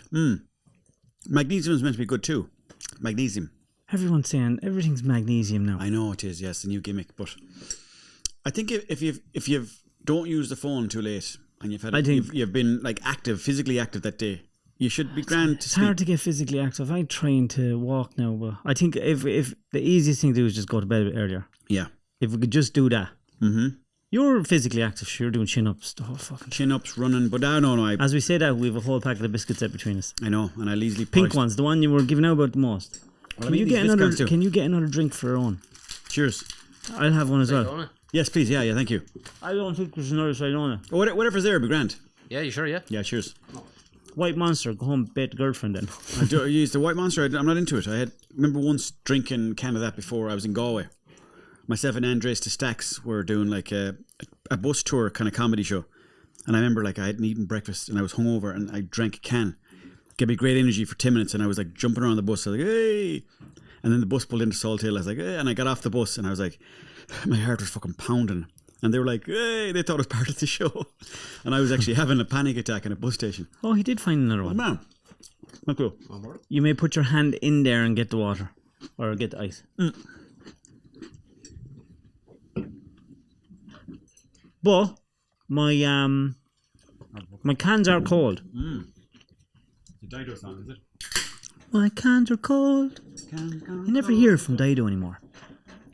Magnesium is meant to be good too. Magnesium. Everyone's saying everything's magnesium now. I know it is, yes, the new gimmick. But I think if you don't use the phone too late and you've been like physically active that day, you should be grand to It's sleep. hard to get physically active. I'm trying to walk now, but I think if the easiest thing to do is just go to bed a bit earlier. Yeah. If we could just do that. Mm-hmm. You're physically active. You're doing chin-ups. Oh, fucking Chin-ups, running, but no. As we say that, we have a whole packet of biscuits out between us. I know, and I'll easily Pink ones, the one you were giving out about the most. Well, Can you get another drink for our own? Cheers. I'll have one as well. Donna? Yes, please. Yeah, thank you. I don't think there's another Sidona. Oh, whatever's there, be grand. Yeah, you sure? Yeah. Yeah, cheers. White Monster. Go home, bait the girlfriend then. I use the White Monster. I'm not into it. I remember once drinking a can of that before I was in Galway. Myself and Andres to Stacks were doing like a bus tour kind of comedy show. And I remember like I hadn't eaten breakfast and I was hungover and I drank a can. Gave me great energy for 10 minutes and I was like jumping around the bus. I was like, hey. And then the bus pulled into Salt Hill. I was like, hey. And I got off the bus and I was like, my heart was fucking pounding. And they were like, hey, they thought it was part of the show. And I was actually having a panic attack in a bus station. Oh, he did find another Oh, one. man. Not cool. You may put your hand in there and get the water. Or get the ice. But my cans are cold. It's a Dido song, is it? My cans are cold. You never hear from Dido anymore.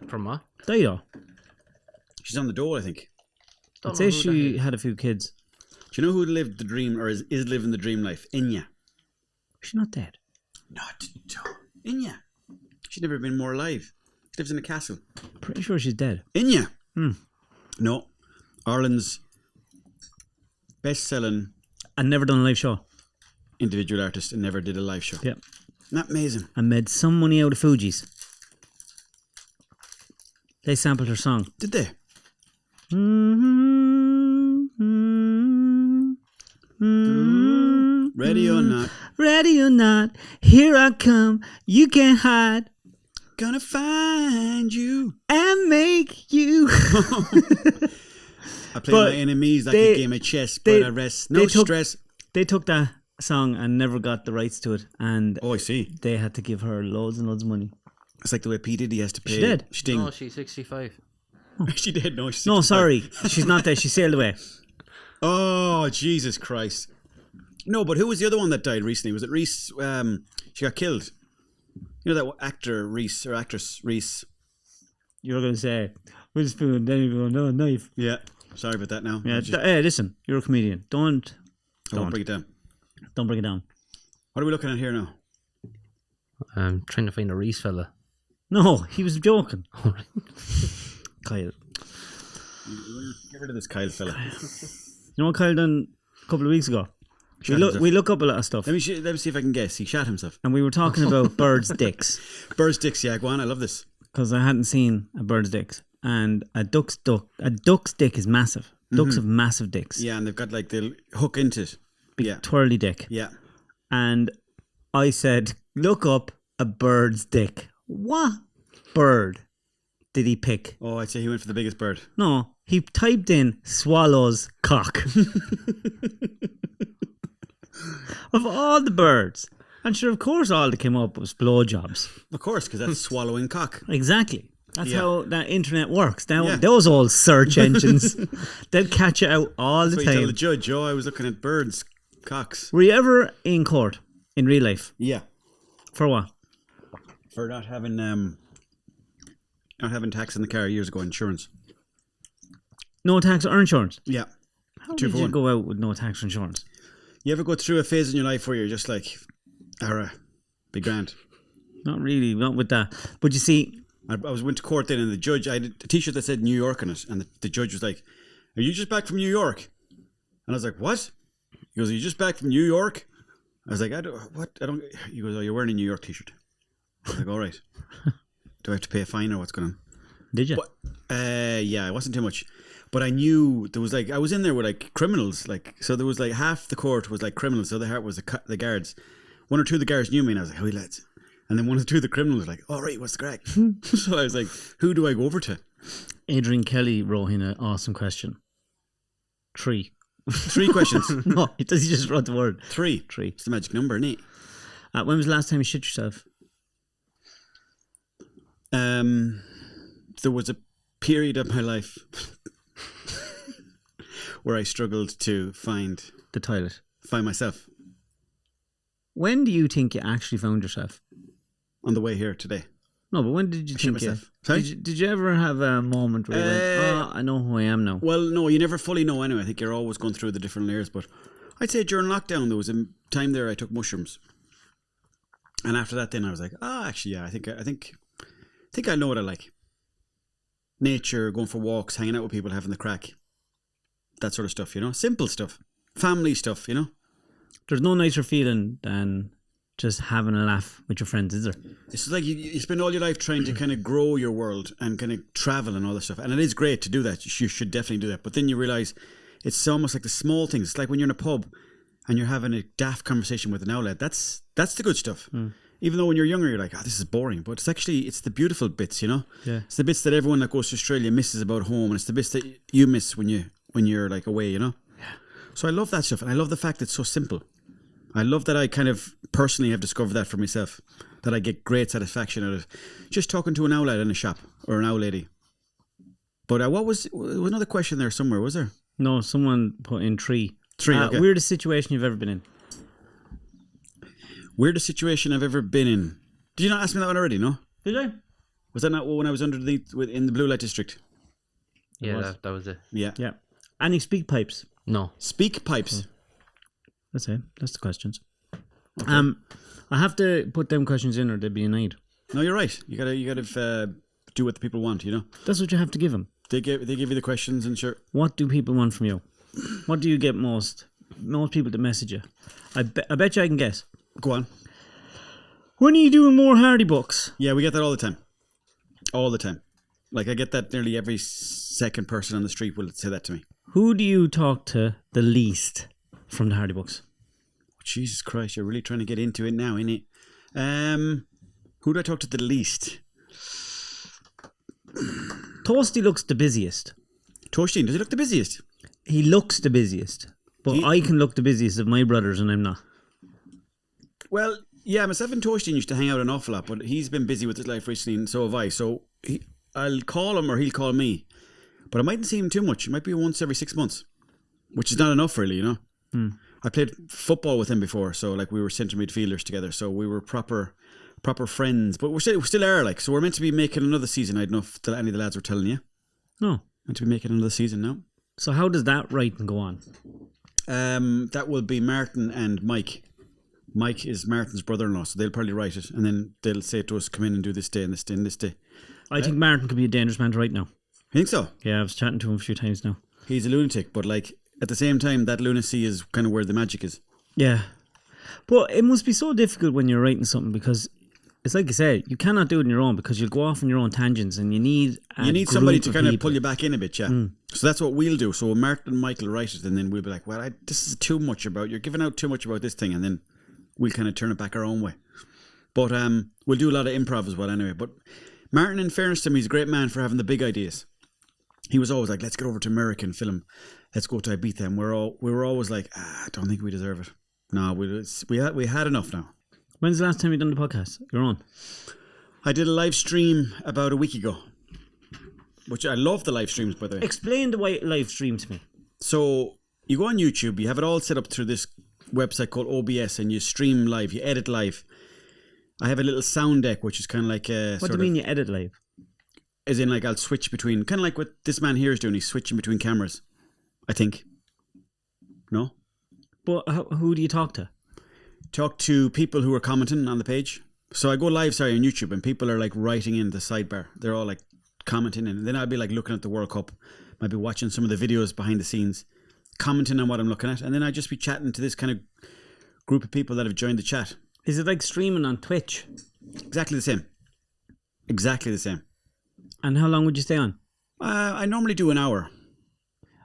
From what? Dido. She's on the dole, I think. I'd say she had a few kids. Do you know who lived the dream, or is living the dream life? Inya. She's not dead. Not Inya. She's never been more alive. She lives in a castle. Pretty sure she's dead. Inya. No. Ireland's best-selling And never done a live show. individual artist and never did a live show. Yep. Isn't that amazing? And made some money out of Fuji's. They sampled her song. Did they? Ready or not, Ready or not, here I come. You can't hide gonna find you. and make you. I play But my enemies like they- a game of chess, they- but I rest. they No took- stress. They took that song and never got the rights to it, and Oh, I see. they had to give her loads and loads of money. It's like the way P. Diddy has to pay. She did. Sting. No, she's 65. She did. No, she's No, 65. sorry, she's not there. She sailed away. Oh, Jesus Christ. No, but who was the other one that died recently? Was it Reese? She got killed. You know that actor Reese or actress Reese? You're going to say, with a spoon, then you go, no, knife. Yeah. Sorry about that now. Yeah, I hey, listen, you're a comedian. Don't won't bring it down. bring it down. What are we looking at here now? I'm trying to find a Reese fella. No, he was joking. Kyle. Get rid of this Kyle fella. You know what Kyle done a couple of weeks ago? Shot himself. We look up a lot of stuff. Let me see if I can guess. He shot himself. And we were talking about birds' dicks. Bird's dicks, yeah, go on. I love this. Because I hadn't seen a bird's dick. And a duck's dick is massive. Ducks have massive dicks. Yeah, and they've got like they'll hook into it. Big Yeah. twirly dick. Yeah. And I said, look up a bird's dick. What bird did he pick? Oh, I'd say he went for the biggest bird. No, He typed in swallow's cock. Of all the birds. And sure, of course, all that came up was blowjobs. Of course, because that's swallowing cock. Exactly. That's Yeah. how that internet works. Now, Yeah. those old search engines, they'll catch you out all the So you tell time. the judge, oh, I was looking at birds' cocks. Were you ever in court in real life? Yeah. For what? For not having tax in the car years ago, insurance. No tax or insurance? Yeah. How 2 did for you 1. go out with no tax or insurance? You ever go through a phase in your life where you're just like, alright, be grand. Not really, not with that. But you see, I went to court then, and the judge, I had a t-shirt that said New York on it, and the judge was like, are you just back from New York? And I was like, what? He goes, are you just back from New York? I was like, he goes, oh, you're wearing a New York t-shirt. I was like, all right. Do I have to pay a fine or what's going on? did you? But, yeah, it wasn't too much. But I knew there was like, I was in there with like criminals, like, so there was like half the court was like criminals, the other half was the guards. 1 or 2 of the guards knew me, and I was like, howdy lads. And then 1 or 2 of the criminals were like, all right, what's the crack? So I was like, who do I go over to? Adrian Kelly wrote in an awesome question. 3. 3 questions. No, he just wrote the word. 3. 3. It's the magic number, isn't it? When was the last time you shit yourself? There was a period of my life where I struggled to find The toilet. myself When do you think you actually found yourself? on the way here today. No, but when did you I shit think you... myself. Sorry? Did you ever have a moment where you went, I know who I am now? Well, no, you never fully know anyway. I think you're always going through the different layers. But I'd say during lockdown, there was a time there I took mushrooms. And after that, then I was like, actually, yeah, I think I know what I like. Nature, going for walks, hanging out with people, having the crack. That sort of stuff, you know? Simple stuff. Family stuff, you know? There's no nicer feeling than just having a laugh with your friends, is there? It's like you spend all your life trying to kind of grow your world and kind of travel and all that stuff. And it is great to do that. You should definitely do that. But then you realise it's almost like the small things. It's like when you're in a pub and you're having a daft conversation with an outlet. That's the good stuff. Even though when you're younger, you're like, this is boring. But it's the beautiful bits, you know? Yeah. It's the bits that everyone that goes to Australia misses about home. And it's the bits that you miss when you're like away, you know? Yeah. So I love that stuff. And I love the fact that it's so simple. I love that I kind of personally have discovered that for myself, that I get great satisfaction out of just talking to an outlet in a shop or an owl lady. But what was another question there somewhere, was there? No, someone put in 3. 3, okay. Weirdest situation you've ever been in? Weirdest situation I've ever been in. Did you not ask me that one already, no? Did I? Was that not when I was in the blue light district? Yeah, that was it. Yeah. Yeah. Any speak pipes? No. Speak pipes. That's it. That's the questions. I have to put them questions in or they'd be annoyed. No, you're right. You gotta do what the people want, you know? That's what you have to give them. They give you the questions and sure. What do people want from you? What do you get most people to message you? I bet you I can guess. Go on. When are you doing more Hardy books? Yeah, we get that all the time. All the time. Like I get that nearly every second person on the street will say that to me. Who do you talk to the least from the Hardy books? Jesus Christ, you're really trying to get into it now, innit? Who do I talk to the least? Toasty looks the busiest. Toasteen, does he look the busiest? He looks the busiest. But I can look the busiest of my brothers and I'm not. Well, yeah, myself and Toasteen used to hang out an awful lot, but he's been busy with his life recently and so have I. So I'll call him or he'll call me. But I mightn't see him too much. It might be once every 6 months, which is not enough really, you know? I played football with him before, so like we were centre midfielders together, so we were proper friends. But we still are, like, so we're meant to be making another season. I don't know if any of the lads were telling you. No. Meant to be making another season now. So how does that writing go on? That will be Martin and Mike. Mike is Martin's brother-in-law, so they'll probably write it, and then they'll say to us, come in and do this day and this day and this day. I think Martin could be a dangerous man to write now. You think so? Yeah, I was chatting to him a few times now. He's a lunatic, but like at the same time, that lunacy is kind of where the magic is. Yeah. But it must be so difficult when you're writing something because it's like you said, you cannot do it on your own because you'll go off on your own tangents and you need somebody to kind of pull you back in a bit, yeah. So that's what we'll do. So Martin and Michael write it and then we'll be like, well, this is too much you're giving out too much about this thing, and then we'll kind of turn it back our own way. But we'll do a lot of improv as well anyway. But Martin, in fairness to him, he's a great man for having the big ideas. he was always like, let's get over to America and film. Let's go to Ibiza. And we were always like, I don't think we deserve it. No, we had enough now. When's the last time you done the podcast? You're on. I did a live stream about a week ago, which I love the live streams, by the way. Explain the live stream to me. So you go on YouTube, you have it all set up through this website called OBS, and you stream live, you edit live. I have a little sound deck, which is kind of like a What do you mean you edit live? As in, like, I'll switch between, kind of like what this man here is doing. He's switching between cameras, I think. No? But who do you talk to? Talk to people who are commenting on the page. So I go live, on YouTube, and people are like writing in the sidebar. They're all like commenting, and then I'll be like looking at the World Cup, might be watching some of the videos behind the scenes, commenting on what I'm looking at, and then I just be chatting to this kind of group of people that have joined the chat. Is it like streaming on Twitch? Exactly the same. Exactly the same. And how long would you stay on? I normally do an hour.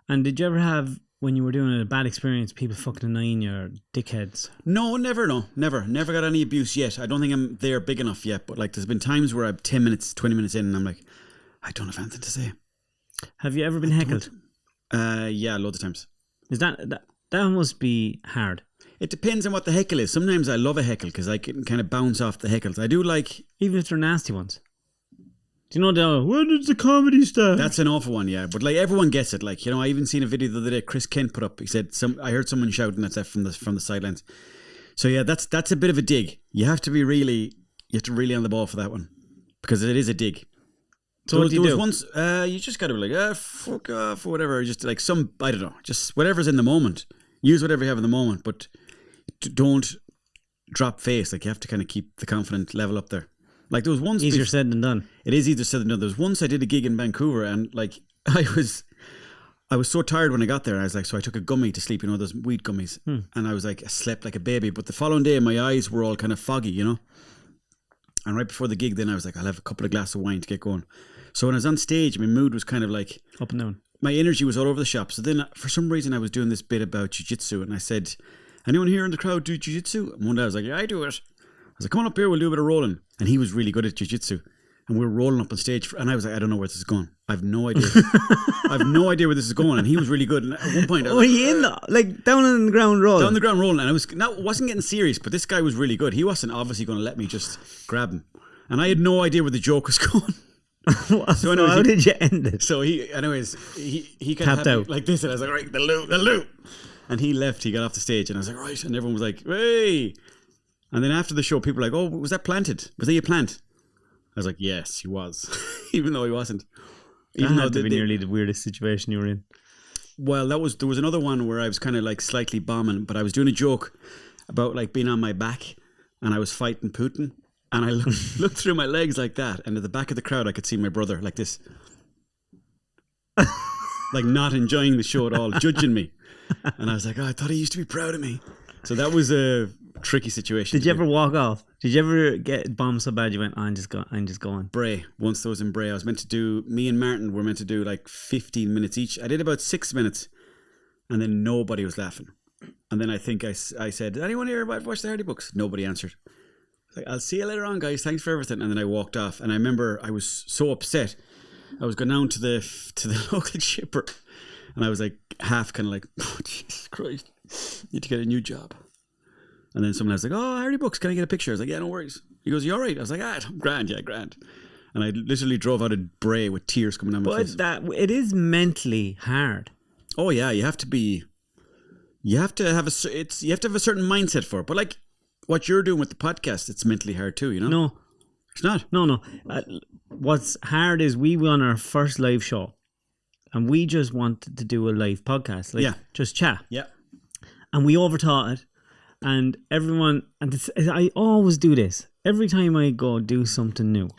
And did you ever have, when you were doing it, a bad experience, people fucking annoying you or dickheads? No, never got any abuse yet. I don't think I'm there big enough yet, but like there's been times where I'm 10 minutes, 20 minutes in and I'm like, I don't have anything to say. Have you ever been heckled? Yeah, loads of times. Is that must be hard. It depends on what the heckle is. Sometimes I love a heckle because I can kind of bounce off the heckles. I do like... Even if they're nasty ones. Do you know when did the comedy start? That's an awful one, yeah. But like everyone gets it. Like, you know, I even seen a video the other day Chris Kent put up. He said, I heard someone shouting at that from the sidelines. So yeah, that's a bit of a dig. You have to be really on the ball for that one. Because it is a dig. So what do you do? Once, you just got to be like, fuck off or whatever. Just like I don't know, just whatever's in the moment. Use whatever you have in the moment, but don't drop face. Like you have to kind of keep the confident level up there. Like there was once... Easier said than done. It is easier said than done. There was once I did a gig in Vancouver and like I was so tired when I got there. And I was like, so I took a gummy to sleep, you know, those weed gummies. And I was like, I slept like a baby. But the following day my eyes were all kind of foggy, you know. And right before the gig then I was like, I'll have a couple of glasses of wine to get going. So when I was on stage, my mood was kind of like... Up and down. My energy was all over the shop. So then for some reason I was doing this bit about jiu-jitsu and I said, anyone here in the crowd do jiu-jitsu? And one day I was like, yeah, I do it. I was like, come on up here, we'll do a bit of rolling. And he was really good at jiu-jitsu. And we were rolling up on stage. And I was like, I don't know where this is going. I have no idea. I have no idea where this is going. And he was really good. And at one point... Were you in like down on the ground rolling? Down the ground rolling. And I wasn't getting serious, but this guy was really good. He wasn't obviously going to let me just grab him. And I had no idea where the joke was going. So anyways, how did you end it? So he kind of tapped out like this. And I was like, right, the loop. And he left. He got off the stage. And I was like, right. And everyone was like, hey... And then after the show, people were like, oh, was that planted? Was that your plant? I was like, yes, he was. Even though he wasn't. Even though that would be nearly the weirdest situation you were in. Well, there was another one where I was kind of like slightly bombing, but I was doing a joke about like being on my back and I was fighting Putin. And I looked through my legs like that. And at the back of the crowd, I could see my brother like this. Like not enjoying the show at all, judging me. And I was like, oh, I thought he used to be proud of me. So that was a tricky situation. Did you ever walk off? Did you ever get bombed so bad you went, I'm just going? Bray. Once I was in Bray, me and Martin were meant to do like 15 minutes each. I did about 6 minutes and then nobody was laughing. And then I think I said, anyone here watch the Hardy Books? Nobody answered. I was like, I'll see you later on, guys. Thanks for everything. And then I walked off and I remember I was so upset. I was going down to the local shipper and I was like half kind of like, oh, Jesus Christ, need to get a new job. And then someone was like, oh, Hardy Books, can I get a picture? I was like, yeah, no worries. He goes, you all right? I was like, I'm grand, yeah, grand. And I literally drove out of Bray with tears coming down my face. But it is mentally hard. Oh yeah, you have to have a certain mindset for it. But like what you're doing with the podcast, it's mentally hard too, you know? No. It's not. No. What's hard is we were on our first live show and we just wanted to do a live podcast. Like, just chat. Yeah. And we overthought it. And everyone, I always do this. Every time I go do something new,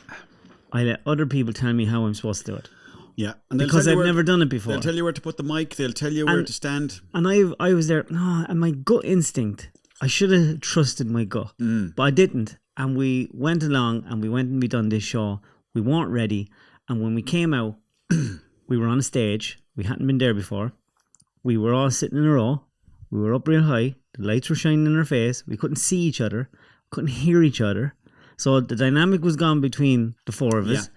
I let other people tell me how I'm supposed to do it. Yeah. And because I've never done it before. They'll tell you where to put the mic. They'll tell you where to stand. And I was there, and my gut instinct, I should have trusted my gut. But I didn't. And we went along and we done this show. We weren't ready. And when we came out, we were on a stage. We hadn't been there before. We were all sitting in a row. We were up real high. The lights were shining in our face. We couldn't see each other. Couldn't hear each other. So the dynamic was gone between the four of us.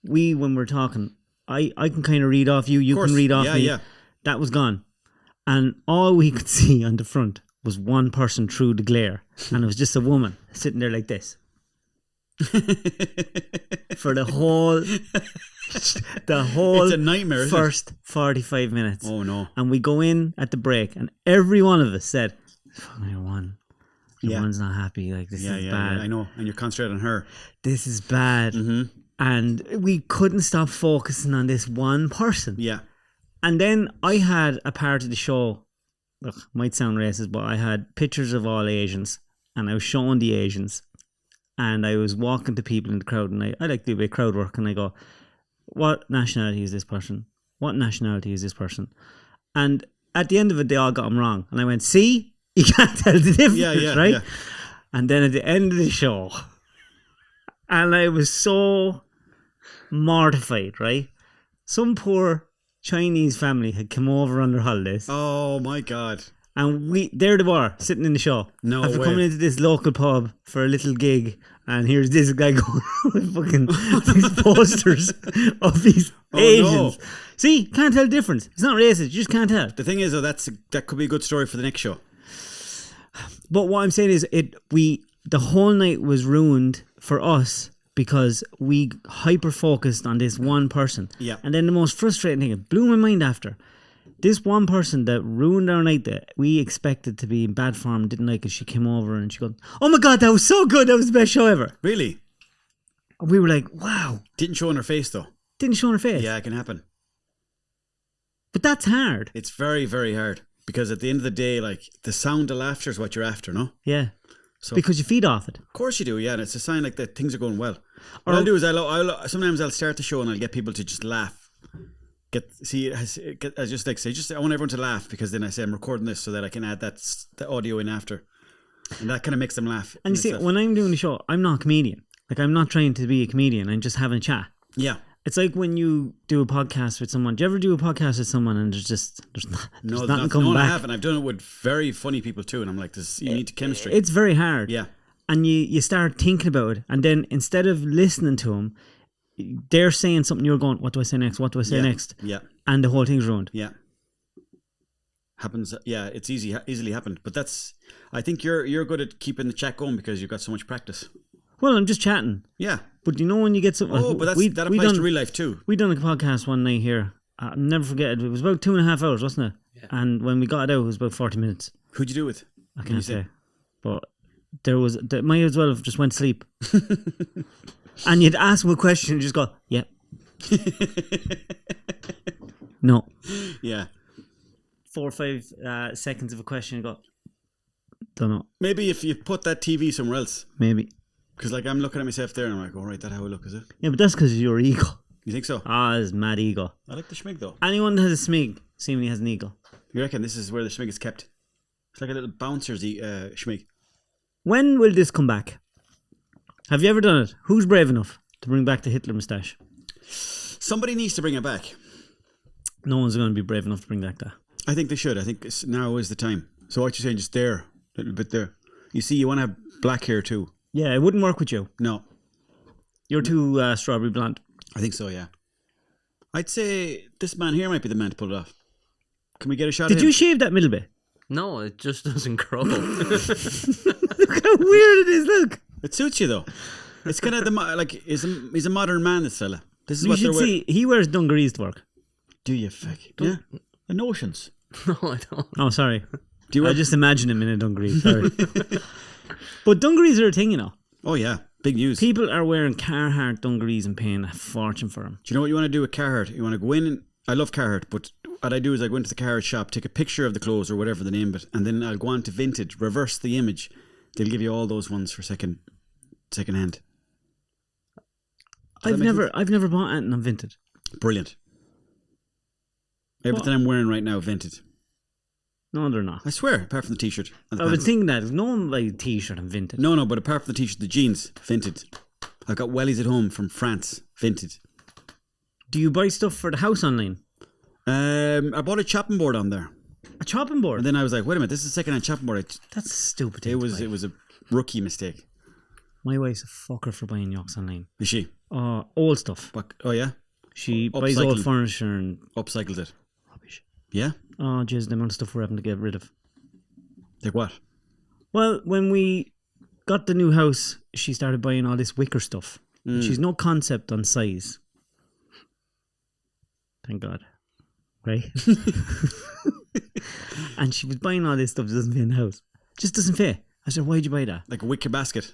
When we're talking, I can kind of read off you. You course. can read off Yeah, me. yeah. That was gone. And all we could see on the front was one person through the glare. And it was just a woman sitting there like this. For the whole It's a nightmare, isn't it? first 45 minutes. Oh no. And we go in at the break and every one of us said, fucking your one. Your Yeah. one's not happy. Like, this is bad. Yeah, I know. And you're concentrating on her. This is bad. And we couldn't stop focusing on this one person. Yeah. And then I had a part of the show, look, might sound racist, but I had pictures of all Asians and I was showing the Asians and I was walking to people in the crowd and I like to do a bit of crowd work and I go, what nationality is this person? What nationality is this person? And at the end of it, they all got them wrong. And I went, see? You can't tell the difference, right? Yeah. And then at the end of the show, and I was so mortified, right? Some poor Chinese family had come over on their holidays. Oh my God. And there they were, sitting in the show. No After way. coming into this local pub for a little gig, and here's this guy going with fucking these posters of these Asians. No. See, can't tell the difference. It's not racist, you just can't tell. The thing is, though, that could be a good story for the next show. But what I'm saying is, the whole night was ruined for us because we hyper focused on this one person. Yeah. And then the most frustrating thing, it blew my mind after. This one person that ruined our night that we expected to be in bad form, didn't like it, she came over and she goes, oh my God, that was so good. That was the best show ever. Really? We were like, wow. Didn't show on her face, though. Didn't show on her face. Yeah, it can happen. But that's hard. It's very, very hard. Because at the end of the day, like, the sound of laughter is what you're after, no? Yeah. So, because you feed off it. Of course you do, yeah. And it's a sign like that things are going well. What I'll do is sometimes I'll start the show and I'll get people to just laugh. I want everyone to laugh because then I say I'm recording this so that I can add the audio in after. And that kind of makes them laugh. And you see, when I'm doing the show, I'm not a comedian. Like, I'm not trying to be a comedian. I'm just having a chat. Yeah. It's like when you do a podcast with someone. Do you ever do a podcast with someone and there's nothing coming back? I haven't. I've done it with very funny people too, and I'm like, you need chemistry. It's very hard. Yeah. And you start thinking about it, and then instead of listening to them, they're saying something, you're going, what do I say next? What do I say next? Yeah. And the whole thing's ruined. Yeah. Happens. Yeah, it's easily happened. But I think you're good at keeping the chat going because you've got so much practice. Well, I'm just chatting. Yeah. But you know when you get something... Oh, but that applies to real life too. We done a podcast one night here. I'll never forget it. It was about 2.5 hours, wasn't it? Yeah. And when we got it out, it was about 40 minutes. Who'd you do it with? I can't say. But there might as well have just went to sleep. And you'd ask them a question and just go, yeah. No. Yeah. 4 or 5 seconds of a question, you go, don't know. Maybe if you put that TV somewhere else. Maybe. Because like I'm looking at myself there and I'm like, oh right, that's how I look, is it? Yeah, but that's because of your ego. You think so? It's mad ego. I like the schmig though. Anyone that has a smig seemingly has an ego. You reckon this is where the schmig is kept? It's like a little bouncer's schmig. When will this come back? Have you ever done it? Who's brave enough to bring back the Hitler moustache? Somebody needs to bring it back. No one's going to be brave enough to bring back that. I think they should. I think now is the time. So what you're saying, just there, a little bit there. You see, you want to have black hair too. Yeah, it wouldn't work with you. No. You're too strawberry blonde. I think so, yeah. I'd say this man here might be the man to pull it off. Can we get a shot Did of him? you shave that middle bit? No, it just doesn't grow. Look how weird it is, look. It suits you though. It's kind of he's a modern man, this fella. This is You what they're should wearing. see, he wears dungarees to work. Do you, Fick? Yeah. The notions. No, I don't. Oh, sorry. Do you I just imagine him in a dungaree, sorry. But dungarees are a thing, you know. Oh yeah, big news. People are wearing Carhartt dungarees and paying a fortune for them. Do you know what you want to do with Carhartt? You want to go in and, I love Carhartt, but what I do is I go into the Carhartt shop, take a picture of the clothes or whatever the name of it, and then I'll go on to Vinted, reverse the image. They'll give you all those ones for second hand. I've never bought anything on Vinted. Brilliant. Everything I'm wearing right now, Vinted. No, they're not. I swear, apart from the t-shirt. And the I was pants. thinking that. No one buys a t-shirt on Vinted. No, but apart from the t-shirt, the jeans, Vinted. I've got wellies at home from France, Vinted. Do you buy stuff for the house online? I bought a chopping board on there. A chopping board? And then I was like, wait a minute, this is a second-hand chopping board. That's stupid. It was a rookie mistake. My wife's a fucker for buying yokes online. Is she? Old stuff. Oh, yeah? She buys old Upcycling. furniture and Upcycled it. rubbish. Yeah? Oh, jeez, the amount of stuff we're having to get rid of. Like what? Well, when we got the new house, she started buying all this wicker stuff. She's no concept on size. Thank God. Right? And she was buying all this stuff that doesn't fit in the house. Just doesn't fit. I said, why'd you buy that? Like a wicker basket.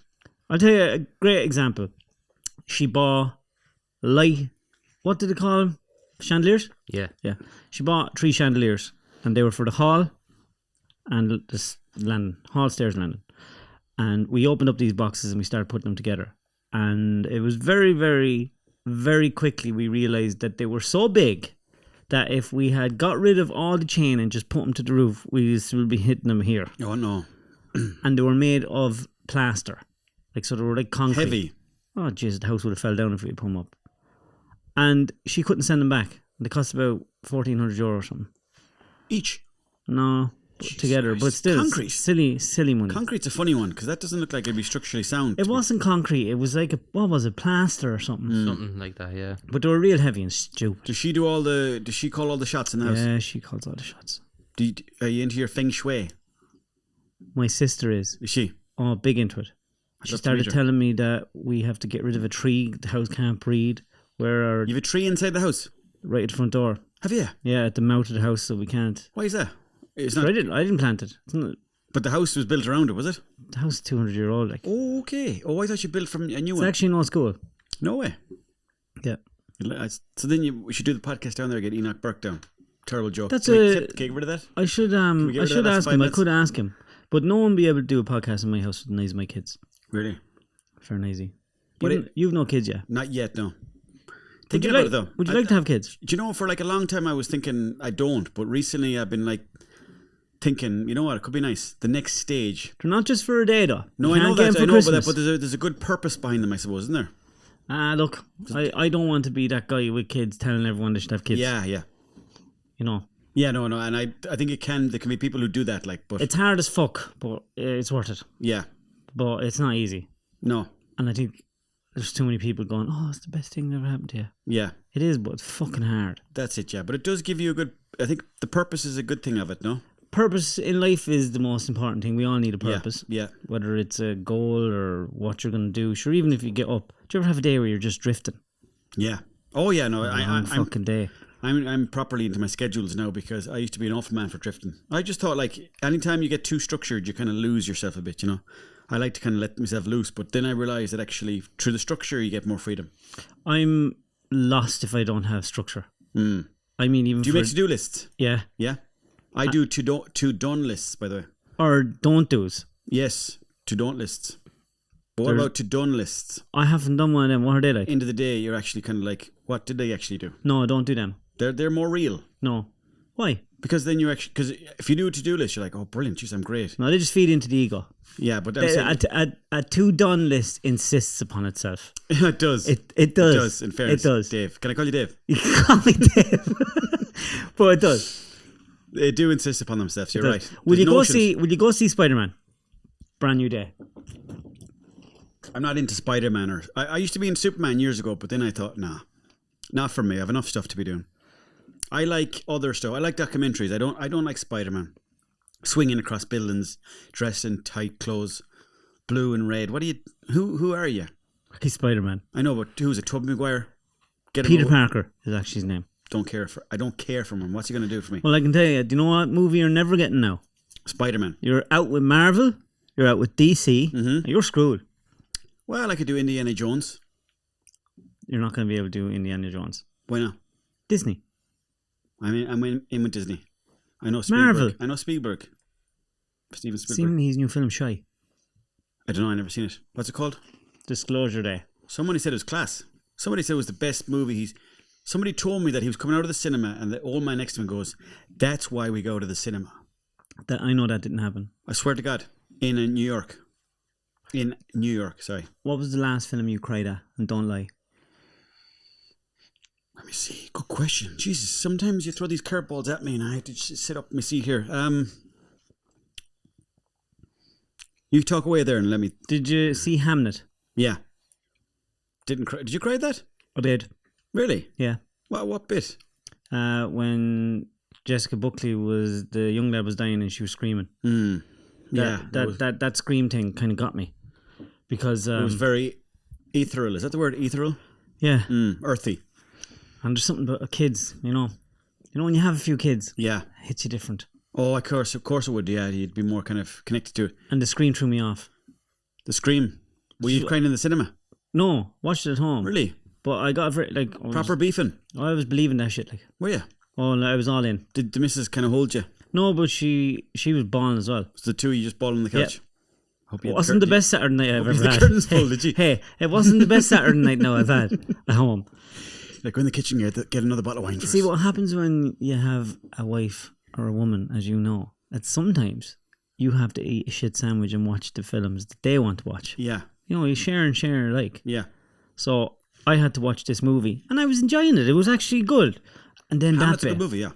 I'll tell you a great example. She bought what did they call them? Chandeliers? Yeah. Yeah. She bought 3 chandeliers and they were for the hall and this landing. Hall, stairs, landing. And we opened up these boxes and we started putting them together. And it was very, very, very quickly we realised that they were so big that if we had got rid of all the chain and just put them to the roof, we would be hitting them here. Oh, no. And they were made of plaster. Like, so they were like concrete. Heavy. Oh, jeez, the house would have fell down if we had put them up. And she couldn't send them back. They cost about €1,400 or something. Each. No, together. Christ. But still, Concrete. silly money. Concrete's a funny one because that doesn't look like it'd be structurally sound. It wasn't concrete. It was like what was it, plaster or something. Something like that, yeah. But they were real heavy and stupid. Does she call all the shots in the house? Yeah, she calls all the shots. Are you into your feng shui? My sister is. Is she? Oh, big into it. She love to meet started her. telling me that we have to get rid of a tree. The house can't breathe. Where our You have a tree inside the house? right at the front door. Have you? Yeah, at the mouth of the house, so we can't. Why is that? It's But not. I didn't plant it. It's not, But the house was built around it, was it? the house is 200-year-old. Like Okay. Oh, I thought you built from a new it's one. actually no school. No way. Yeah, So then we should do the podcast down there and get Enoch Burke down. Terrible joke. That's Can we a- get rid of that? I should we get I rid of should that ask last him. 5 I minutes? could ask him, but no one be able to do a podcast in my house with neither of my kids. Really? Fair and easy. But You've no kids yet. Not yet, no. Would Thinking you about like? it though. Would you like to have kids? Do you know, for like a long time I was thinking I don't, but recently I've been like thinking, you know what, it could be nice. The next stage. They're not just for a day though. No, You I know can't get that. them I for know about that, Christmas. but there's a good purpose behind them, I suppose, isn't there? Look, I don't want to be that guy with kids telling everyone they should have kids. Yeah. You know, Yeah, no, and I think there can be people who do that, like, but it's hard as fuck, but it's worth it. yeah, But it's not easy, no, and I think there's too many people going, "Oh, it's the best thing that ever happened to you." yeah, It is, but it's fucking hard. that's it, yeah. But it does give you a good. I think the purpose is a good thing of it, no? Purpose in life is the most important thing. We all need a purpose. Yeah. Whether it's a goal or what you're going to do. Sure, even if you get up. Do you ever have a day where you're just drifting? Yeah. Oh yeah, no, I'm fucking day. I'm properly into my schedules now because I used to be an awful man for drifting. I just thought like anytime you get too structured, you kind of lose yourself a bit, you know. I like to kind of let myself loose, but then I realised that actually through the structure you get more freedom. I'm lost if I don't have structure. I mean, even Do you for, make to-do lists? yeah, Yeah. I do to done lists, by the way. or don't do's. Yes, to don't lists. But what There's- about to done lists? I haven't done one of them. What are they like? End of the day, you're actually kind of like, what did they actually do? No, don't do them. They're more real No. Why? because then you actually if you do a to-do list, you're like, oh, brilliant, jeez, I'm great. No, they just feed into the ego. Yeah, but I'm saying, A to done list insists upon itself. it does. It does. It does. In fairness, It does. Dave, can I call you Dave? You can call me Dave. But it does. They do insist upon themselves. You're It right. does. Will There's you go notions. see? Will you go see Spider-Man? Brand new day. I'm not into Spider-Man or I used to be in Superman years ago, but then I thought, nah, not for me. I have enough stuff to be doing. I like other stuff. I like documentaries. I don't like Spider-Man. Swinging across buildings, dressed in tight clothes, blue and red. What do you? Who are you? He's Spider-Man. I know, but who's it? Tobey Maguire. Get him Peter over. Parker is actually his name. I don't care for him. What's he going to do for me? Well, I can tell you. Do you know what movie you're never getting now? Spider-Man. You're out with Marvel. You're out with DC. Mhm. You're screwed. Well, I could do Indiana Jones. You're not going to be able to do Indiana Jones. Why not? Disney. I'm in with Disney. I know Spielberg. Marvel. I know Spielberg. Steven Spielberg. Seen his new film Shy. I don't know. I never seen it. What's it called? Disclosure Day. Somebody said it was class. Somebody said it was the best movie. Somebody told me that he was coming out of the cinema, and the old man next to him goes, "That's why we go to the cinema." That I know that didn't happen. I swear to God, in New York. In New York, sorry. What was the last film you cried at? And don't lie. Let me see. Good question. Jesus, sometimes you throw these curveballs at me, and I have to just sit up. Let me see here. You talk away there and let me. Did you see Hamnet? Yeah. Didn't cry. Did you cry at that? I did. Really? Yeah. What bit? When Jessica Buckley the young lad was dying and she was screaming. That scream thing kind of got me because it was very ethereal. Is that the word, ethereal? Yeah, earthy. And there's something about kids, you know when you have a few kids, yeah, it hits you different. Oh, of course it would. Yeah, you'd be more kind of connected to it. And the scream threw me off. The scream. Were you crying in the cinema? No, watched it at home. Really? But I got proper beefing. I was believing that shit. Like, were you? Oh, I was all in. Did the missus kind of hold you? No, but she was bawling as well. Was the two of you just bawling on the couch? Yeah. It wasn't the best Saturday night I've ever had. Curtains pulled, did you? Hey, it wasn't the best Saturday night now I've had at home. Like, go in the kitchen, get another bottle of wine. See, what happens when you have a wife or a woman, as you know, that sometimes you have to eat a shit sandwich and watch the films that they want to watch. Yeah. You know, you share and share alike. Yeah. So I had to watch this movie and I was enjoying it. It was actually good. And then Hamlet's that bit. a good movie, yeah.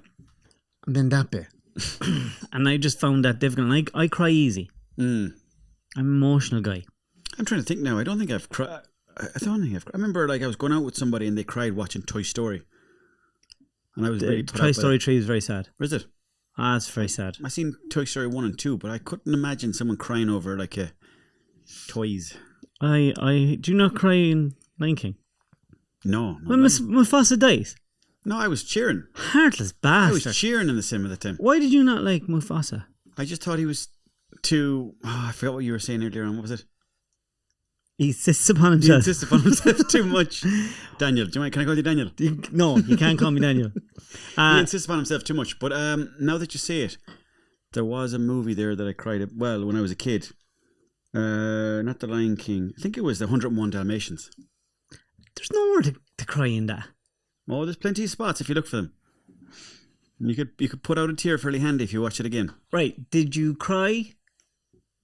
And then that bit. And I just found that difficult. And I cry easy. I'm an emotional guy. I'm trying to think now. I don't think I've cried. I remember I was going out with somebody and they cried watching Toy Story. And I was really put Toy out Story 3 is very sad. Is it? Ah, it's very sad. I seen Toy Story 1 and 2, but I couldn't imagine someone crying over toys. Do you not cry in Lion King? No. When Mufasa dies? No, I was cheering. Heartless bastard. I was cheering in the cinema at the time. Why did you not like Mufasa? I just thought he was too... I forgot what you were saying earlier on. What was it? He insists upon himself. He insists upon himself too much. Daniel, do you mind? Can I call you Daniel? No, you can't call me Daniel. He insists upon himself too much. But now that you say it, there was a movie there that I cried at, when I was a kid. Not The Lion King. I think it was The 101 Dalmatians. There's nowhere to cry in that. Oh, there's plenty of spots if you look for them. You could put out a tear fairly handy if you watch it again. Right. Did you cry?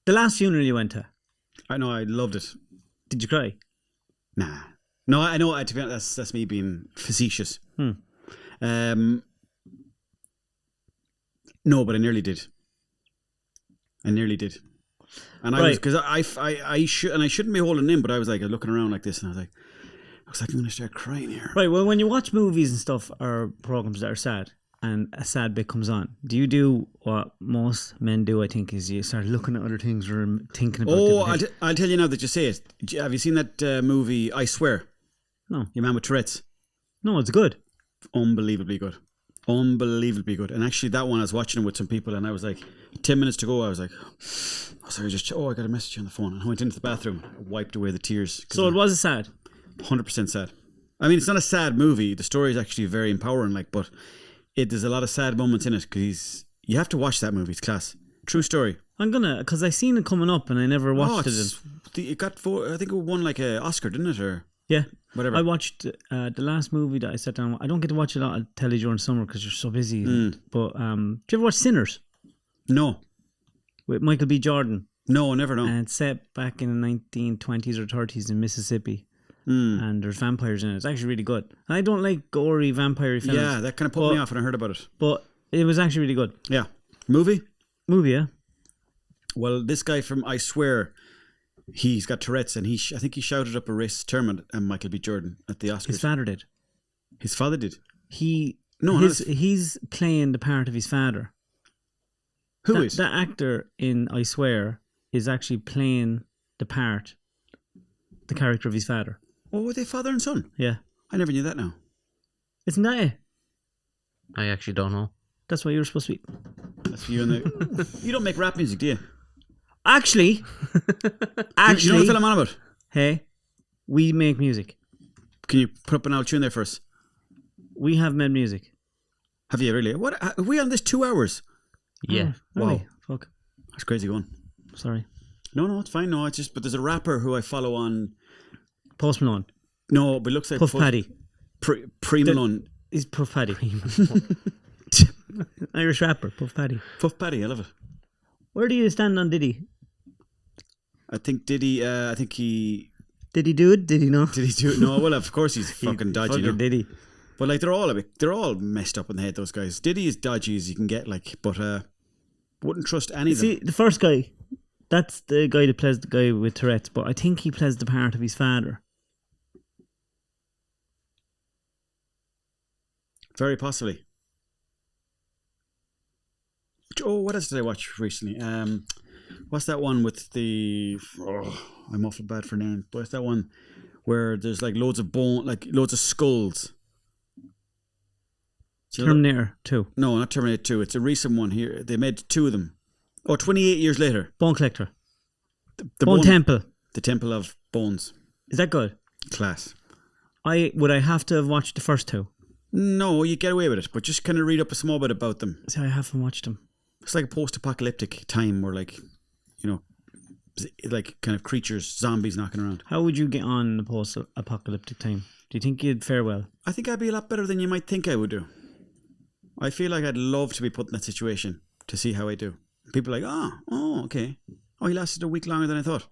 The last funeral you went to? I know, I loved it. Did you cry? Nah. No, I know, to be honest, that's me being facetious. No, but I nearly did. And I was, because I shouldn't be holding in, but I was looking around like this and I was like, looks like I'm going to start crying here. Right, well, when you watch movies and stuff or programs that are sad and a sad bit comes on, do you do what most men do, I think, is you start looking at other things or thinking about I'll tell you now that you say it. Have you seen that movie, I Swear? No. Your Man with Tourette's? No, it's good. Unbelievably good. And actually that one I was watching it with some people and I was like, 10 minutes to go, I was like, I got a message on the phone, and I went into the bathroom, wiped away the tears. So it was sad? 100% sad. I mean, it's not a sad movie. The story is actually very empowering, but there's a lot of sad moments in it because you have to watch that movie. It's class. True story. I'm gonna, because I seen it coming up and I never watched it. It got I think it won an Oscar, didn't it? Or yeah, whatever. I watched the last movie that I sat down. I don't get to watch a lot of telly during summer because you're so busy. But do you ever watch Sinners? No. With Michael B. Jordan. No, never know. And it's set back in the 1920s or 30s in Mississippi. And there's vampires in it. It's actually really good. And I don't like gory vampire films. Yeah, that kind of put me off when I heard about it. But it was actually really good. Yeah. Movie, yeah. Well, this guy from I Swear, he's got Tourette's and I think he shouted up a racist term at Michael B. Jordan at the Oscars. His father did. His father did? He's playing the part of his father. Who is? That actor in I Swear is actually playing the character of his father. Oh, were they father and son? Yeah. I never knew that now. Isn't that it? I actually don't know. That's why you're supposed to be. That's for you and you don't make rap music, do you? Actually. You know what film I'm on about? Hey, we make music. Can you put up an old tune there for us? We have made music. Have you really? What? Are we on this 2 hours? Yeah. Oh, wow. really? Fuck. That's crazy going. Sorry. No, it's fine. No, it's just, but there's a rapper who I follow on. Post Malone. No, but it looks like Puff Paddy. Pre Malone. He's Puff Paddy. Irish rapper, Puff Paddy. Puff Paddy, I love it. Where do you stand on Diddy? I think Diddy, Did he do it? Did he not? Did he do it? No, well, of course he's fucking dodgy. Fucking Diddy. But they're all messed up in the head, those guys. Diddy is dodgy as you can get, but wouldn't trust any of them. See, the first guy, that's the guy that plays the guy with Tourette's, but I think he plays the part of his father. Very possibly. Oh, what else did I watch recently? What's that one with the... Oh, I'm awful bad for names. But what's that one where there's like loads of bone, like loads of skulls? Terminator 2. No, not Terminator 2. It's a recent one here. They made 2 of them. Oh, 28 years later. Bone Collector. The Bone Temple. The Temple of Bones. Is that good? Class. Would I have to have watched the first 2? No, you get away with it, but just kind of read up a small bit about them. See, I haven't watched them. It's like a post-apocalyptic time where, like, you know, like kind of creatures, zombies knocking around. How would you get on in the post-apocalyptic time? Do you think you'd fare well? I think I'd be a lot better than you might think I would do. I feel like I'd love to be put in that situation to see how I do. People are like, oh, okay. Oh, he lasted a week longer than I thought.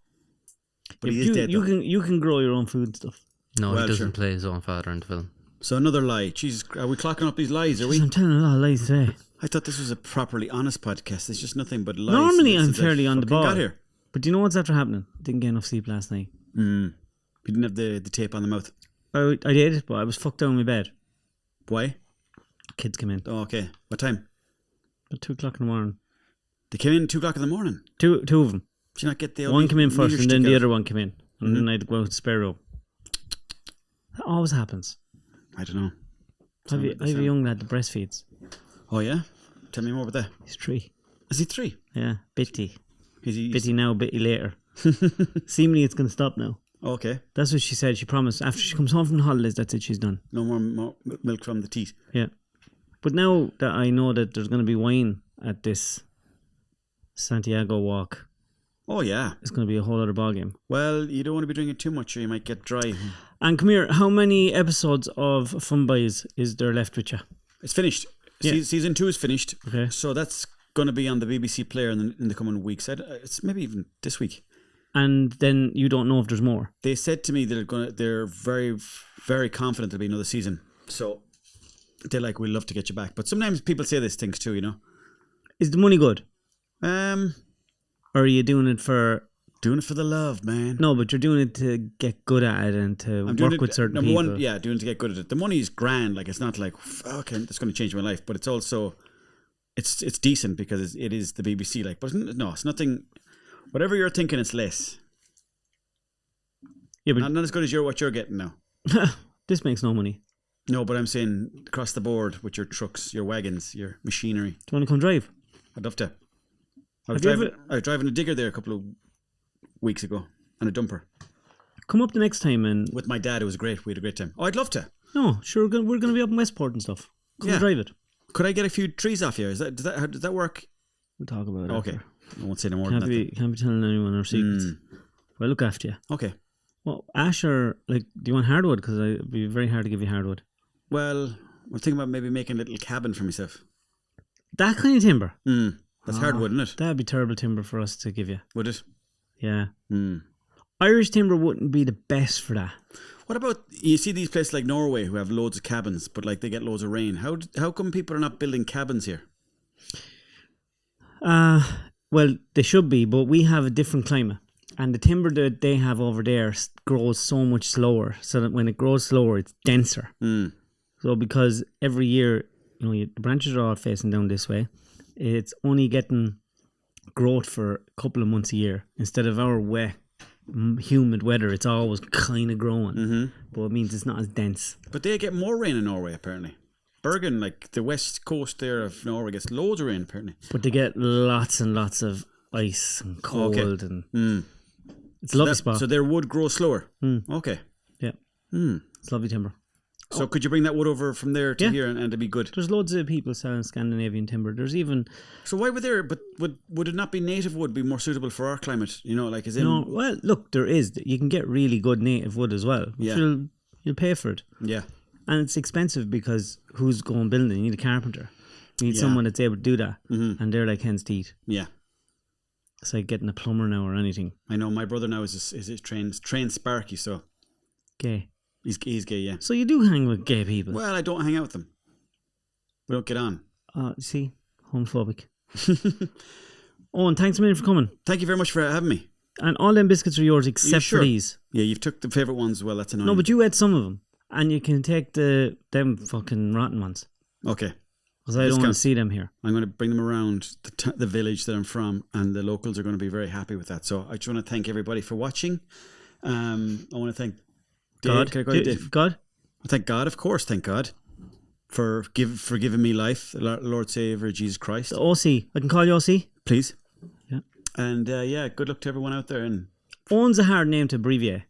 But he is dead. You can grow your own food and stuff. No, Well, he doesn't sure. play his own father in the film. So another lie. Jesus, are we clocking up these lies? Are we? I'm telling a lot of lies today. I thought this was a properly honest podcast. It's just nothing but lies. Normally I'm Since I fairly on the fucking ball. got here. But do you know what's after happening? Didn't get enough sleep last night. You didn't have the tape on the mouth. I did, but I was fucked down in my bed. Why? Kids came in. Oh, okay. What time? About 2 o'clock in the morning. They came in 2 o'clock in the morning. Two of them. Did you not get the One came in first and then the out? other one came in. And then I had to go out to the spare room. That always happens. I don't know. I have a young lad that breastfeeds. Oh, yeah? Tell me more about that. He's 3. Is he 3? Yeah, bitty. He's Bitty now, bitty later. Seemingly it's going to stop now. Okay. That's what she said. She promised. After she comes home from the holidays, that's it. She's done. No more milk from the teeth. Yeah. But now that I know that there's going to be wine at this Santiago walk, Oh, yeah. it's going to be a whole other ballgame. Well, you don't want to be drinking too much or you might get dry. And come here, how many episodes of Funboys is there left with you? It's finished. Yeah. Season 2 is finished. Okay. So that's going to be on the BBC Player in the coming weeks. It's maybe even this week. And then you don't know if there's more. They said to me they're very, very confident there'll be another season. So they're like, we'd love to get you back. But sometimes people say these things too, you know. Is the money good? Or are you doing it for... Doing it for the love, man. No, but you're doing it to get good at it and to work with certain number people. one, yeah, doing it to get good at it. The money's grand. Like, it's not like, okay, that's going to change my life. But it's also, it's decent because it is the BBC. Like, but it's nothing... Whatever you're thinking, it's less. Yeah, but Not as good as what you're getting now. this makes no money. No, but I'm saying across the board with your trucks, your wagons, your machinery. Do you want to come drive? I'd love to. I Have you was driving a digger there a couple of weeks ago and a dumper Come up the next time and... with my dad. It was great. We had a great time. Oh, I'd love to. No, sure, we're going to be up in Westport and stuff. Come and drive it. Could I get a few trees off you? Does that work? We'll talk about it. Okay. after. I won't say no more Can't than be telling anyone our secrets. Well, look after you. that. Okay. Well, Ash, do you want hardwood? Because it'd be very hard to give you hardwood. Well, I'm thinking about maybe making a little cabin for myself. That kind of timber? That's hardwood, isn't it? That'd be terrible timber for us to give you. Would it? Yeah. Irish timber wouldn't be the best for that. What about, you see these places like Norway who have loads of cabins, but like they get loads of rain. How come people are not building cabins here? Well, they should be, but we have a different climate. And the timber that they have over there grows so much slower, so that when it grows slower, it's denser. So because every year, the branches are all facing down this way, it's only getting growth for a couple of months a year. Instead of our wet, humid weather, it's always kind of growing. But it means it's not as dense. But they get more rain in Norway, apparently. Bergen, like the west coast there of Norway, gets loads of rain, apparently. But they get lots and lots of ice and cold and... It's a lovely spot. So their wood grows slower. Okay. Yeah. It's lovely timber. So could you bring that wood over from there to Yeah. here and it'd be good? There's loads of people selling Scandinavian timber. There's even... So why would there, but would it not be native wood be more suitable for our climate? Like as in... No, well, look, there is. You can get really good native wood as well. Yeah. You'll pay for it. Yeah. And it's expensive because who's going building? You need a carpenter. You need someone that's able to do that. And they're like hen's teeth. Yeah. It's like getting a plumber now or anything. I know my brother now is trained Sparky, so Gay. he's gay, yeah. So you do hang with gay people. Well, I don't hang out with them. We don't get on. See? Homophobic. Owen, thanks a million for coming. Thank you very much for having me. And all them biscuits are yours except sure? for these. Yeah, you've took the favourite ones as well. That's annoying. No, but you ate some of them. And you can take them fucking rotten ones. Okay. Because I don't want to see them here. I'm going to bring them around the village that I'm from, and the locals are going to be very happy with that. So I just want to thank everybody for watching. I want to thank God. Can I go to Dave? God? Thank God, of course. Thank God for giving me life, Lord Savior Jesus Christ. The OC. I can call you OC? Please. Yeah. And good luck to everyone out there. And Owen's a hard name to abbreviate.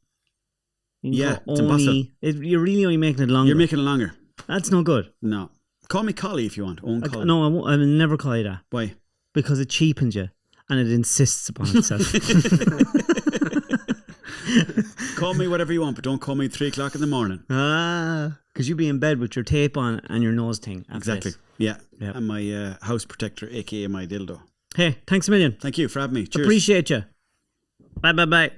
Yeah, it's impossible. You're really only making it longer. You're making it longer. That's no good. No. Call me Collie if you want. Owen Collie. No, I won't. I will never call you that. Why? Because it cheapens you and it insists upon itself. Call me whatever you want, but don't call me 3 o'clock in the morning. Because you'd be in bed with your tape on and your nose thing. Exactly. Yeah. And my house protector, aka my dildo. Hey, thanks a million. Thank you for having me. Cheers. Appreciate you. Bye.